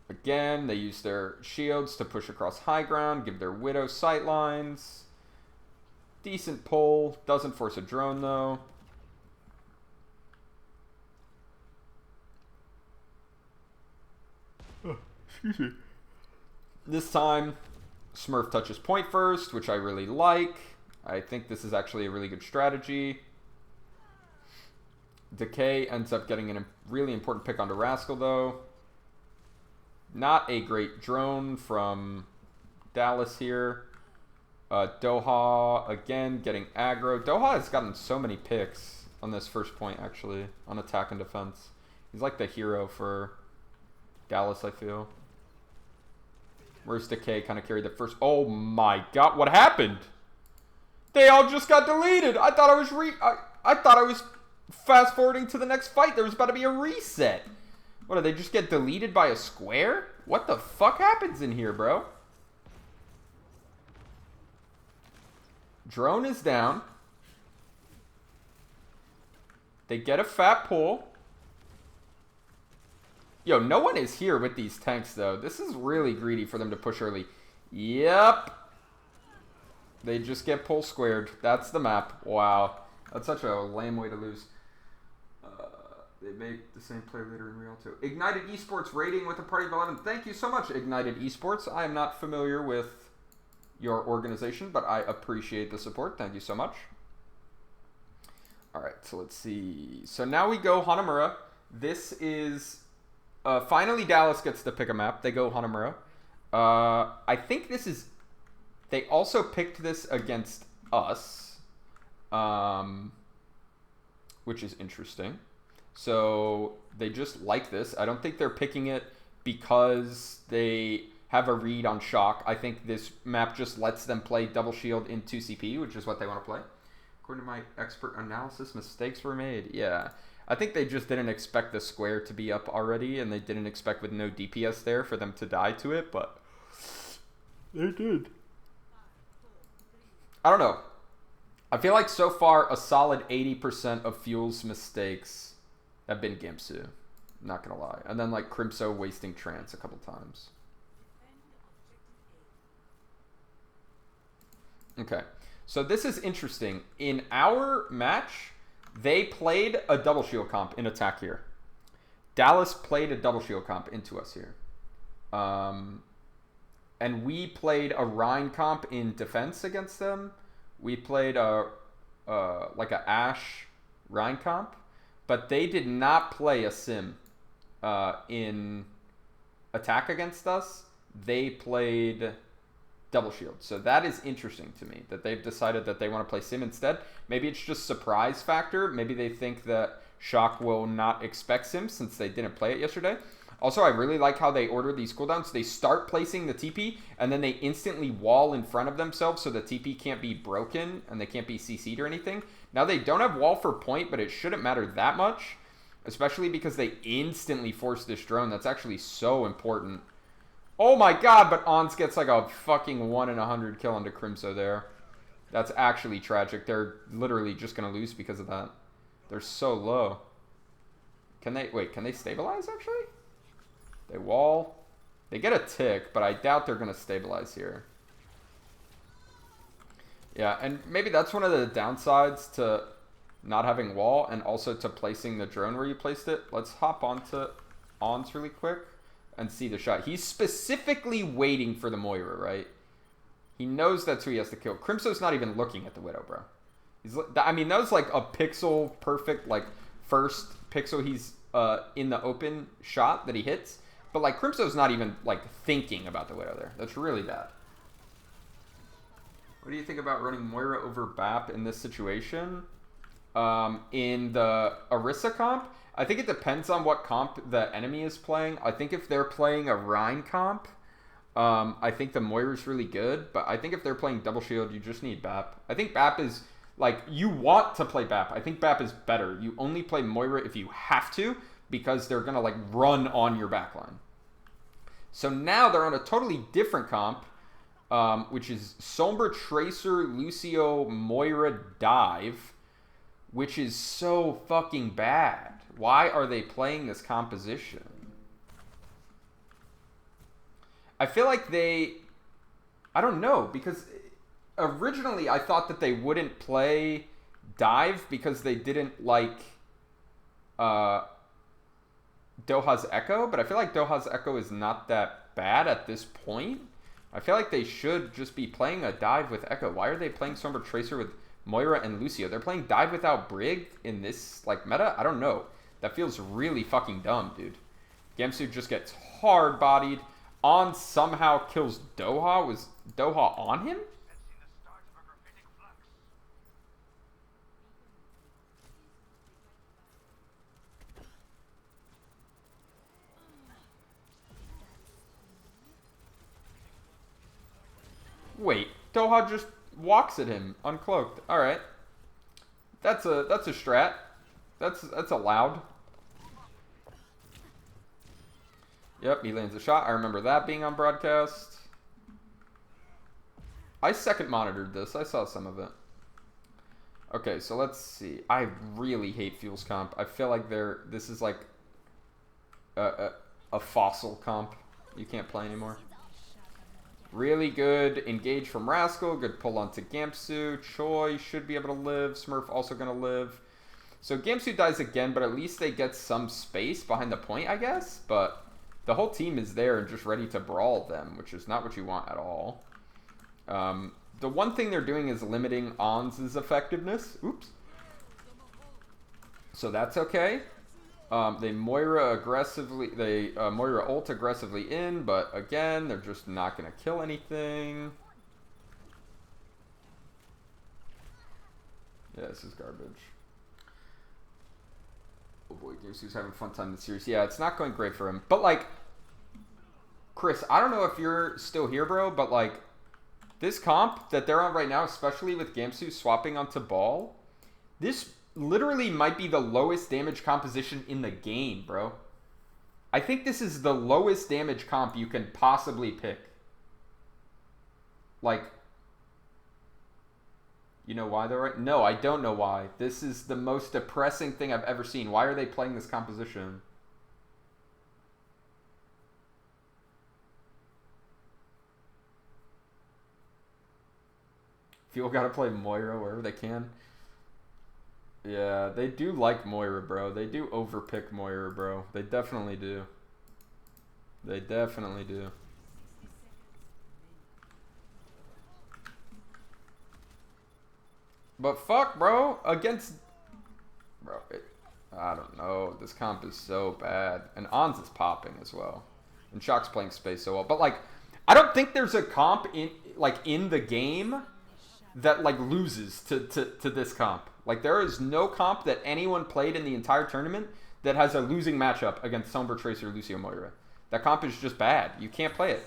[SPEAKER 1] Again, they use their shields to push across high ground, give their Widow sight lines. Decent pull. Doesn't force a drone, though. Excuse me. This time, Smurf touches point first, which I really like. I think this is actually a really good strategy. Decay ends up getting a really important pick onto Rascal, though. Not a great drone from Dallas here. Doha, again, getting aggro. Doha has gotten so many picks on this first point, actually, on attack and defense. He's like the hero for Dallas, I feel. Where's Decay kind of carried the first... Oh my god, what happened? They all just got deleted. I thought I was fast forwarding to the next fight. There was about to be a reset. What, did they just get deleted by a square? What the fuck happens in here, bro? Drone is down. They get a fat pull. Yo, no one is here with these tanks, though. This is really greedy for them to push early. Yep. They just get pull squared. That's the map. Wow. That's such a lame way to lose. They make the same play later in real, too. Ignited Esports rating with a party of 11. Thank you so much, Ignited Esports. I am not familiar with your organization, but I appreciate the support. Thank you so much. All right, so let's see. So now we go Hanamura. This is finally Dallas gets to pick a map. They go Hanamura. I think this is. They also picked this against us, which is interesting. So they just like this. I don't think they're picking it because they have a read on shock. I think this map just lets them play double shield in 2CP, which is what they want to play. According to my expert analysis, mistakes were made. Yeah. I think they just didn't expect the square to be up already, and they didn't expect with no DPS there for them to die to it, but they did. I don't know. I feel like so far a solid 80% of Fuel's mistakes have been Gimsu. Not gonna lie. And then like Crimso wasting Trance a couple times. Okay. So this is interesting. In our match, they played a double shield comp in attack here. Dallas played a double shield comp into us here. And we played a Rhine comp in defense against them. We played a like a Ashe Rhine comp. But they did not play a sim in attack against us. They played double shield. So that is interesting to me that they've decided that they want to play sim instead. Maybe it's just surprise factor. Maybe they think that Shock will not expect sim since they didn't play it yesterday. Also, I really like how they order these cooldowns. They start placing the TP, and then they instantly wall in front of themselves so the TP can't be broken and they can't be CC'd or anything. Now, they don't have wall for point, but it shouldn't matter that much, especially because they instantly force this drone. That's actually so important. Oh my god, but Ons gets like a fucking 1 in 100 kill onto Crimso there. That's actually tragic. They're literally just going to lose because of that. They're so low. Can they... Wait, can they stabilize, actually? They wall. They get a tick, but I doubt they're going to stabilize here. Yeah, and maybe that's one of the downsides to not having wall and also to placing the drone where you placed it. Let's hop onto Ons really quick and see the shot. He's specifically waiting for the Moira, right? He knows that's who he has to kill. Crimso's not even looking at the Widow, bro. I mean, that was like a pixel perfect, like, first pixel he's in the open shot that he hits. But, like, Crimso's not even, like, thinking about the Widow there. That's really bad. What do you think about running Moira over BAP in this situation? In the Orisa comp, I think it depends on what comp the enemy is playing. I think if they're playing a Rhine comp, I think the Moira's really good. But I think if they're playing double shield, you just need BAP. I think BAP is, like, you want to play BAP. I think BAP is better. You only play Moira if you have to, because they're going to, like, run on your backline. So now they're on a totally different comp, which is Sombra, Tracer, Lucio, Moira, Dive, which is so fucking bad. Why are they playing this composition? I feel like they... I don't know, because originally I thought that they wouldn't play Dive because they didn't like... Doha's Echo, but I feel like Doha's Echo is not that bad at this point. I feel like they should just be playing a Dive with Echo. Why are they playing Sombra Tracer with Moira and Lucio? They're playing Dive without Brig in this, like, meta? I don't know. That feels really fucking dumb, dude. Gamsu just gets hard-bodied. On somehow kills Doha. Was Doha on him? Wait, Doha just walks at him, uncloaked. All right, that's a strat. That's allowed. Yep, he lands a shot. I remember that being on broadcast. I second monitored this. I saw some of it. Okay, so let's see. I really hate Fuels comp. I feel like this is like a fossil comp. You can't play anymore. Really good engage from Rascal. Good pull onto Gamsu. Choi should be able to live. Smurf also going to live. So Gamsu dies again, but at least they get some space behind the point, I guess. But the whole team is there and just ready to brawl them, which is not what you want at all. The one thing they're doing is limiting On's effectiveness. Oops. So that's okay. They Moira aggressively. They Moira ult aggressively in, but again, they're just not gonna kill anything. Yeah, this is garbage. Oh boy, Goosey's having a fun time in the series. Yeah, it's not going great for him. But like, Chris, I don't know if you're still here, bro, but like, this comp that they're on right now, especially with Gamsu swapping onto Ball, this literally might be the lowest damage composition in the game, bro. I think this is the lowest damage comp you can possibly pick. Like, you know why they're right? No, I don't know why. This is the most depressing thing I've ever seen. Why are they playing this composition? People gotta play Moira wherever they can. Yeah, they do like Moira, bro. They do overpick Moira, bro. They definitely do. They definitely do. But fuck, bro. Against... Bro, I don't know. This comp is so bad. And Ons is popping as well. And Shock's playing space so well. But, like, I don't think there's a comp in the game that, like, loses to this comp. Like, there is no comp that anyone played in the entire tournament that has a losing matchup against Sombra, Tracer, Lucio, Moira. That comp is just bad. You can't play it.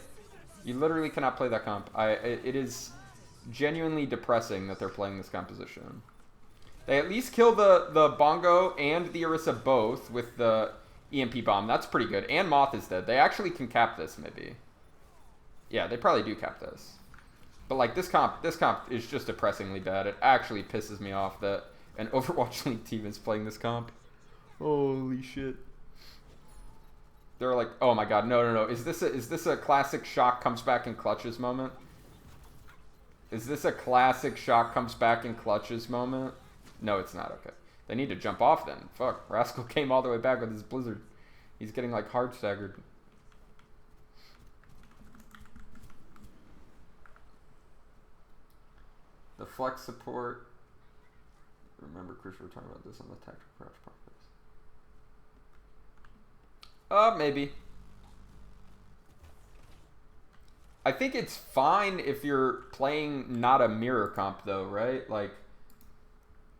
[SPEAKER 1] You literally cannot play that comp. It is genuinely depressing that they're playing this composition. They at least kill the Bongo and the Orisa both with the EMP bomb. That's pretty good. And Moth is dead. They actually can cap this, maybe. Yeah, they probably do cap this. But like this comp is just depressingly bad. It actually pisses me off that an Overwatch League team is playing this comp. Holy shit. They're like, oh my god, no. Is this a classic Shock comes back and clutches moment? Is this a classic Shock comes back and clutches moment? No, it's not. Okay. They need to jump off then. Fuck. Rascal came all the way back with his Blizzard. He's getting like hard staggered. The flex support. Remember, Chris, we were talking about this on the tactical crouch podcast. Maybe. I think it's fine if you're playing not a mirror comp though, right? Like,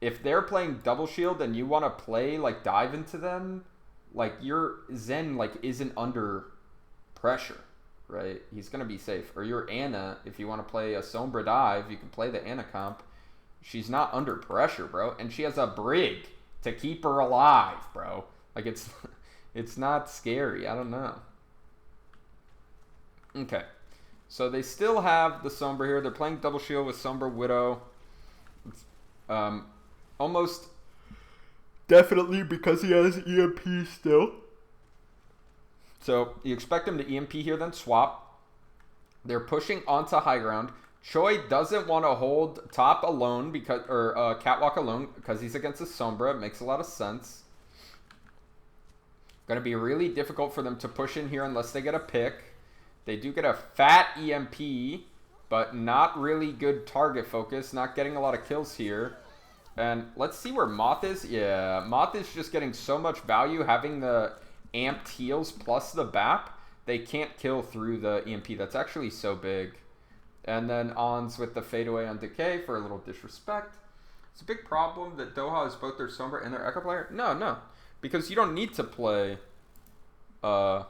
[SPEAKER 1] if they're playing double shield and you want to play, like, dive into them, like, your Zen, like, isn't under pressure, right? He's going to be safe. Or your Ana, if you want to play a Sombra dive, you can play the Ana comp. She's not under pressure, bro. And she has a Brig to keep her alive, bro. Like, it's not scary. I don't know. Okay. So they still have the Sombra here. They're playing double shield with Sombra Widow. Almost definitely because he has EMP still. So you expect him to EMP here, then swap. They're pushing onto high ground. Choi doesn't want to hold top alone because, or catwalk alone because he's against a Sombra. It makes a lot of sense. Going to be really difficult for them to push in here unless they get a pick. They do get a fat EMP, but not really good target focus. Not getting a lot of kills here. And let's see where Moth is. Yeah, Moth is just getting so much value having the amped heals plus the BAP. They can't kill through the EMP. That's actually so big. And then Ons with the fadeaway on Decay for a little disrespect. It's a big problem that Doha is both their Sombra and their Echo player. No. Because you don't need to play Sombra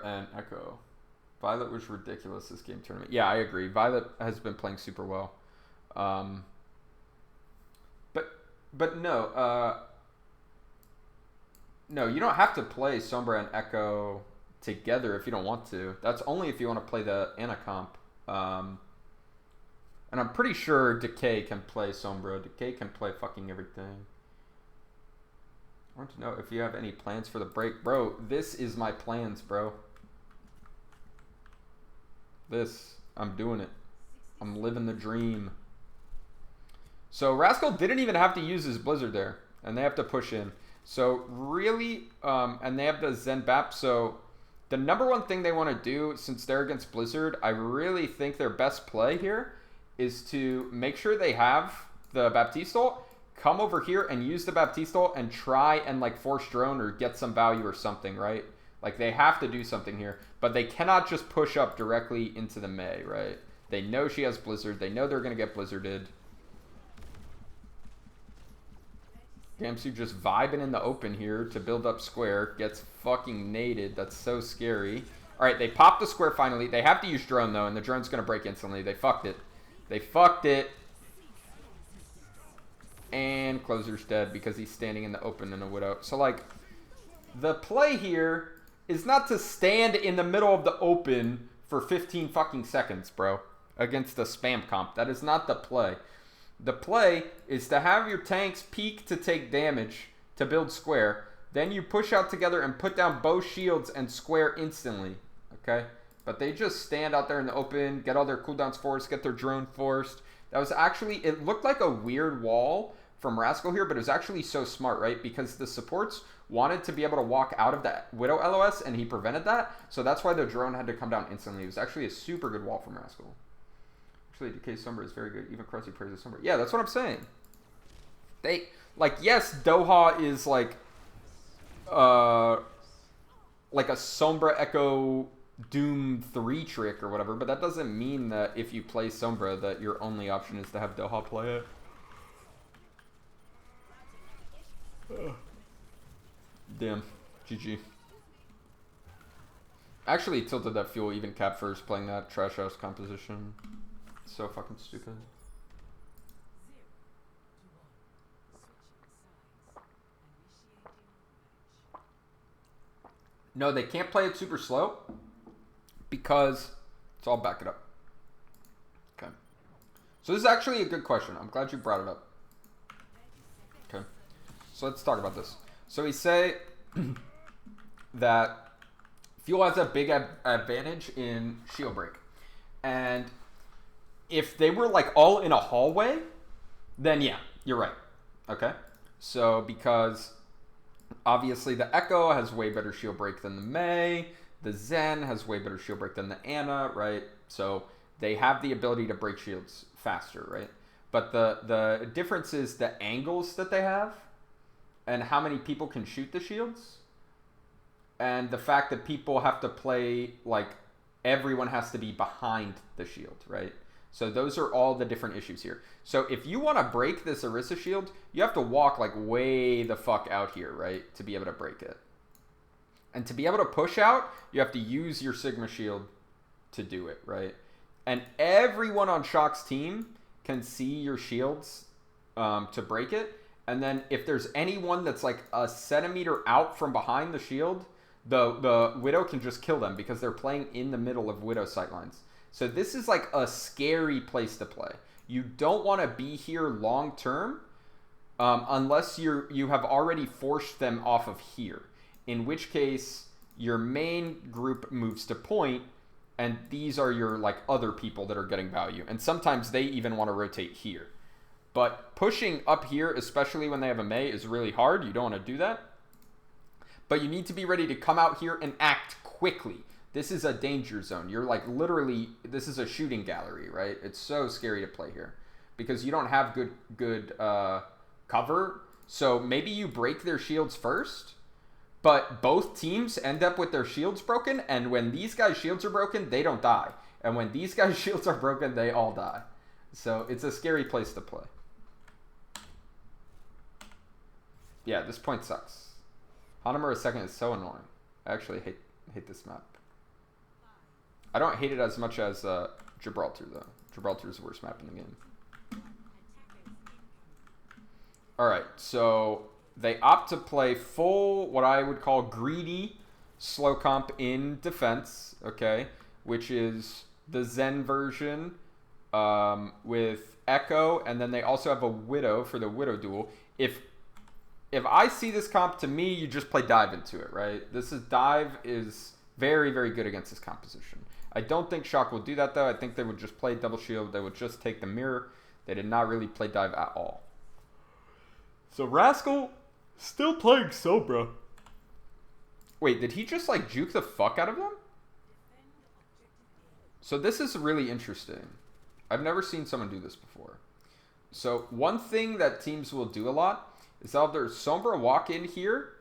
[SPEAKER 1] and Echo. Violet was ridiculous this game tournament. Yeah, I agree. Violet has been playing super well. But no, no, you don't have to play Sombra and Echo together if you don't want to. That's only if you want to play the Ana comp. And I'm pretty sure Decay can play Sombra. Decay can play fucking everything. I want to know if you have any plans for the break. Bro, this is my plans, bro. I'm doing it. I'm living the dream. So Rascal didn't even have to use his Blizzard there. And they have to push in. So really, and they have the Zen Bap. So the number one thing they want to do, since they're against Blizzard, I really think their best play here is to make sure they have the Baptiste ult, come over here and use the Baptiste ult and try and like force drone or get some value or something, right? Like they have to do something here, but they cannot just push up directly into the Mei, right? They know she has Blizzard. They know they're going to get Blizzarded. Gamsu just vibing in the open here to build up square. Gets fucking naded. That's so scary. Alright, they popped the square finally. They have to use drone though, and the drone's going to break instantly. They fucked it. They fucked it. And Closer's dead because he's standing in the open in a Widow. So like, the play here is not to stand in the middle of the open for 15 fucking seconds, bro. Against the spam comp. That is not the play. The play is to have your tanks peek to take damage to build square. Then you push out together and put down both shields and square instantly. Okay? But they just stand out there in the open, get all their cooldowns forced, get their drone forced. That was actually, it looked like a weird wall from Rascal here, but it was actually so smart, right? Because the supports wanted to be able to walk out of that Widow LOS, and he prevented that. So that's why the drone had to come down instantly. It was actually a super good wall from Rascal. Actually, Decay Sombra is very good. Even Krusty praises Sombra. Yeah, that's what I'm saying. They, like, yes, Doha is like a Sombra Echo Doom 3 trick or whatever, but that doesn't mean that if you play Sombra that your only option is to have Doha play it. Damn. GG. Actually tilted that fuel even cap first playing that trash house composition. So fucking stupid. No, they can't play it super slow because so I'll back it up. Okay. So this is actually a good question. I'm glad you brought it up. Okay. So let's talk about this. So we say that Fuel has a big advantage in shield break. And if they were like all in a hallway, then yeah, you're right. Okay? So because obviously the Echo has way better shield break than the Mei, the Zen has way better shield break than the Ana, right? So they have the ability to break shields faster, right? But the difference is the angles that they have and how many people can shoot the shields. And the fact that people have to play, like, everyone has to be behind the shield, right? So those are all the different issues here. So if you want to break this Orisa shield, you have to walk, like, way the fuck out here, right? To be able to break it. And to be able to push out, you have to use your Sigma shield to do it, right? And everyone on Shock's team can see your shields to break it. And then if there's anyone that's like a centimeter out from behind the shield, the Widow can just kill them because they're playing in the middle of Widow sightlines. So this is like a scary place to play. You don't want to be here long term unless you have already forced them off of here. In which case, your main group moves to point, and these are your like other people that are getting value. And sometimes they even want to rotate here. But pushing up here, especially when they have a Mei, is really hard. You don't want to do that. But you need to be ready to come out here and act quickly. This is a danger zone. You're like literally, this is a shooting gallery, right? It's so scary to play here because you don't have good cover. So maybe you break their shields first, but both teams end up with their shields broken. And when these guys' shields are broken, they don't die. And when these guys' shields are broken, they all die. So it's a scary place to play. Yeah, this point sucks. Hanamura second is so annoying. I actually hate this map. I don't hate it as much as Gibraltar, though. Gibraltar is the worst map in the game. Alright, so they opt to play full, what I would call greedy slow comp in defense, okay? Which is the Zen version with Echo, and then they also have a Widow for the Widow duel. If I see this comp, to me, you just play dive into it, right? Dive is very, very good against this composition. I don't think Shock will do that, though. I think they would just play double shield. They would just take the mirror. They did not really play dive at all. So Rascal still playing Sobra, Wait, did he just, like, juke the fuck out of them? So this is really interesting. I've never seen someone do this before. So one thing that teams will do a lot is they'll have their Sombra walk in here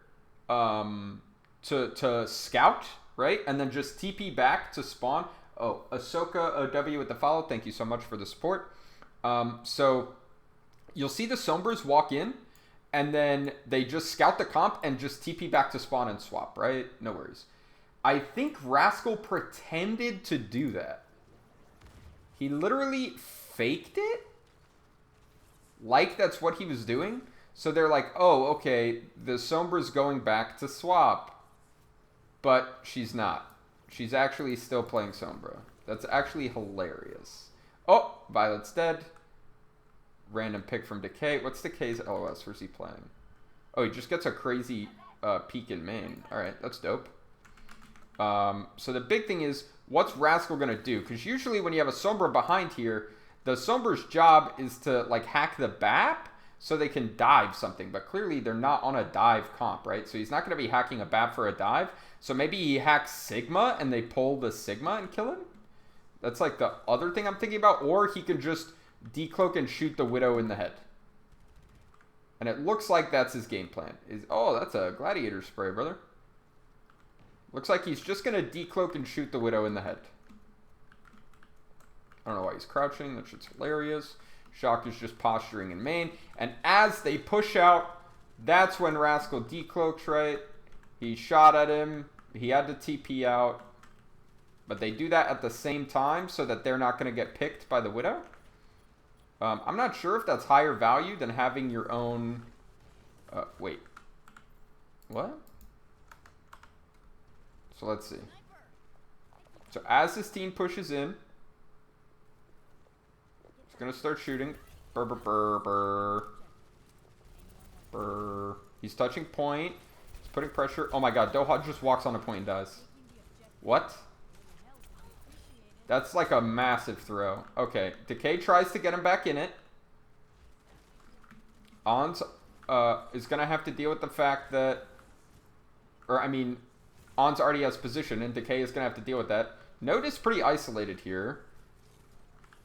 [SPEAKER 1] to scout, right? And then just TP back to spawn. Oh, Ahsoka OW with the follow. Thank you so much for the support. So you'll see the Sombras walk in, and then they just scout the comp and just TP back to spawn and swap, right? No worries. I think Rascal pretended to do that. He literally faked it? Like that's what he was doing? So they're like, oh, okay, the Sombra's going back to swap. But she's not. She's actually still playing Sombra. That's actually hilarious. Oh, Violet's dead. Random pick from Decay. What's Decay's LOS? Where's he playing? Oh, he just gets a crazy peek in main. Alright, that's dope. So the big thing is, what's Rascal going to do? Because usually when you have a Sombra behind here, the Sombra's job is to, like, hack the BAP so they can dive something. But clearly they're not on a dive comp, right? So he's not going to be hacking a BAP for a dive. So maybe he hacks Sigma and they pull the Sigma and kill him? That's, like, the other thing I'm thinking about. Or he can just decloak and shoot the Widow in the head. And it looks like that's his game plan. Oh, that's a Gladiator spray, brother. Looks like he's just going to decloak and shoot the Widow in the head. I don't know why he's crouching. That shit's hilarious. Shock is just posturing in main. And as they push out, that's when Rascal decloaks, right? He shot at him. He had to TP out. But they do that at the same time so that they're not going to get picked by the Widow. I'm not sure if that's higher value than having your own... wait. What? So let's see. So as this team pushes in, he's going to start shooting. Burr, burr, burr, burr. Burr. He's touching point. He's putting pressure. Oh my god, Doha just walks on a point and dies. What? That's like a massive throw. Okay, Decay tries to get him back in it. Ons is going to have to deal with the fact that... Or, I mean... Ons already has position, and Decay is going to have to deal with that. Note is pretty isolated here.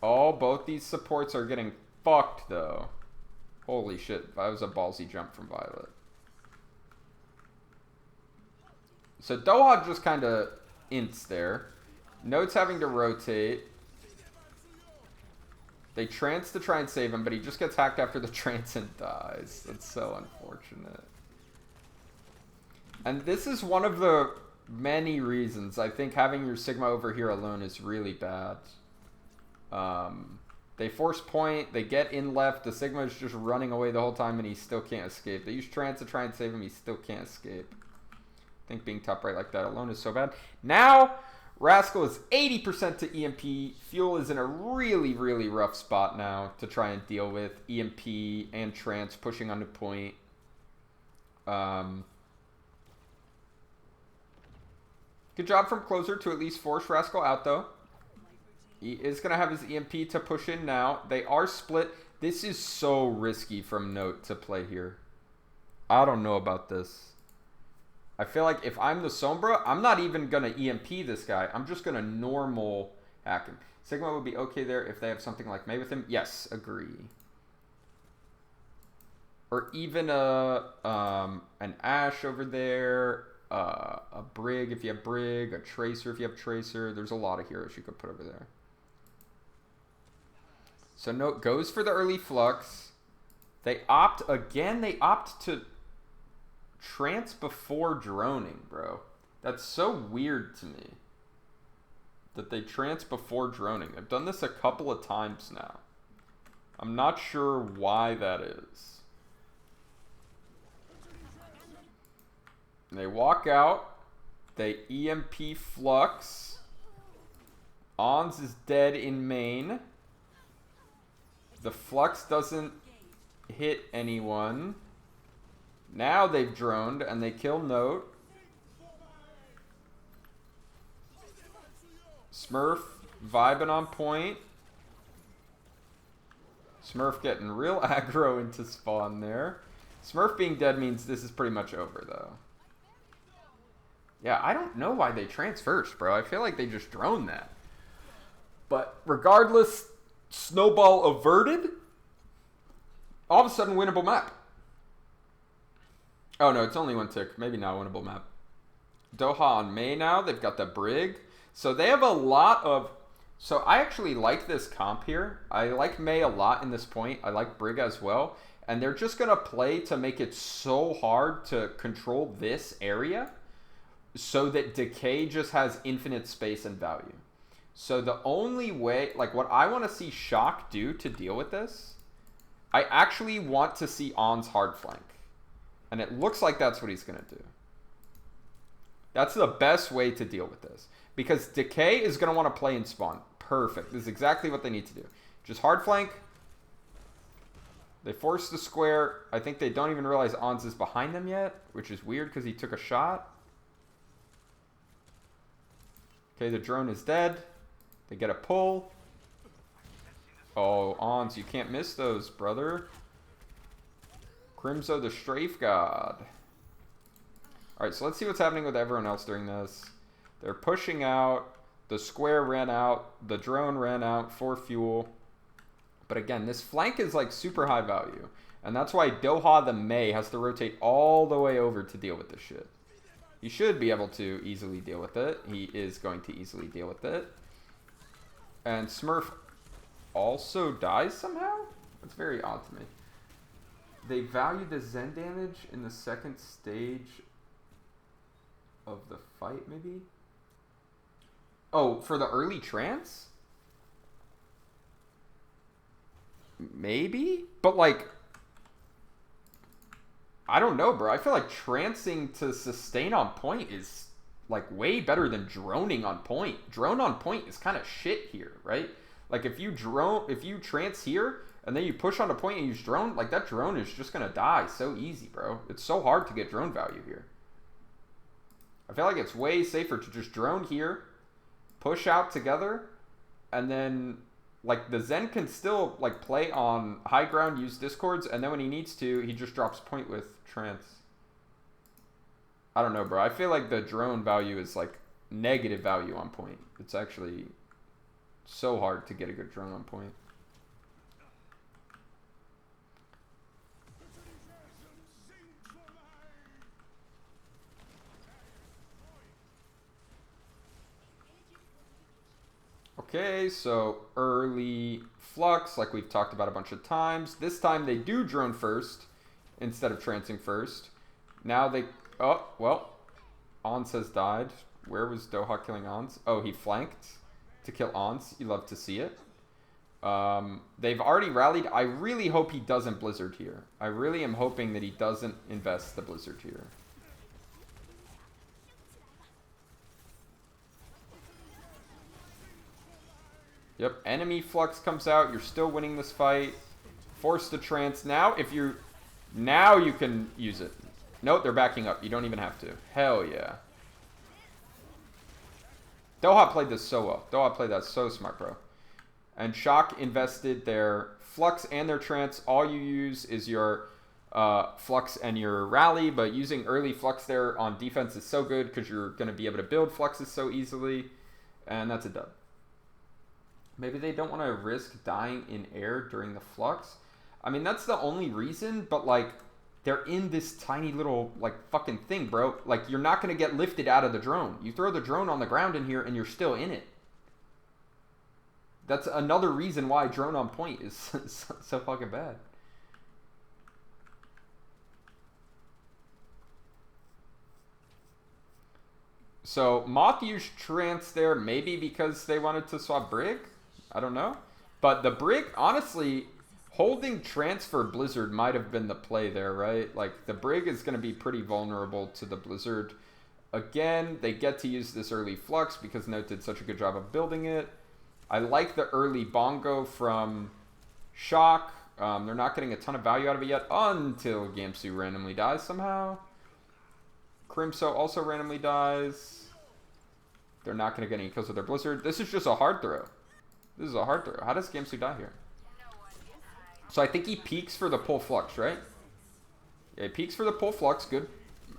[SPEAKER 1] Oh, both these supports are getting fucked, though. Holy shit, that was a ballsy jump from Violet. So Doha just kind of ints there. Note's having to rotate. They trance to try and save him, but he just gets hacked after the trance and dies. That's so unfortunate. And this is one of the many reasons I think having your Sigma over here alone is really bad. They force point, they get in left, the Sigma is just running away the whole time and he still can't escape. They use trance to try and save him, he still can't escape. I think being top right like that alone is so bad. Now, Rascal is 80% to EMP. Fuel is in a really, really rough spot now to try and deal with EMP and trance pushing onto point. Good job from Closer to at least force Rascal out, though. He is going to have his EMP to push in now. They are split. This is so risky from Note to play here. I don't know about this. I feel like if I'm the Sombra, I'm not even going to EMP this guy. I'm just going to normal hack him. Sigma would be okay there if they have something like May with him. Yes, agree. Or even an Ashe over there. A Brig if you have Brig. A Tracer if you have Tracer. There's a lot of heroes you could put over there. So Note goes for the early Flux. They opt to trance before droning, bro. That's so weird to me. That they trance before droning. I've done this a couple of times now. I'm not sure why that is. They walk out. They EMP Flux. Ons is dead in main. The Flux doesn't hit anyone. Now they've droned and they kill Note. Smurf vibing on point. Smurf getting real aggro into spawn there. Smurf being dead means this is pretty much over, though. Yeah, I don't know why they trans first, bro. I feel like they just drone that. But regardless, snowball averted. All of a sudden, winnable map. Oh no, it's only one tick. Maybe not a winnable map. Doha on May now. They've got the Brig. So they have a lot of... So I actually like this comp here. I like May a lot in this point. I like Brig as well. And they're just going to play to make it so hard to control this area so that Decay just has infinite space and value. So the only way... Like, what I want to see Shock do to deal with this... I actually want to see On's hard flank. And it looks like that's what he's going to do. That's the best way to deal with this. Because Decay is going to want to play in spawn. Perfect. This is exactly what they need to do. Just hard flank. They force the square. I think they don't even realize Ons is behind them yet, which is weird because he took a shot. Okay, the drone is dead. They get a pull. Oh, Ons, you can't miss those, brother. Crimzo the Strafe God. Alright, so let's see what's happening with everyone else during this. They're pushing out. The square ran out. The drone ran out for fuel. But again, this flank is like super high value. And that's why Doha the May has to rotate all the way over to deal with this shit. He should be able to easily deal with it. He is going to easily deal with it. And Smurf also dies somehow? That's very odd to me. They value the Zen damage in the second stage of the fight, maybe? Oh, for the early trance? Maybe? But like, I don't know, bro. I feel like trancing to sustain on point is like way better than droning on point. Drone on point is kind of shit here, right? Like if you trance here and then you push on a point and use drone, like that drone is just gonna die so easy, bro. It's so hard to get drone value here. I feel like it's way safer to just drone here, push out together, and then like the Zen can still like play on high ground, use discords, and then when he needs to, he just drops point with trance. I don't know, bro. I feel like the drone value is like negative value on point. It's actually so hard to get a good drone on point. Okay, so early flux, like we've talked about a bunch of times. This time they do drone first instead of trancing first. Now they... Oh, well. Ons has died. Where was Doha killing Ons? Oh, he flanked to kill Ons. You love to see it. They've already rallied. I really hope he doesn't Blizzard here. I really am hoping that he doesn't invest the Blizzard here. Yep, enemy flux comes out. You're still winning this fight. Force the trance. Now, now you can use it. Nope, they're backing up. You don't even have to. Hell yeah. Doha played this so well. Doha played that so smart, bro. And Shock invested their flux and their trance. All you use is your flux and your rally, but using early flux there on defense is so good because you're going to be able to build fluxes so easily. And that's a dub. Maybe they don't want to risk dying in air during the flux. I mean, that's the only reason, but like, they're in this tiny little, like, fucking thing, bro. Like, you're not going to get lifted out of the drone. You throw the drone on the ground in here, and you're still in it. That's another reason why drone on point is so fucking bad. So, Moth used trance there, maybe because they wanted to swap Brig? I don't know. But the Brig, honestly, holding transfer Blizzard might have been the play there, right? Like, the Brig is going to be pretty vulnerable to the Blizzard. Again, they get to use this early flux because Note did such a good job of building it. I like the early bongo from Shock. They're not getting a ton of value out of it yet until Gamsu randomly dies somehow. Crimso also randomly dies. They're not going to get any kills with their Blizzard. This is just a hard throw. This is a hard throw. How does Gamsu die here? So I think he peeks for the pull flux, right? Yeah, he peeks for the pull flux. Good.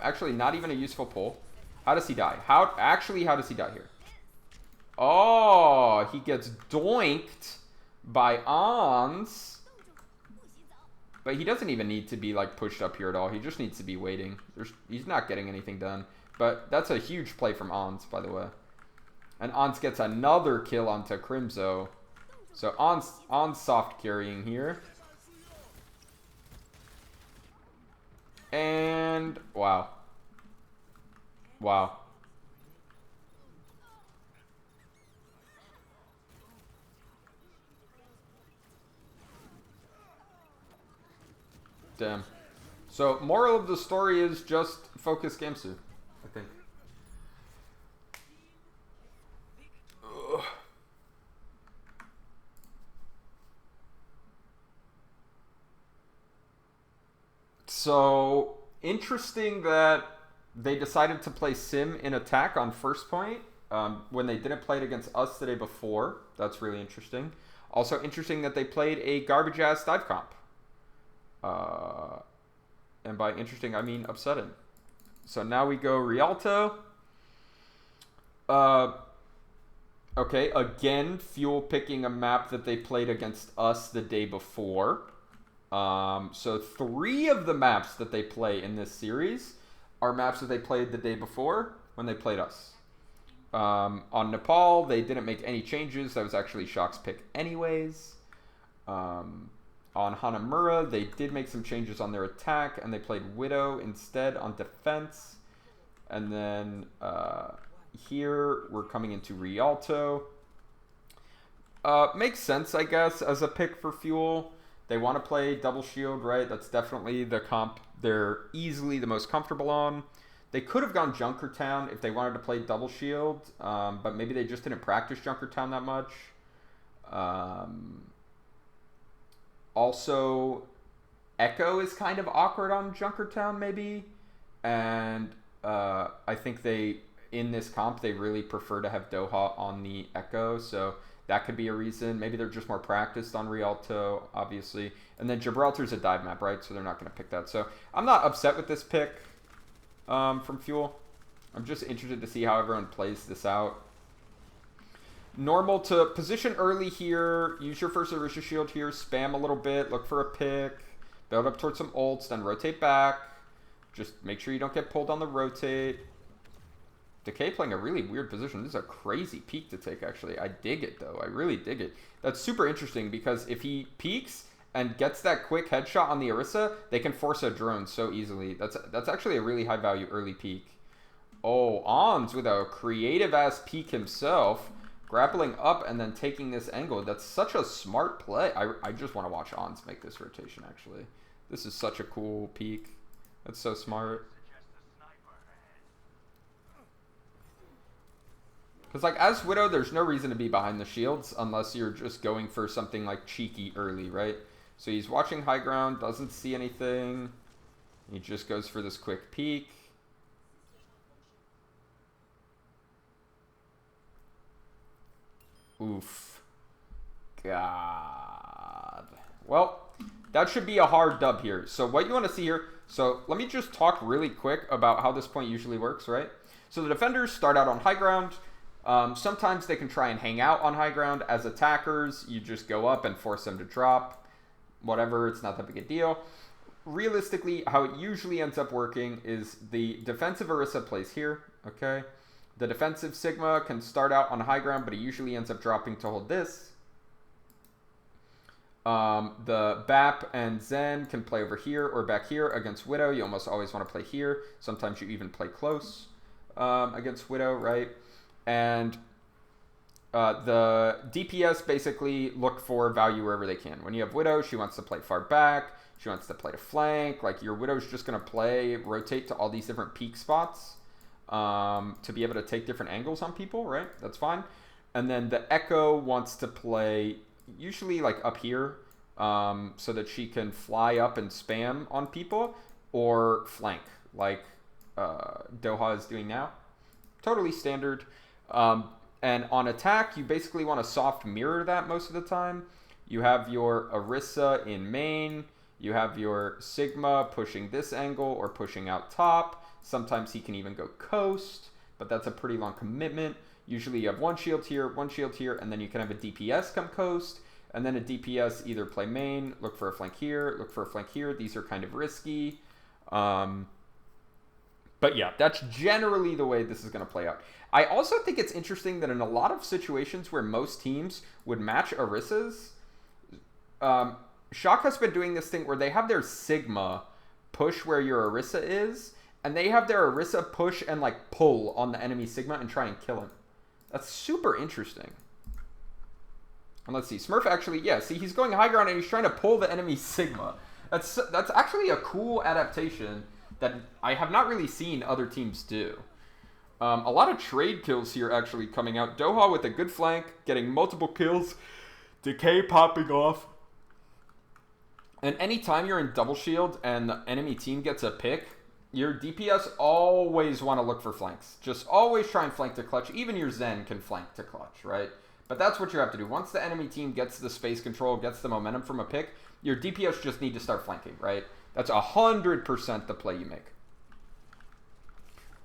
[SPEAKER 1] Actually, not even a useful pull. How does he die? How does he die here? Oh, he gets doinked by Ons. But he doesn't even need to be like pushed up here at all. He just needs to be waiting. He's not getting anything done. But that's a huge play from Ons, by the way. And Ons gets another kill onto Crimzo. So Ons soft carrying here. And wow. Wow. Damn. So moral of the story is just focus Gamsu, I think. Ugh. So interesting that they decided to play Sim in attack on first point when they didn't play it against us the day before. That's really interesting. Also interesting that they played a garbage ass dive comp. And by interesting, I mean upsetting. So now we go Rialto. Okay, again, Fuel picking a map that they played against us the day before. So 3 of the maps that they play in this series are maps that they played the day before when they played us. On Nepal, they didn't make any changes. That was actually Shock's pick anyways. On Hanamura, they did make some changes on their attack, and they played Widow instead on defense. And then here, we're coming into Rialto. Makes sense, I guess, as a pick for Fuel. They want to play Double Shield, right? That's definitely the comp they're easily the most comfortable on. They could have gone Junkertown if they wanted to play Double Shield, but maybe they just didn't practice Junkertown that much. Also, Echo is kind of awkward on Junkertown, maybe. And I think in this comp, they really prefer to have Doha on the Echo, so that could be a reason. Maybe they're just more practiced on Rialto, obviously. And then Gibraltar's a dive map, right? So they're not going to pick that. So I'm not upset with this pick from Fuel. I'm just interested to see how everyone plays this out. Normal to position early here. Use your first Arisha Shield here. Spam a little bit. Look for a pick. Build up towards some ults. Then rotate back. Just make sure you don't get pulled on the rotate. Decay playing a really weird position. This is a crazy peek to take, actually. I dig it, though. I really dig it. That's super interesting because if he peeks and gets that quick headshot on the Orisa, they can force a drone so easily. That's actually a really high-value early peek. Oh, Ons with a creative-ass peek himself. Grappling up and then taking this angle. That's such a smart play. I just want to watch Ons make this rotation, actually. This is such a cool peek. That's so smart. Because, like, as Widow, there's no reason to be behind the shields unless you're just going for something, like, cheeky early, right? So he's watching high ground, doesn't see anything. He just goes for this quick peek. Oof. God. Well, that should be a hard dub here. So what you want to see here... So let me just talk really quick about how this point usually works, right? So the defenders start out on high ground. Sometimes they can try and hang out on high ground. As attackers, you just go up and force them to drop. Whatever, it's not that big a deal. Realistically, how it usually ends up working is the defensive Orisa plays here, okay? The defensive Sigma can start out on high ground, but he usually ends up dropping to hold this. The BAP and Zen can play over here or back here against Widow. You almost always want to play here. Sometimes you even play close against Widow, right? And the DPS basically look for value wherever they can. When you have Widow, she wants to play far back. She wants to play to flank. Like, your Widow's just going to rotate to all these different peak spots to be able to take different angles on people, right? That's fine. And then the Echo wants to play usually, like, up here so that she can fly up and spam on people or flank, like Doha is doing now. Totally standard. And on attack, you basically want to soft mirror that most of the time. You have your Orisa in main. You have your Sigma pushing this angle or pushing out top. Sometimes he can even go coast, but that's a pretty long commitment. Usually you have one shield here, and then you can have a DPS come coast, and then a DPS either play main, look for a flank here, look for a flank here. These are kind of risky. But yeah, that's generally the way this is going to play out. I also think it's interesting that in a lot of situations where most teams would match Orisias, Shock has been doing this thing where they have their Sigma push where your Orisa is, and they have their Orisa push and like pull on the enemy Sigma and try and kill him. That's super interesting. And let's see, Smurf actually, yeah, see, he's going high ground and he's trying to pull the enemy Sigma. That's actually a cool adaptation that I have not really seen other teams do. A lot of trade kills here actually coming out. Doha with a good flank, getting multiple kills. Decay popping off. And anytime you're in double shield and the enemy team gets a pick, your DPS always want to look for flanks. Just always try and flank to clutch. Even your Zen can flank to clutch, right? But that's what you have to do. Once the enemy team gets the space control, gets the momentum from a pick, your DPS just need to start flanking, right? That's 100% the play you make.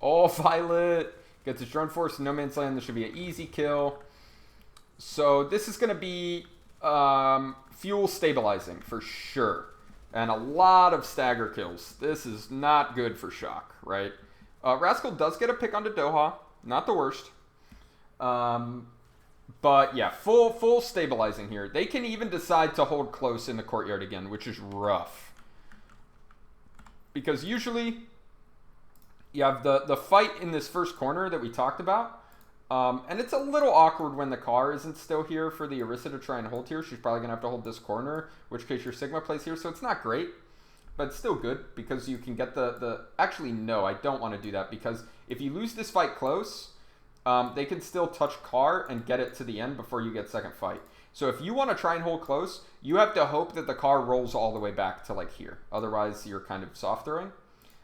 [SPEAKER 1] Oh, Violet gets his drone force in no man's land. This should be an easy kill. So this is going to be fuel stabilizing for sure. And a lot of stagger kills. This is not good for Shock, right? Rascal does get a pick onto Doha. Not the worst. But yeah, full stabilizing here. They can even decide to hold close in the courtyard again, which is rough. Because usually you have the fight in this first corner that we talked about. And it's a little awkward when the car isn't still here for the Orisa to try and hold here. She's probably going to have to hold this corner, which case your Sigma plays here. So it's not great, but it's still good because you can get the... Actually, no, I don't want to do that because if you lose this fight close, they can still touch car and get it to the end before you get second fight. So if you want to try and hold close, you have to hope that the car rolls all the way back to like here. Otherwise, you're kind of soft throwing.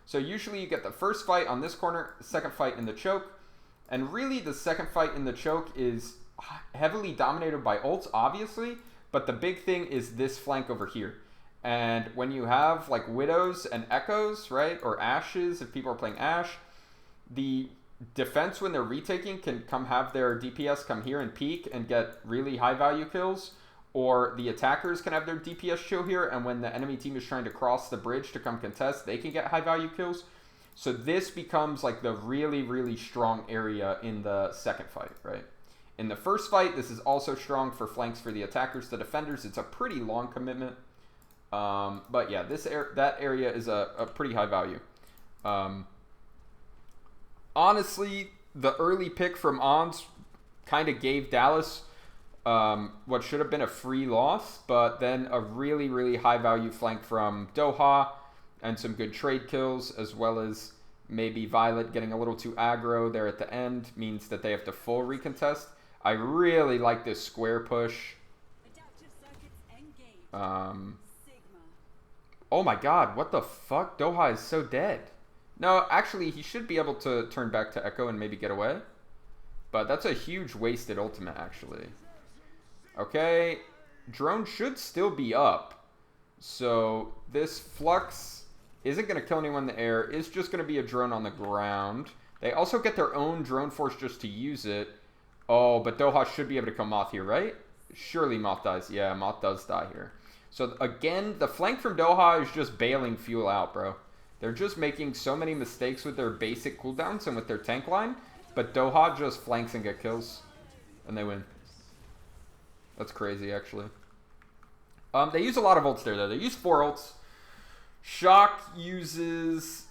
[SPEAKER 1] So usually you get the first fight on this corner, second fight in the choke. And really, the second fight in the choke is heavily dominated by ults, obviously. But the big thing is this flank over here. And when you have, like, Widows and Echoes, right? Or Ashes, if people are playing Ashe. The defense, when they're retaking, can come have their DPS come here and peek and get really high-value kills. Or the attackers can have their DPS chill here. And when the enemy team is trying to cross the bridge to come contest, they can get high-value kills. So this becomes like the really, really strong area in the second fight, right? In the first fight, this is also strong for flanks for the attackers. The defenders, it's a pretty long commitment. But yeah, that area is a pretty high value. Honestly, the early pick from Ons kind of gave Dallas what should have been a free loss, but then a really, really high value flank from Doha. And some good trade kills, as well as maybe Violet getting a little too aggro there at the end, means that they have to full recontest. I really like this square push. Oh my god, what the fuck? Doha is so dead. No, actually, he should be able to turn back to Echo and maybe get away. But that's a huge wasted ultimate, actually. Okay, drone should still be up. So this Flux isn't going to kill anyone in the air. It's just going to be a drone on the ground. They also get their own drone force just to use it. Oh, but Doha should be able to kill Moth here, right? Surely Moth dies. Yeah, Moth does die here. So again, the flank from Doha is just bailing fuel out, bro. They're just making so many mistakes with their basic cooldowns and with their tank line. But Doha just flanks and get kills. And they win. That's crazy, actually. They use a lot of ults there, though. They use 4 ults. Shock uses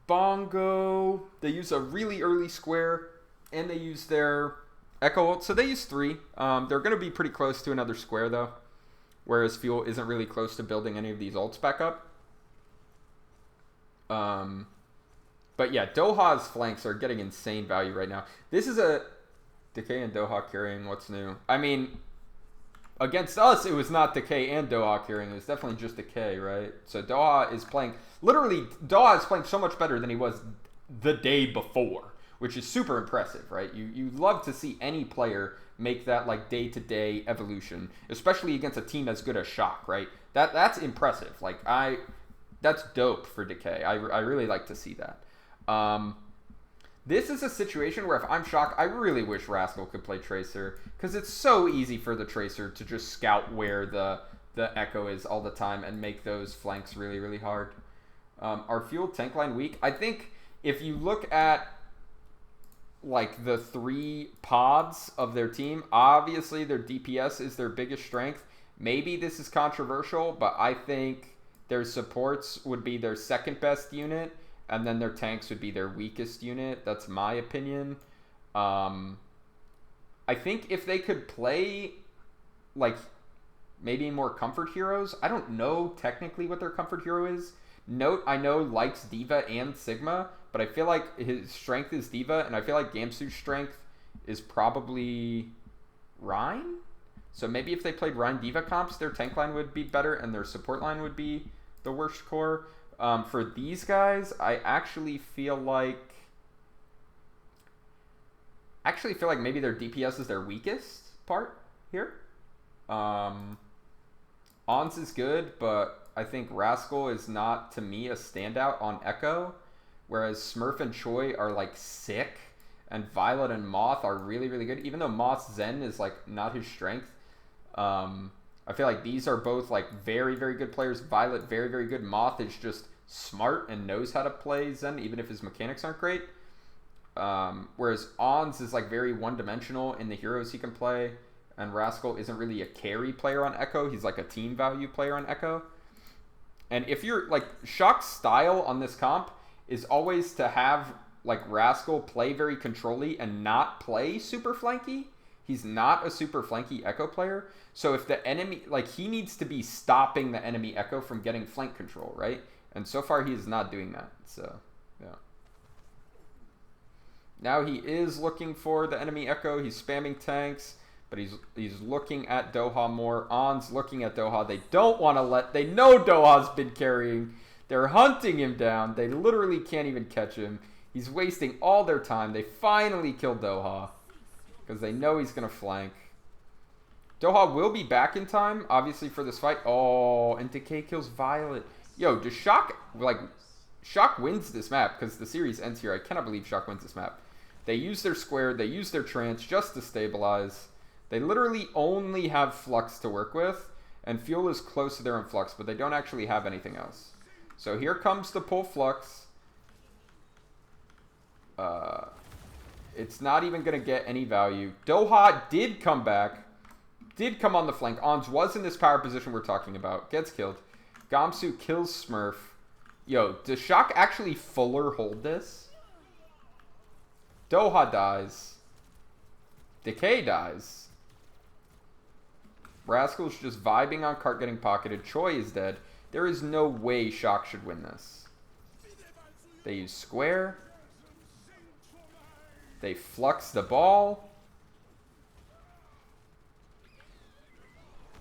[SPEAKER 1] Bongo. They use a really early square. And they use their Echo ult. So they use 3. They're going to be pretty close to another square, though. Whereas Fuel isn't really close to building any of these ults back up. But yeah, Doha's flanks are getting insane value right now. This is a... Decay and Doha carrying what's new. I mean... Against us, it was not Decay and Doha carrying. It was definitely just Decay, right? So Doha is playing... Literally, Doha is playing so much better than he was the day before. Which is super impressive, right? You love to see any player make that like day-to-day evolution. Especially against a team as good as Shock, right? That's impressive. Like, that's dope for Decay. I really like to see that. Um, this is a situation where if I'm Shock, I really wish Rascal could play Tracer, because it's so easy for the Tracer to just scout where the Echo is all the time and make those flanks really, really hard. Are Fuel tank line weak? I think if you look at like the 3 pods of their team, obviously their DPS is their biggest strength. Maybe this is controversial, but I think their supports would be their second best unit, and then their tanks would be their weakest unit. That's my opinion. I think if they could play like maybe more comfort heroes, I don't know technically what their comfort hero is. Note, I know, likes Diva and Sigma, but I feel like his strength is Diva, and I feel like Gamsu's strength is probably Rhine? So maybe if they played Rhine Diva comps, their tank line would be better, and their support line would be the worst core. For these guys, I actually feel like maybe their DPS is their weakest part here. Ons is good, but I think Rascal is not, to me, a standout on Echo, whereas Smurf and Choi are like sick, and Violet and Moth are really, really good. Even though Moth's Zen is like not his strength, I feel like these are both like very, very good players. Violet, very, very good. Moth is just smart and knows how to play Zen, even if his mechanics aren't great. Whereas Ons is like very one-dimensional in the heroes he can play, and Rascal isn't really a carry player on Echo. He's like a team value player on Echo. And if you're like, Shock's style on this comp is always to have like Rascal play very control-y and not play super flanky. He's not a super flanky Echo player. So if the enemy, like, he needs to be stopping the enemy Echo from getting flank control, right? And so far he is not doing that. So, yeah. Now he is looking for the enemy Echo. He's spamming tanks, but he's looking at Doha more. On's looking at Doha. They don't want to let... They know Doha's been carrying. They're hunting him down. They literally can't even catch him. He's wasting all their time. They finally killed Doha because they know he's going to flank. Doha will be back in time, obviously, for this fight. Oh, and Decay kills Violet. Yo, does Shock... Like, Shock wins this map because the series ends here. I cannot believe Shock wins this map. They use their square. They use their trance just to stabilize. They literally only have Flux to work with, and Fuel is close to their own Flux, but they don't actually have anything else. So here comes the pull Flux. It's not even going to get any value. Doha did come back. Did come on the flank. Ons was in this power position we're talking about. Gets killed. Gamsu kills Smurf. Yo, does Shock actually fuller hold this? Doha dies. Decay dies. Rascal's just vibing on cart getting pocketed. Choi is dead. There is no way Shock should win this. They use square. They flux the ball.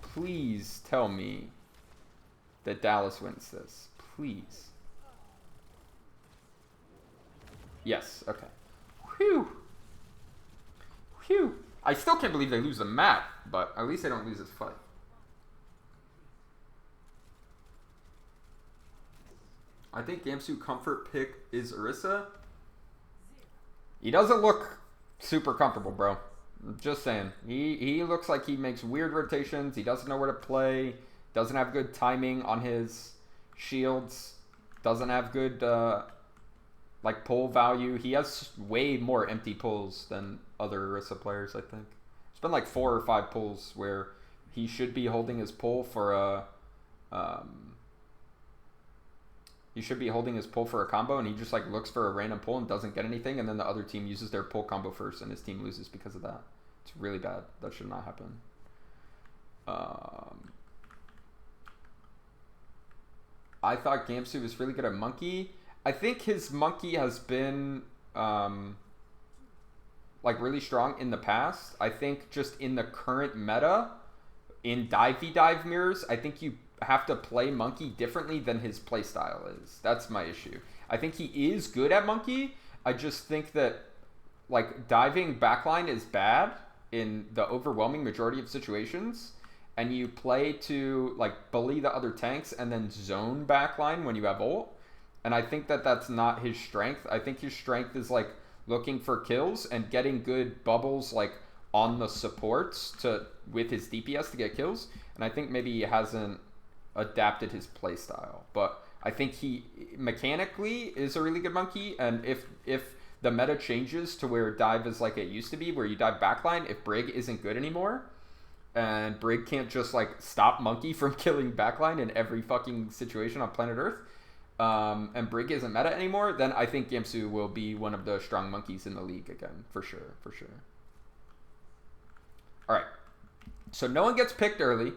[SPEAKER 1] Please tell me that Dallas wins this. Please. Yes, okay. Whew. Whew. I still can't believe they lose the map, but at least they don't lose this fight. I think Gamsu comfort pick is Orisa. He doesn't look super comfortable, bro. Just saying. He looks like he makes weird rotations. He doesn't know where to play. Doesn't have good timing on his shields. Doesn't have good like pull value. He has way more empty pulls than other Orisa players, I think. It's been like 4 or 5 pulls where he should be holding his pull for a combo, and he just like looks for a random pull and doesn't get anything, and then the other team uses their pull combo first, and his team loses because of that. It's really bad. That should not happen. I thought Gamsu was really good at Monkey. I think his Monkey has been like really strong in the past. I think just in the current meta, in dive mirrors, I think you have to play Monkey differently than his playstyle is. That's my issue. I think he is good at Monkey. I just think that like diving backline is bad in the overwhelming majority of situations, and you play to like bully the other tanks and then zone backline when you have ult. And I think that that's not his strength. I think his strength is like looking for kills and getting good bubbles like on the supports to with his DPS to get kills. And I think maybe he hasn't adapted his playstyle. But I think he mechanically is a really good monkey. And if the meta changes to where dive is like it used to be, where you dive backline, if Brig isn't good anymore, and Brig can't just like stop monkey from killing backline in every fucking situation on planet Earth, and Brig isn't meta anymore, then I think Gamsu will be one of the strong monkeys in the league again, for sure. All right, so no one gets picked early,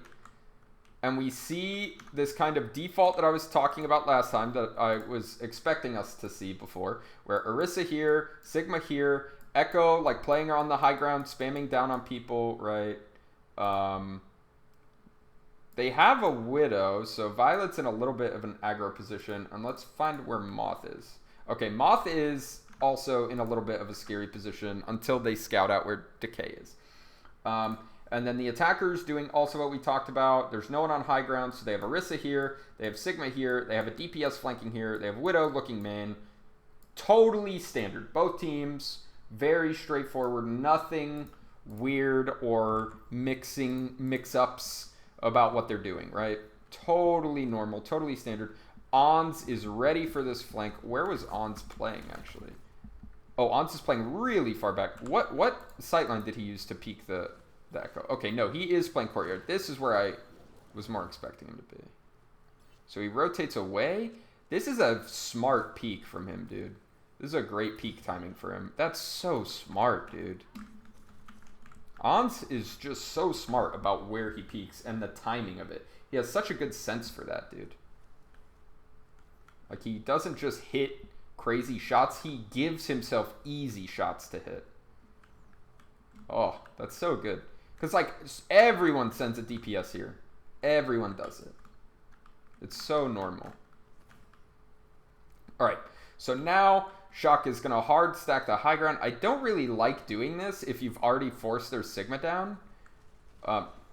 [SPEAKER 1] and we see this kind of default that I was talking about last time that I was expecting us to see before, where Orisa here, Sigma here, Echo like playing on the high ground, spamming down on people, right? They have a Widow, so Violet's in a little bit of an aggro position, and let's find where Moth is. Okay, Moth is also in a little bit of a scary position until they scout out where Decay is. And then the attackers doing also what we talked about. There's no one on high ground, so they have Orisa here, they have Sigma here, they have a DPS flanking here, they have Widow looking main. Totally standard. Both teams, very straightforward, nothing weird or mix-ups about what they're doing, right? Totally normal, totally standard. Ons is ready for this flank. Where was Ons playing, actually? Oh, Ons is playing really far back. What sightline did he use to peek the Echo? Okay, no, he is playing courtyard. This is where I was more expecting him to be. So he rotates away. This is a smart peek from him, dude. This is a great peek timing for him. That's so smart, dude. Ons is just so smart about where he peeks and the timing of it. He has such a good sense for that, dude. Like, he doesn't just hit crazy shots. He gives himself easy shots to hit. Oh, that's so good. Because, like, everyone sends a DPS here. Everyone does it. It's so normal. All right, so now Shock is going to hard stack the high ground. I don't really like doing this if you've already forced their Sigma down.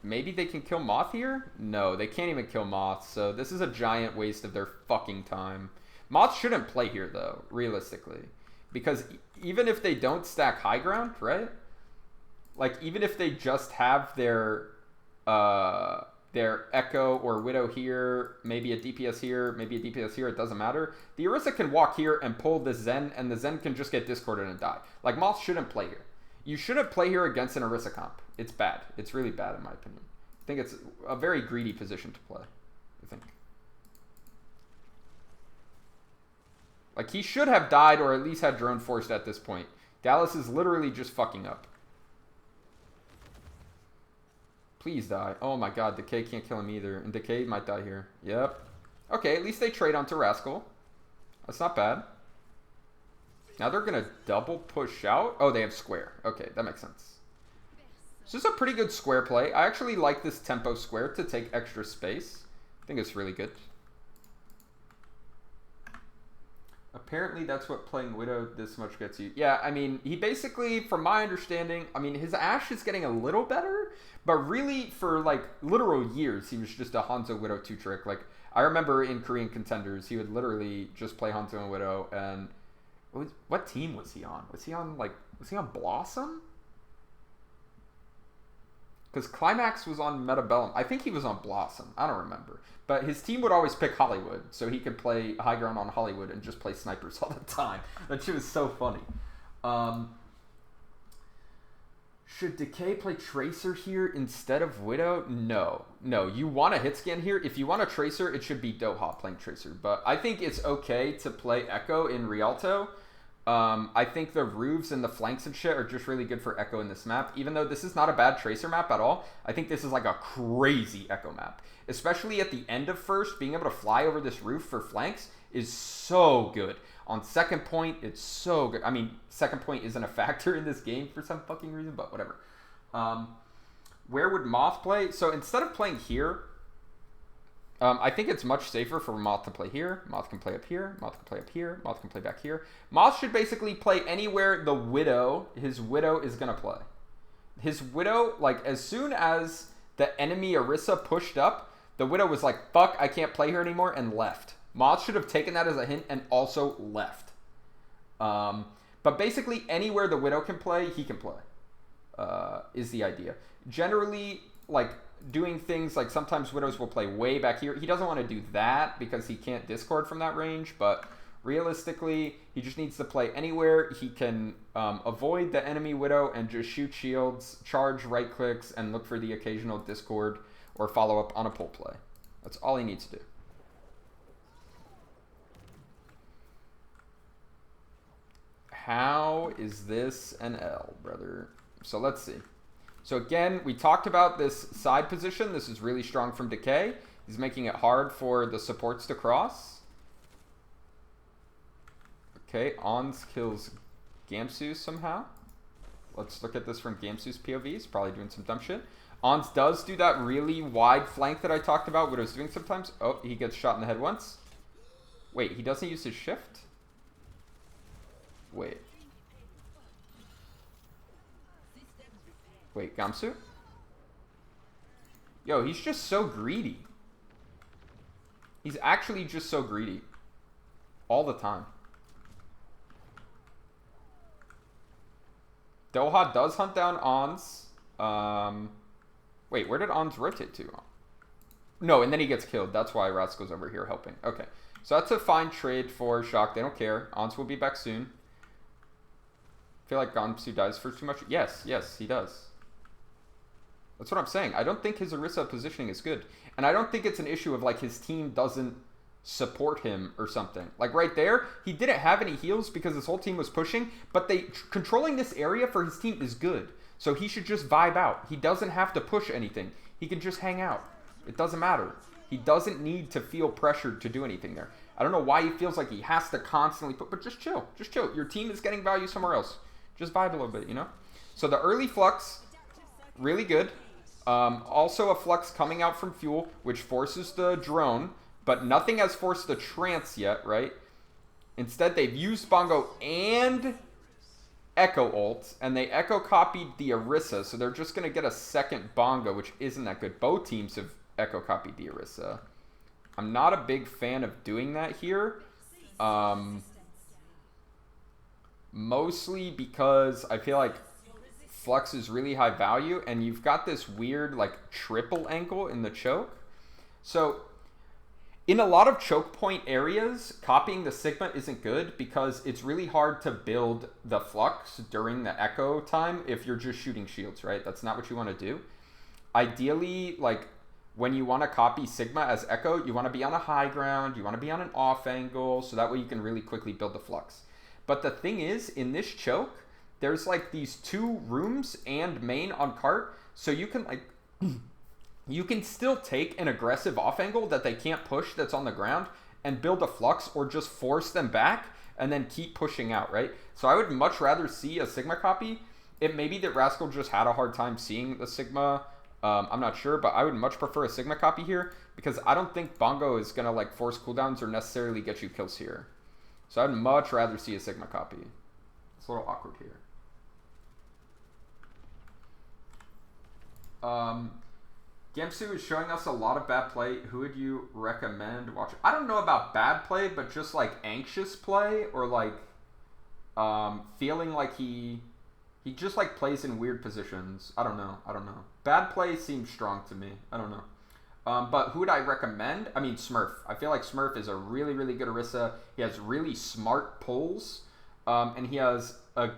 [SPEAKER 1] Maybe they can kill Moth here? No, they can't even kill Moth, so this is a giant waste of their fucking time. Moth shouldn't play here, though, realistically. Because even if they don't stack high ground, right? Like, even if they just have their Echo or Widow here, maybe a DPS here, maybe a DPS here, it doesn't matter. The Orisa can walk here and pull the Zen, and the Zen can just get discorded and die. Like, Moth shouldn't play here. You shouldn't play here against an Orisa comp. It's bad. It's really bad, in my opinion. I think it's a very greedy position to play, I think. Like, he should have died or at least had drone forced at this point. Dallas is literally just fucking up. Please die. Oh my god, Decay can't kill him either. And Decay might die here. Yep. Okay, at least they trade onto Rascal. That's not bad. Now they're going to double push out. Oh, they have square. Okay, that makes sense. This is a pretty good square play. I actually like this tempo square to take extra space. I think it's really good. Apparently that's what playing Widow this much gets you. Yeah, I mean, he basically, from my understanding, I mean, his Ashe is getting a little better, but really for like literal years, he was just a Hanzo Widow 2-trick. Like, I remember in Korean Contenders, he would literally just play Hanzo and Widow, and what team was he on? Was he on Blossom? Because Climax was on Metabellum. I think he was on Blossom. I don't remember. But his team would always pick Hollywood, so he could play high ground on Hollywood and just play snipers all the time. That shit was so funny. Should Decay play Tracer here instead of Widow? No. No, you want a hit scan here. If you want a Tracer, it should be Doha playing Tracer. But I think it's okay to play Echo in Rialto. I think the roofs and the flanks and shit are just really good for Echo in this map. Even though this is not a bad Tracer map at all, I think this is like a crazy Echo map. Especially at the end of first, being able to fly over this roof for flanks is so good. On second point, it's so good. I mean, second point isn't a factor in this game for some fucking reason, but whatever. Where would Moth play? So instead of playing here, I think it's much safer for Moth to play here. Moth can play up here. Moth can play up here. Moth can play back here. Moth should basically play anywhere the Widow, his Widow is going to play. His Widow, like, as soon as the enemy Orisa pushed up, the Widow was like, fuck, I can't play here anymore, and left. Moth should have taken that as a hint and also left. But basically, anywhere the Widow can play, he can play, is the idea. Generally, like, doing things like sometimes Widows will play way back here. He doesn't want to do that because he can't discord from that range, but realistically, he just needs to play anywhere. He can avoid the enemy Widow and just shoot shields, charge right clicks, and look for the occasional discord or follow up on a pull play. That's all he needs to do. How is this an L, brother? So let's see. So again, we talked about this side position. This is really strong from Decay. He's making it hard for the supports to cross. Okay, Ons kills Gamsu somehow. Let's look at this from Gamsu's POV. He's probably doing some dumb shit. Ons does do that really wide flank that I talked about, Widow's doing sometimes. Oh, he gets shot in the head once. Wait, he doesn't use his shift? Wait. Wait, Gamsu? Yo, he's just so greedy. He's actually just so greedy. All the time. Doha does hunt down Ons. Wait, where did Ons rotate to? No, and then he gets killed. That's why Rascal's over here helping. Okay. So that's a fine trade for Shock. They don't care. Ons will be back soon. I feel like Gamsu dies for too much. Yes, he does. That's what I'm saying. I don't think his Orisa positioning is good. And I don't think it's an issue of like his team doesn't support him or something. Like right there, he didn't have any heals because his whole team was pushing, but controlling this area for his team is good. So he should just vibe out. He doesn't have to push anything. He can just hang out. It doesn't matter. He doesn't need to feel pressured to do anything there. I don't know why he feels like he has to constantly put, but just chill. Just chill. Your team is getting value somewhere else. Just vibe a little bit, you know? So the early flux, really good. Also a flux coming out from Fuel, which forces the drone, but nothing has forced the trance yet, right? Instead, they've used Bongo and Echo ult, and they Echo copied the Orisa, so they're just going to get a second Bongo, which isn't that good. Both teams have Echo copied the Orisa. I'm not a big fan of doing that here. Mostly because I feel like Flux is really high value, and you've got this weird, like, triple angle in the choke. So, in a lot of choke point areas, copying the Sigma isn't good because it's really hard to build the Flux during the Echo time if you're just shooting shields, right? That's not what you want to do. Ideally, like, when you want to copy Sigma as Echo, you want to be on a high ground, you want to be on an off angle, so that way you can really quickly build the Flux. But the thing is, in this choke, there's like these two rooms and main on cart, so you can like, you can still take an aggressive off angle that they can't push that's on the ground and build a Flux or just force them back and then keep pushing out, right? So I would much rather see a Sigma copy. It may be that Rascal just had a hard time seeing the Sigma. I'm not sure, but I would much prefer a Sigma copy here because I don't think Bongo is going to like force cooldowns or necessarily get you kills here. So I'd much rather see a Sigma copy. It's a little awkward here. Gamsu is showing us a lot of bad play. Who would you recommend watching? I don't know about bad play, but just like anxious play or like feeling like he just like plays in weird positions. I don't know. Bad play seems strong to me. I don't know. But who would I recommend? I mean, Smurf. I feel like Smurf is a really, really good Orisa. He has really smart pulls, and he has a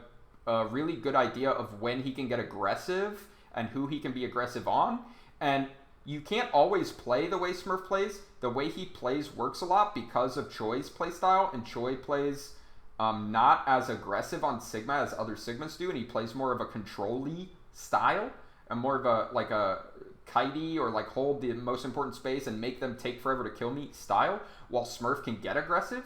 [SPEAKER 1] really good idea of when he can get aggressive and who he can be aggressive on. And you can't always play the way Smurf plays. The way he plays works a lot because of Choi's playstyle, and Choi plays not as aggressive on Sigma as other Sigmas do, and he plays more of a control-y style and more of a like a kitey or like hold the most important space and make them take forever to kill me style, while Smurf can get aggressive.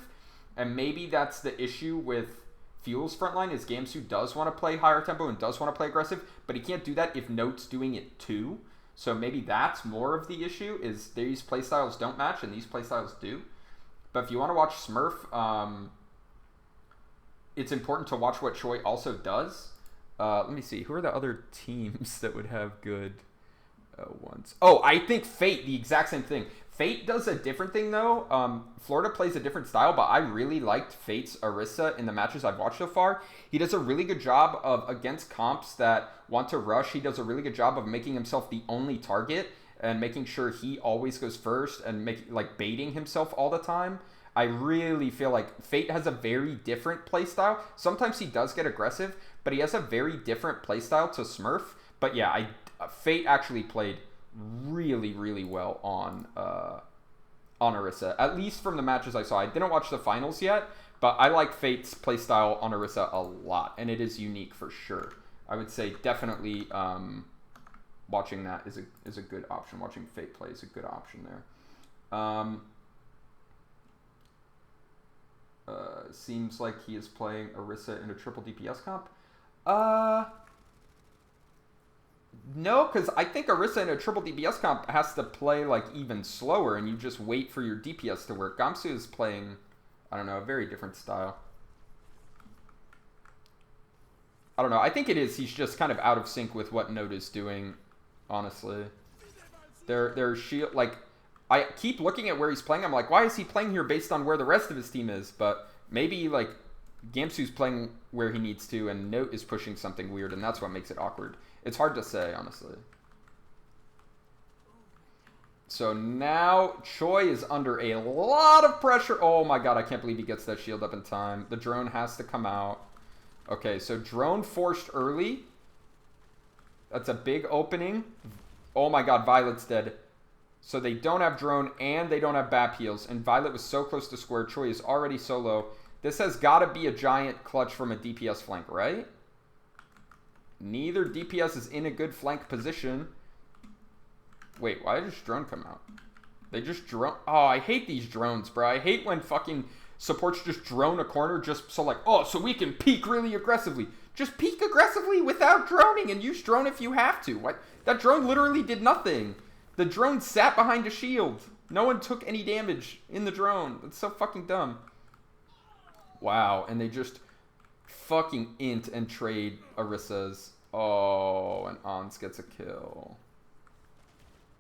[SPEAKER 1] And maybe that's the issue with Fuel's frontline is Gamsu does want to play higher tempo and does want to play aggressive, but he can't do that if Note's doing it too. So maybe that's more of the issue, is these playstyles don't match and these playstyles do. But if you want to watch Smurf, it's important to watch what Choi also does. Let me see. Who are the other teams that would have good ones? Oh, I think Fate, the exact same thing. Fate does a different thing, though. Florida plays a different style, but I really liked Fate's Orisa in the matches I've watched so far. He does a really good job of, against comps that want to rush, he does a really good job of making himself the only target and making sure he always goes first and baiting himself all the time. I really feel like Fate has a very different playstyle. Sometimes he does get aggressive, but he has a very different playstyle to Smurf. But yeah, Fate actually played really, really well on Orisa, at least from the matches I saw. I didn't watch the finals yet, but I like Fate's playstyle on Orisa a lot, and it is unique for sure. I would say definitely watching that is a good option. Watching Fate play is a good option there. Seems like he is playing Orisa in a triple DPS comp. No, because I think Orisa in a triple DPS comp has to play like even slower, and you just wait for your DPS to work. Gamsu is playing, I don't know, a very different style. I don't know. I think it is. He's just kind of out of sync with what Note is doing, honestly. Their shield, like, I keep looking at where he's playing. I'm like, why is he playing here based on where the rest of his team is? But maybe, like, Gamsu's playing where he needs to, and Note is pushing something weird, and that's what makes it awkward. It's hard to say, honestly. So now Choi is under a lot of pressure. Oh my god, I can't believe he gets that shield up in time. The drone has to come out. Okay, so drone forced early. That's a big opening. Oh my god, Violet's dead. So they don't have drone and they don't have BAP heals. And Violet was so close to square. Choi is already so low. This has got to be a giant clutch from a DPS flank, right? Neither DPS is in a good flank position. Wait, why did this drone come out? They just drone. Oh, I hate these drones, bro. I hate when fucking supports just drone a corner just so like, oh, so we can peek really aggressively. Just peek aggressively without droning and use drone if you have to. What? That drone literally did nothing. The drone sat behind a shield. No one took any damage in the drone. That's so fucking dumb. Wow, and they just fucking int and trade Orisas. Oh, and Ons gets a kill.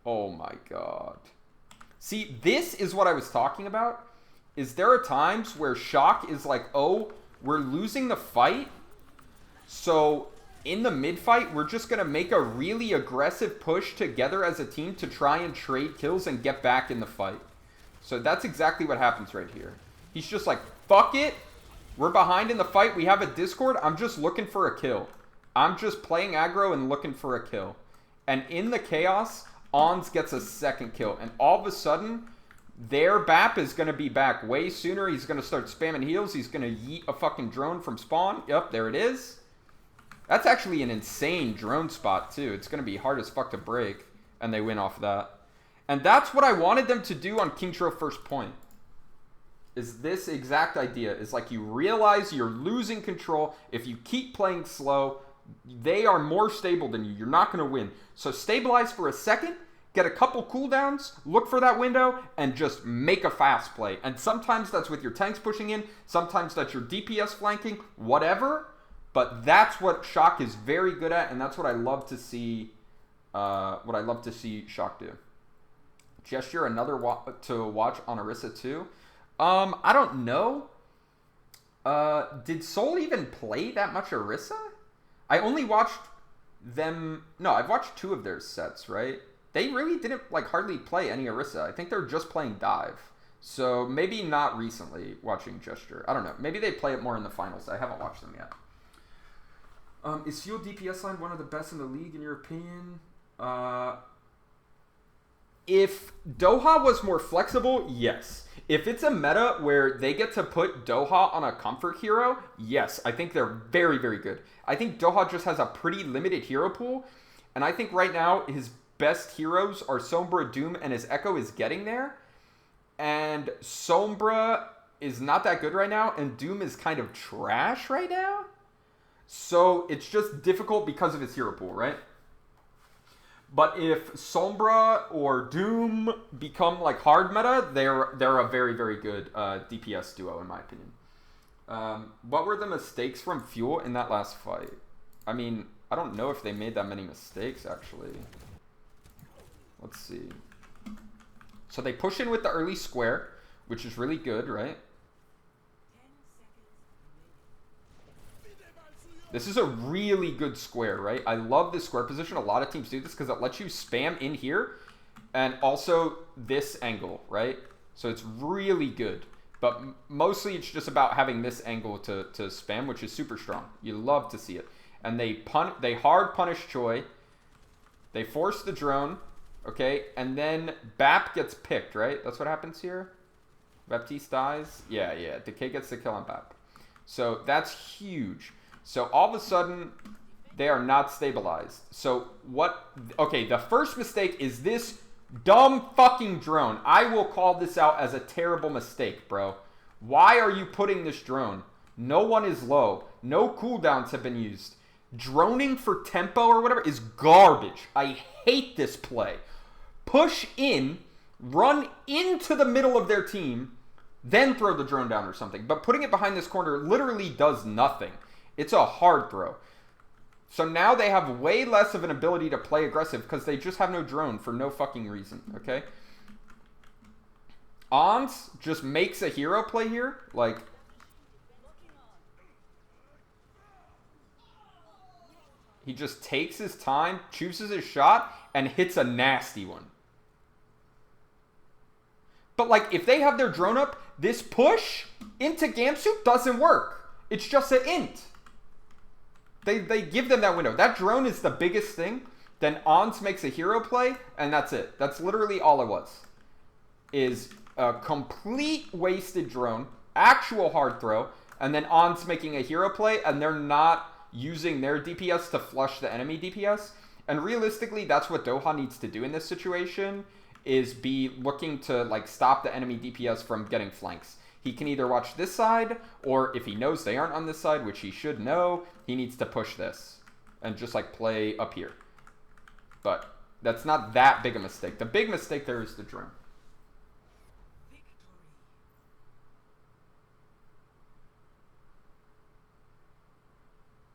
[SPEAKER 1] Oh my god. See, this is what I was talking about. Is there are times where Shock is like, oh, we're losing the fight. So in the mid fight, we're just going to make a really aggressive push together as a team to try and trade kills and get back in the fight. So that's exactly what happens right here. He's just like, fuck it. We're behind in the fight. We have a Discord. I'm just looking for a kill. I'm just playing aggro and looking for a kill. And in the chaos, Ons gets a second kill. And all of a sudden, their BAP is going to be back way sooner. He's going to start spamming heals. He's going to yeet a fucking drone from spawn. Yep, there it is. That's actually an insane drone spot, too. It's going to be hard as fuck to break. And they win off that. And that's what I wanted them to do on King Tro first point. Is this exact idea. Is like you realize you're losing control. If you keep playing slow, they are more stable than you. You're not going to win. So stabilize for a second, get a couple cooldowns, look for that window, and just make a fast play. And sometimes that's with your tanks pushing in. Sometimes that's your DPS flanking. Whatever. But that's what Shock is very good at, and that's what I love to see. Shock do. Gesture, another to watch on Orisa too. I don't know. Did Soul even play that much Orisa? I only watched them. No, I've watched 2 of their sets, right? They really didn't like hardly play any Orisa. I think they're just playing Dive. So maybe not recently watching Gesture. I don't know. Maybe they play it more in the finals. I haven't watched them yet. Is Fuel DPS line one of the best in the league in your opinion? If Doha was more flexible, yes. If it's a meta where they get to put Doha on a comfort hero, yes, I think they're very, very good. I think Doha just has a pretty limited hero pool, and I think right now his best heroes are Sombra, Doom, and his Echo is getting there. And Sombra is not that good right now, and Doom is kind of trash right now. So it's just difficult because of his hero pool, right? But if Sombra or Doom become like hard meta, they're a very, very good DPS duo in my opinion. What were the mistakes from Fuel in that last fight? I mean, I don't know if they made that many mistakes actually. Let's see. So they push in with the early square, which is really good, right? This is a really good square, right? I love this square position. A lot of teams do this because it lets you spam in here and also this angle, right? So it's really good. But mostly it's just about having this angle to spam, which is super strong. You love to see it. And they hard punish Choi. They force the drone, okay? And then Bap gets picked, right? That's what happens here? Baptiste dies? Yeah. Decay gets the kill on Bap. So that's huge. So all of a sudden, they are not stabilized. So what... Okay, the first mistake is this dumb fucking drone. I will call this out as a terrible mistake, bro. Why are you putting this drone? No one is low. No cooldowns have been used. Droning for tempo or whatever is garbage. I hate this play. Push in, run into the middle of their team, then throw the drone down or something. But putting it behind this corner literally does nothing. It's a hard throw. So now they have way less of an ability to play aggressive because they just have no drone for no fucking reason, okay? Ons just makes a hero play here. Like, he just takes his time, chooses his shot, and hits a nasty one. But, like, if they have their drone up, this push into Gamsu doesn't work. It's just an int. They give them that window. That drone is the biggest thing. Then Ons makes a hero play, and that's it. That's literally all it was. Is a complete wasted drone, actual hard throw, and then Ons making a hero play, and they're not using their DPS to flush the enemy DPS. And realistically, that's what Doha needs to do in this situation, is be looking to like stop the enemy DPS from getting flanks. He can either watch this side, or if he knows they aren't on this side, which he should know, he needs to push this and just like play up here. But that's not that big a mistake. The big mistake there is the drone.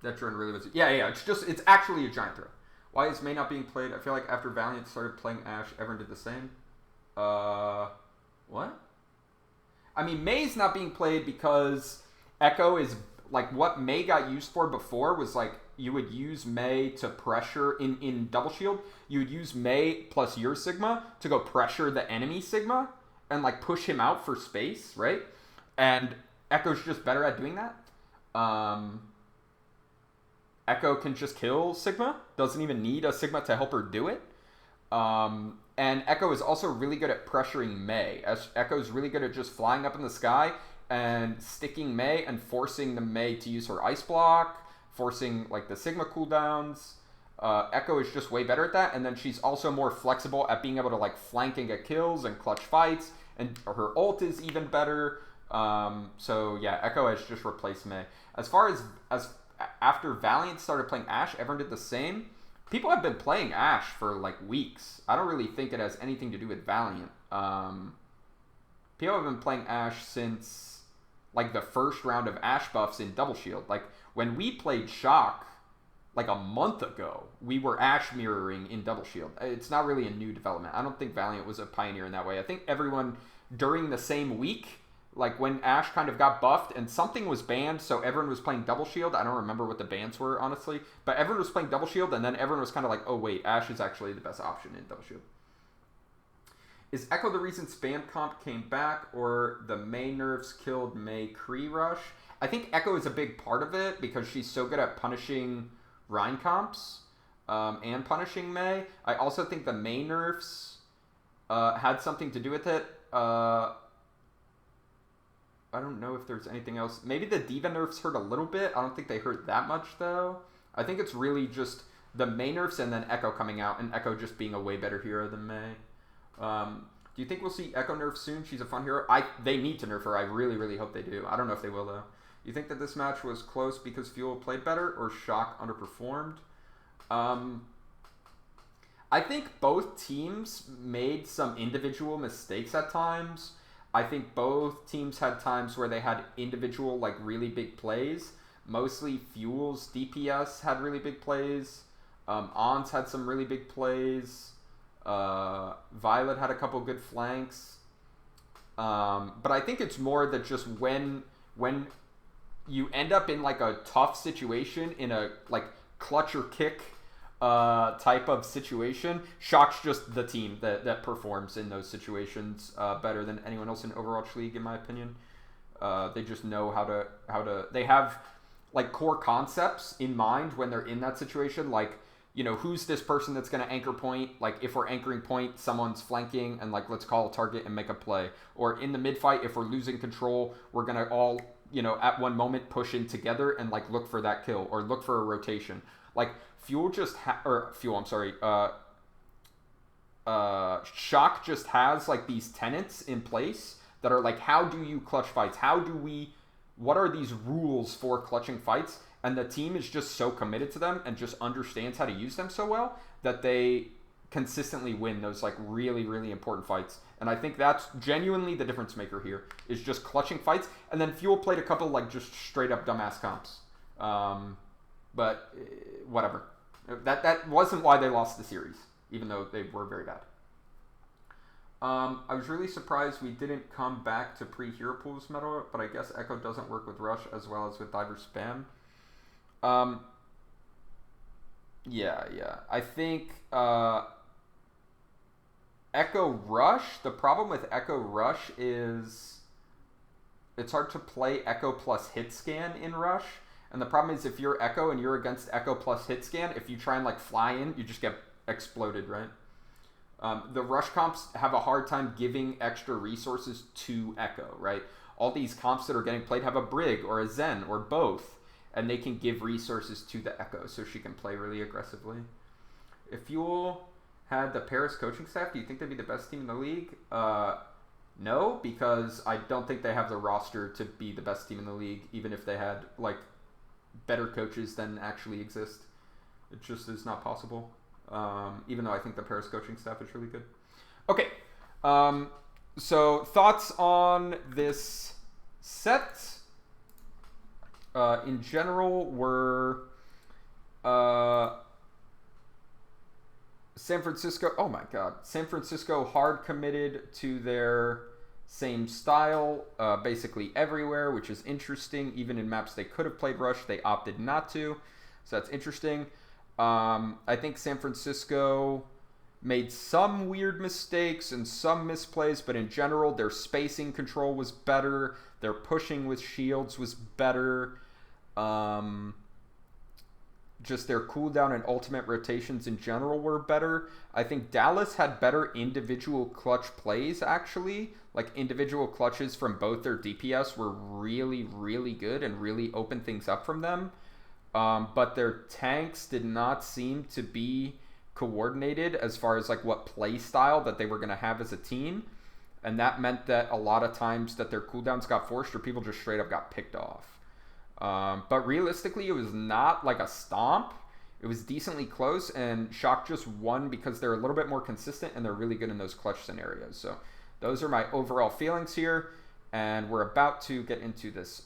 [SPEAKER 1] That drone really was... Yeah. It's actually a giant throw. Why is Mei not being played? I feel like after Valiant started playing Ashe, everyone did the same. What? I mean, Mei's not being played because Echo is, like, what Mei got used for before was, like, you would use Mei to pressure in Double Shield. You would use Mei plus your Sigma to go pressure the enemy Sigma and, like, push him out for space, right? And Echo's just better at doing that. Echo can just kill Sigma. Doesn't even need a Sigma to help her do it. And Echo is also really good at pressuring Mei. Echo is really good at just flying up in the sky and sticking Mei and forcing the Mei to use her ice block, forcing like the Sigma cooldowns. Echo is just way better at that, and then she's also more flexible at being able to like flank and get kills and clutch fights, and her ult is even better. So yeah, Echo has just replaced Mei. As far as after Valiant started playing Ashe, everyone did the same. People have been playing Ashe for like weeks. I don't really think it has anything to do with Valiant. People have been playing Ashe since like the first round of Ashe buffs in Double Shield. Like when we played Shock like a month ago, we were Ashe mirroring in Double Shield. It's not really a new development. I don't think Valiant was a pioneer in that way. I think everyone during the same week, like when Ashe kind of got buffed and something was banned, so everyone was playing Double Shield. I don't remember what the bans were, honestly. But everyone was playing Double Shield, and then everyone was kind of like, oh wait, Ashe is actually the best option in Double Shield. Is Echo the reason Spam Comp came back, or the Mei nerfs killed Mei Kree Rush? I think Echo is a big part of it, because she's so good at punishing Rhine comps, and punishing Mei. I also think the Mei nerfs had something to do with it. I don't know if there's anything else. Maybe the D.Va nerfs hurt a little bit. I don't think they hurt that much, though. I think it's really just the Mei nerfs and then Echo coming out, and Echo just being a way better hero than Mei. Do you think we'll see Echo nerf soon? She's a fun hero. They need to nerf her. I really, really hope they do. I don't know if they will, though. You think that this match was close because Fuel played better or Shock underperformed? I think both teams made some individual mistakes at times. I think both teams had times where they had individual, like, really big plays. Mostly Fuel's DPS had really big plays. Ons had some really big plays. Violet had a couple good flanks. But I think it's more that just when you end up in like a tough situation in a like clutch or kick type of situation, Shock's just the team that performs in those situations better than anyone else in Overwatch League, in my opinion. They just know how to. They have like core concepts in mind when they're in that situation, like, you know, who's this person that's going to anchor point? Like, if we're anchoring point, someone's flanking, and like, let's call a target and make a play. Or in the mid fight, if we're losing control, we're going to all, you know, at one moment push in together and like look for that kill or look for a rotation. Like, Shock just has like these tenets in place that are like, how do you clutch fights? What are these rules for clutching fights? And the team is just so committed to them and just understands how to use them so well that they consistently win those like really, really important fights. And I think that's genuinely the difference maker here, is just clutching fights. And then Fuel played a couple like just straight up dumbass comps. But whatever. That wasn't why they lost the series, even though they were very bad. I was really surprised we didn't come back to pre-Hero Pools meta, but I guess Echo doesn't work with Rush as well as with Diver Spam. Yeah. I think Echo Rush, the problem with Echo Rush is it's hard to play Echo plus hit scan in Rush. And the problem is if you're Echo and you're against Echo plus hit scan, if you try and like fly in, you just get exploded, right? The Rush comps have a hard time giving extra resources to Echo, right? All these comps that are getting played have a Brig or a Zen or both, and they can give resources to the Echo so she can play really aggressively. If Fuel had the Paris coaching staff, do you think they'd be the best team in the league? No, because I don't think they have the roster to be the best team in the league, even if they had like better coaches than actually exist. It just is not possible. Even though I think the Paris coaching staff is really good. Okay, so thoughts on this set in general were San Francisco, oh my god, San Francisco hard committed to their same style basically everywhere, which is interesting. Even in maps they could have played Rush, they opted not to, so that's interesting. I think San Francisco made some weird mistakes and some misplays, but in general, their spacing control was better. Their pushing with shields was better. Just their cooldown and ultimate rotations in general were better. I think Dallas had better individual clutch plays, actually. Like, individual clutches from both their DPS were really, really good and really opened things up from them. But their tanks did not seem to be coordinated as far as like what play style that they were going to have as a team. And that meant that a lot of times that their cooldowns got forced or people just straight up got picked off. But realistically, it was not like a stomp. It was decently close, and Shock just won because they're a little bit more consistent and they're really good in those clutch scenarios. So those are my overall feelings here, and we're about to get into this